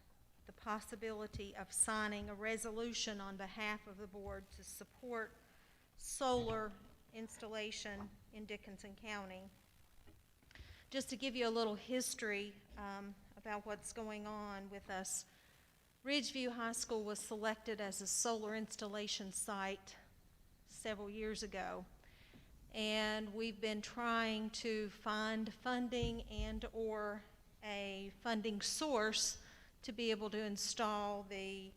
the possibility of signing a resolution on behalf of the board to support solar installation in Dickinson County. Just to give you a little history about what's going on with us, Ridgeview High School was selected as a solar installation site several years ago, and we've been trying to find funding and or a funding source to be able to install the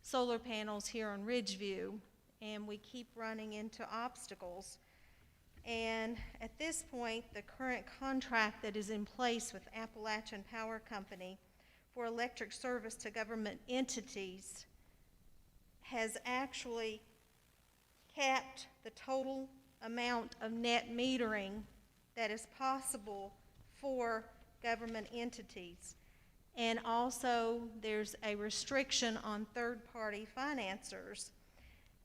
solar panels here on Ridgeview, and we keep running into obstacles. And at this point, the current contract that is in place with Appalachian Power Company for electric service to government entities has actually capped the total amount of net metering that is possible for government entities. And also there's a restriction on third-party financiers.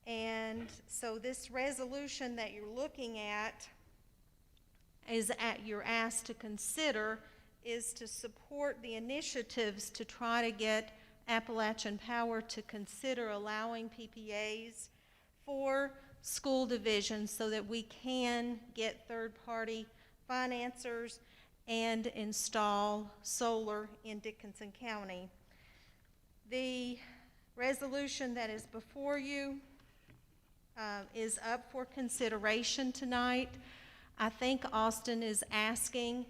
And so this resolution that you're looking at you're asked to consider is to support the initiatives to try to get Appalachian Power to consider allowing PPAs for school divisions so that we can get third-party financiers and install solar in Dickinson County. The resolution that is before you is up for consideration tonight. I think Austin is asking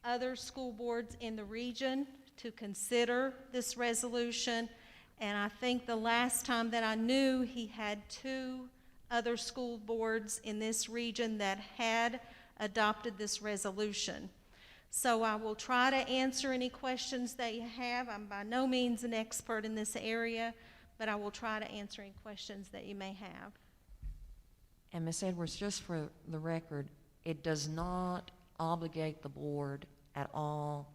other school boards in the region to consider this resolution, and I think the last time that I knew, he had 2 other school boards in this region that had adopted this resolution. So I will try to answer any questions that you have. I'm by no means an expert in this area, but I will try to answer any questions that you may have. And Ms. Edwards, just for the record, it does not obligate the board at all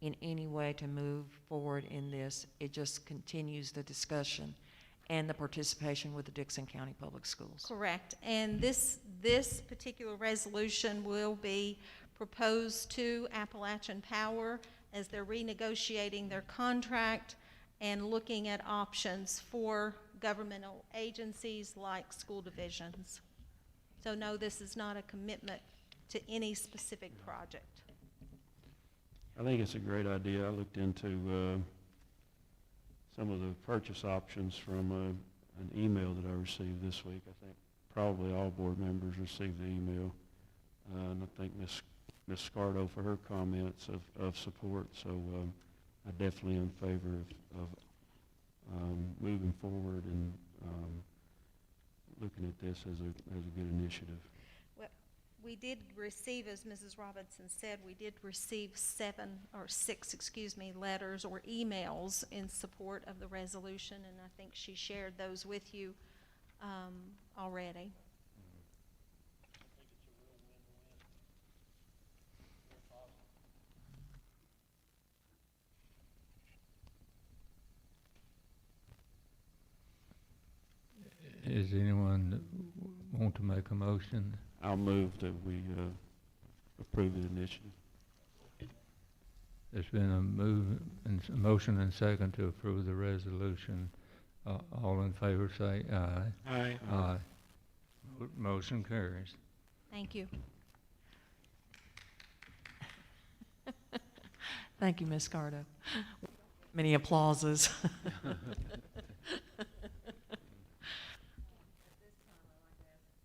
in any way to move forward in this. It just continues the discussion and the participation with the Dickinson County Public Schools. Correct. And this particular resolution will be proposed to Appalachian Power as they're renegotiating their contract and looking at options for governmental agencies like school divisions. So no, this is not a commitment to any specific project. I think it's a great idea. I looked into some of the purchase options from an email that I received this week. I think probably all board members received the email. And I thank Ms. Scardo for her comments of support. So I definitely am in favor of moving forward and looking at this as a good initiative. Well, we did receive, as Mrs. Robinson said, we did receive 6 letters or emails in support of the resolution, and I think she shared those with you already. Is anyone that want to make a motion? I'll move that we approve the initiative. There's been a motion and second to approve the resolution. All in favor say aye. Aye. Aye. Motion carries. Thank you. Thank you, Ms. Cardo. Many applauses.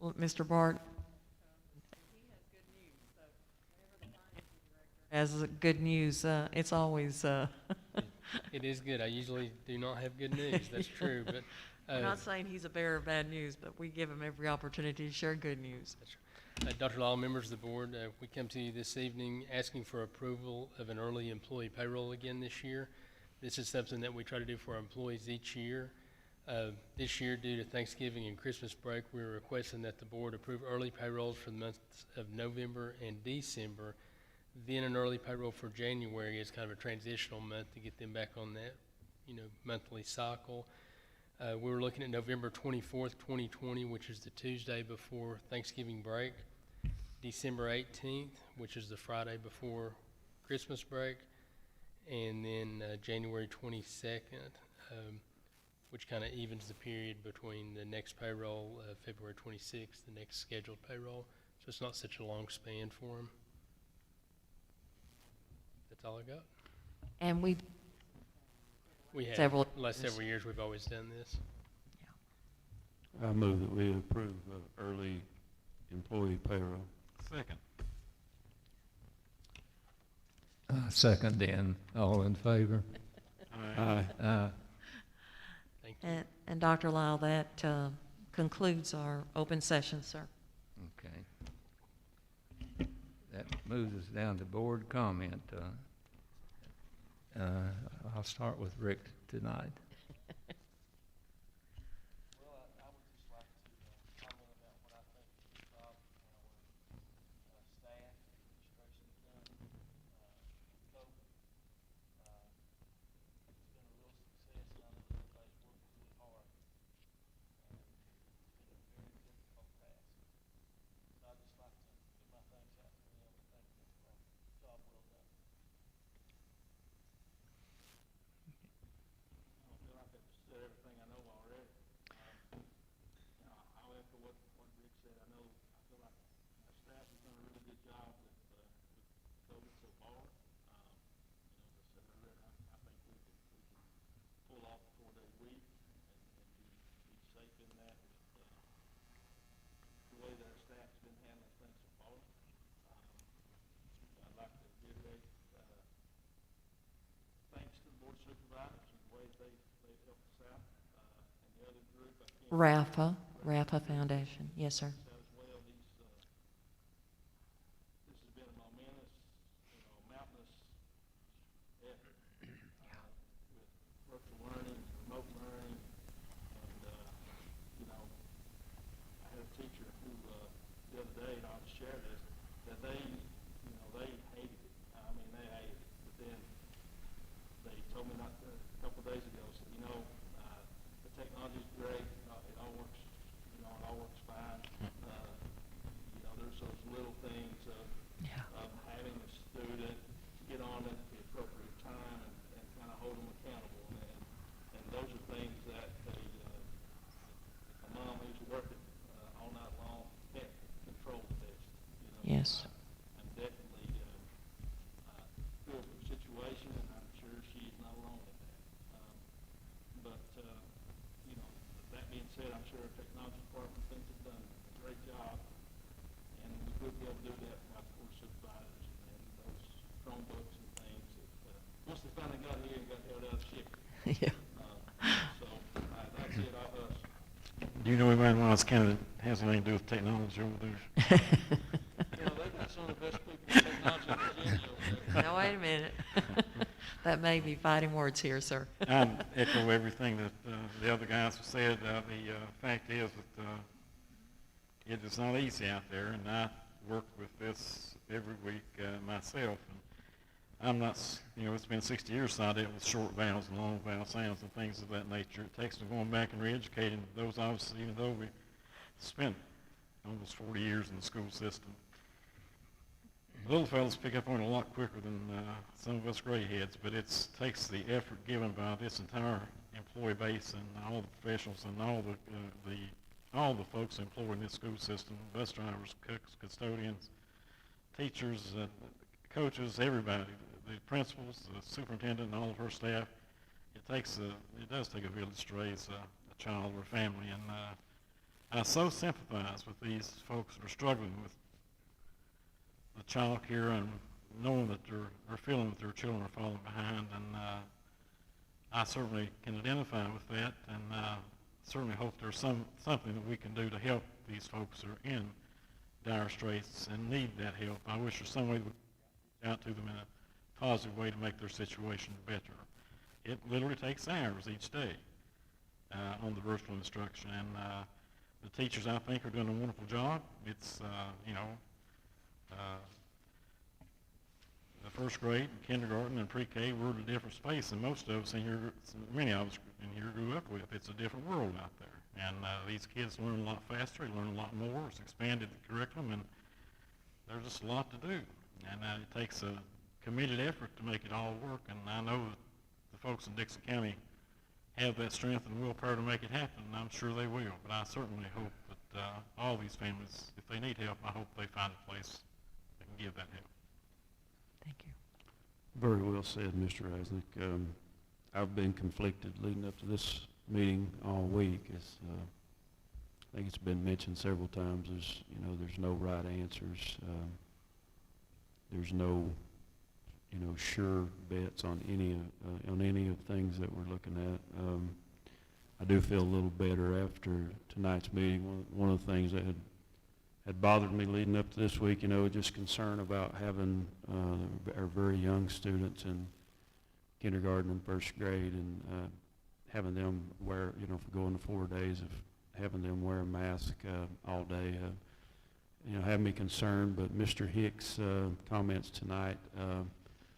Well, Mr. Bart has good news. It's always It is good. I usually do not have good news. That's true, but We're not saying he's a bearer of bad news, but we give him every opportunity to share good news. Dr. Law, members of the board, we come to you this evening asking for approval of an early employee payroll again this year. This is something that we try to do for our employees each year. This year, due to Thanksgiving and Christmas break, we're requesting that the board approve early payrolls for the months of November and December, then an early payroll for January as kind of a transitional month to get them back on that, monthly cycle. We were looking at November 24th, 2020, which is the Tuesday before Thanksgiving break, December 18th, which is the Friday before Christmas break, and then January 22nd, which kind of evens the period between the next payroll, February 26th, the next scheduled payroll. So it's not such a long span for them. That's all I got. And we have. Several Last years. several years, we've always done this. I move that we approve early employee payroll. Second. Second then, all in favor? Aye. Aye. Thank you. And Dr. Lyle, that concludes our open session, sir. Okay. That moves us down to board comment. I'll start with Rick tonight. Well, I would just like to comment about what I think is the job our staff, administration has done. Cope. It's been a real success, and I know everybody's worked really hard. And it's been a very difficult task. So I'd just like to give my thanks out to them and thank them for a job well done. I don't feel like I've said everything I know already. I'll echo what Rick said. I feel like our staff has done a really good job with COVID so far. As I said earlier, I think we can pull off a 4-day week and be safe in that with the way that our staff's been handling things so far. I'd like to reiterate thanks to the board of supervisors and the way they've helped us out. And the other group, I can't. Rafa Foundation. Yes, sir. As well, this has been a momentous, mountainous effort with virtual learning, remote learning, and I had a teacher who the other day, and I'll just share this, that they hated it. I mean, they hated it. But then they told me not a couple of days ago, said, the technology's great, it all works, it all works fine. There's those little things of having the student get on at the appropriate time and kind of hold them accountable. And those are things that a mom who's working all night long can't control the best. Yes. I'm definitely feel for the situation, and I'm sure she's not alone in that. But that being said, I'm sure our technology department thinks it's done a great job, and we would be able to do that without the board of supervisors and those Chromebooks and things that once they finally got here and got held out of ship. Yeah. So that's it, I'll hush. Do you know anybody in Wallace County that has anything to do with technology over there? They've got some of the best people in technology in Virginia over there. Now, wait a minute. That may be fighting words here, sir. I echo everything that the other guys have said. The fact is that it is not easy out there, and I work with this every week myself. And I'm not, it's been 60 years since I dealt with short vowels and long vowel sounds and things of that nature. It takes me going back and re-educating those of us, even though we spent almost 40 years in the school system. The little fellows pick up on it a lot quicker than some of us gray heads, but it takes the effort given by this entire employee base and all the professionals and all the folks employed in this school system, bus drivers, cooks, custodians, teachers, coaches, everybody, the principals, the superintendent, and all of her staff. It does take a village to raise a child or a family, and I so sympathize with these folks that are struggling with the child care and knowing that they're feeling that their children are falling behind. And I certainly can identify with that, and certainly hope there's something that we can do to help these folks who are in dire straits and need that help. I wish there's some way we could reach out to them in a positive way to make their situation better. It literally takes hours each day on the virtual instruction, and the teachers, I think, are doing a wonderful job. It's, the first grade, kindergarten, and pre-K, we're in a different space than most of us in here, many of us in here grew up with. It's a different world out there. And these kids learn a lot faster, they learn a lot more. It's expanded the curriculum, and there's just a lot to do. And it takes a committed effort to make it all work. And I know that the folks in Dixon County have that strength and willpower to make it happen, and I'm sure they will. But I certainly hope that all these families, if they need help, I hope they find a place that can give that help. Thank you. Very well said, Mr. Resnick. I've been conflicted leading up to this meeting all week. I think it's been mentioned several times. There's no right answers. There's no, sure bets on any of things that we're looking at. I do feel a little better after tonight's meeting. One of the things that had bothered me leading up to this week, just concern about having our very young students in kindergarten and first grade, and having them wear, for going to 4 days of having them wear a mask all day, had me concerned. But Mr. Hicks' comments tonight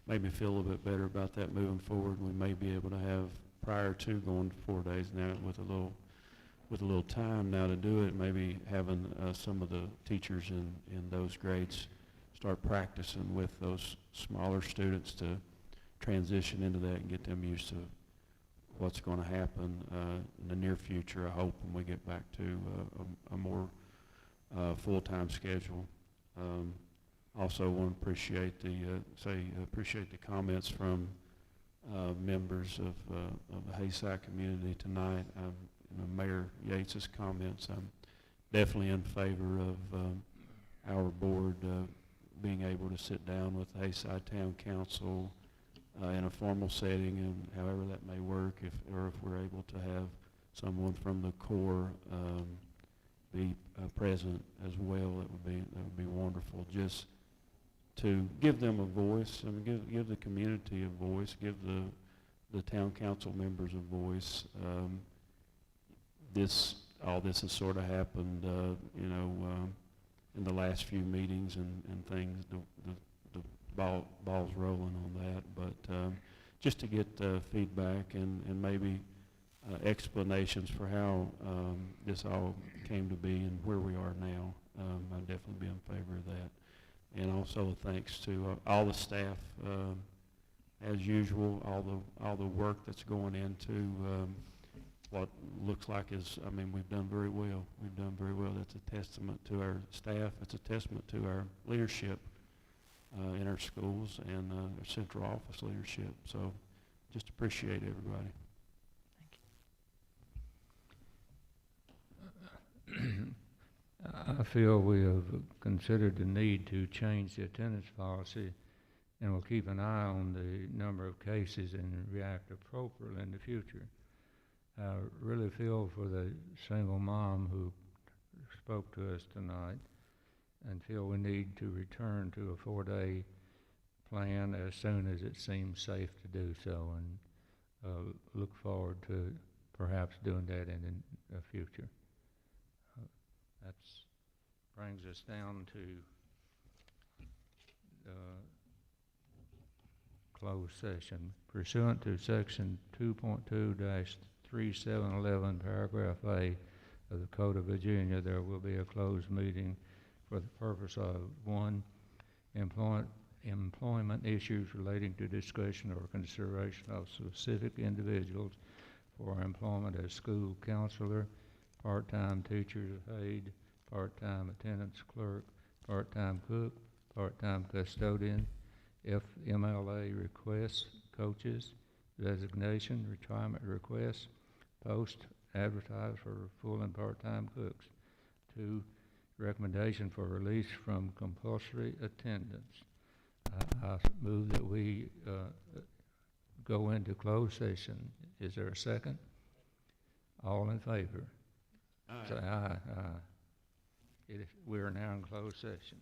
made me feel a little bit better about that moving forward. We may be able to have, prior to going to 4 days now, with a little time now to do it, maybe having some of the teachers in those grades start practicing with those smaller students to transition into that and get them used to what's going to happen in the near future, I hope, when we get back to a more full-time schedule. Also want to appreciate the comments from members of the Hayside community tonight. Mayor Yates's comments. I'm definitely in favor of our board being able to sit down with the Hayside Town Council in a formal setting, and however that may work, if we're able to have someone from the Corps be present as well, that would be wonderful. Just to give them a voice, give the community a voice, give the town council members a voice. All this has sort of happened, in the last few meetings and things. The ball's rolling on that, but just to get feedback and maybe explanations for how this all came to be and where we are now, I'd definitely be in favor of that. And also thanks to all the staff, as usual, all the work that's going into what looks like we've done very well. We've done very well. That's a testament to our staff. It's a testament to our leadership in our schools and our central office leadership. So just appreciate everybody. I feel we have considered the need to change the attendance policy, and we'll keep an eye on the number of cases and react appropriately in the future. I really feel for the single mom who spoke to us tonight, and feel we need to return to a 4-day plan as soon as it seems safe to do so, and look forward to perhaps doing that in the future. That brings us down to closed session. Pursuant to section 2.2-3711, paragraph A of the Code of Virginia, there will be a closed meeting for the purpose of 1, employment issues relating to discussion or consideration of specific individuals for employment as school counselor, part-time teacher aide, part-time attendance clerk, part-time cook, part-time custodian, FMLA requests, coaches, resignation, retirement requests, post, advertise for full and part-time cooks. 2, recommendation for release from compulsory attendance. I move that we go into closed session. Is there a second? All in favor? Aye. Say aye. Aye. We are now in closed session.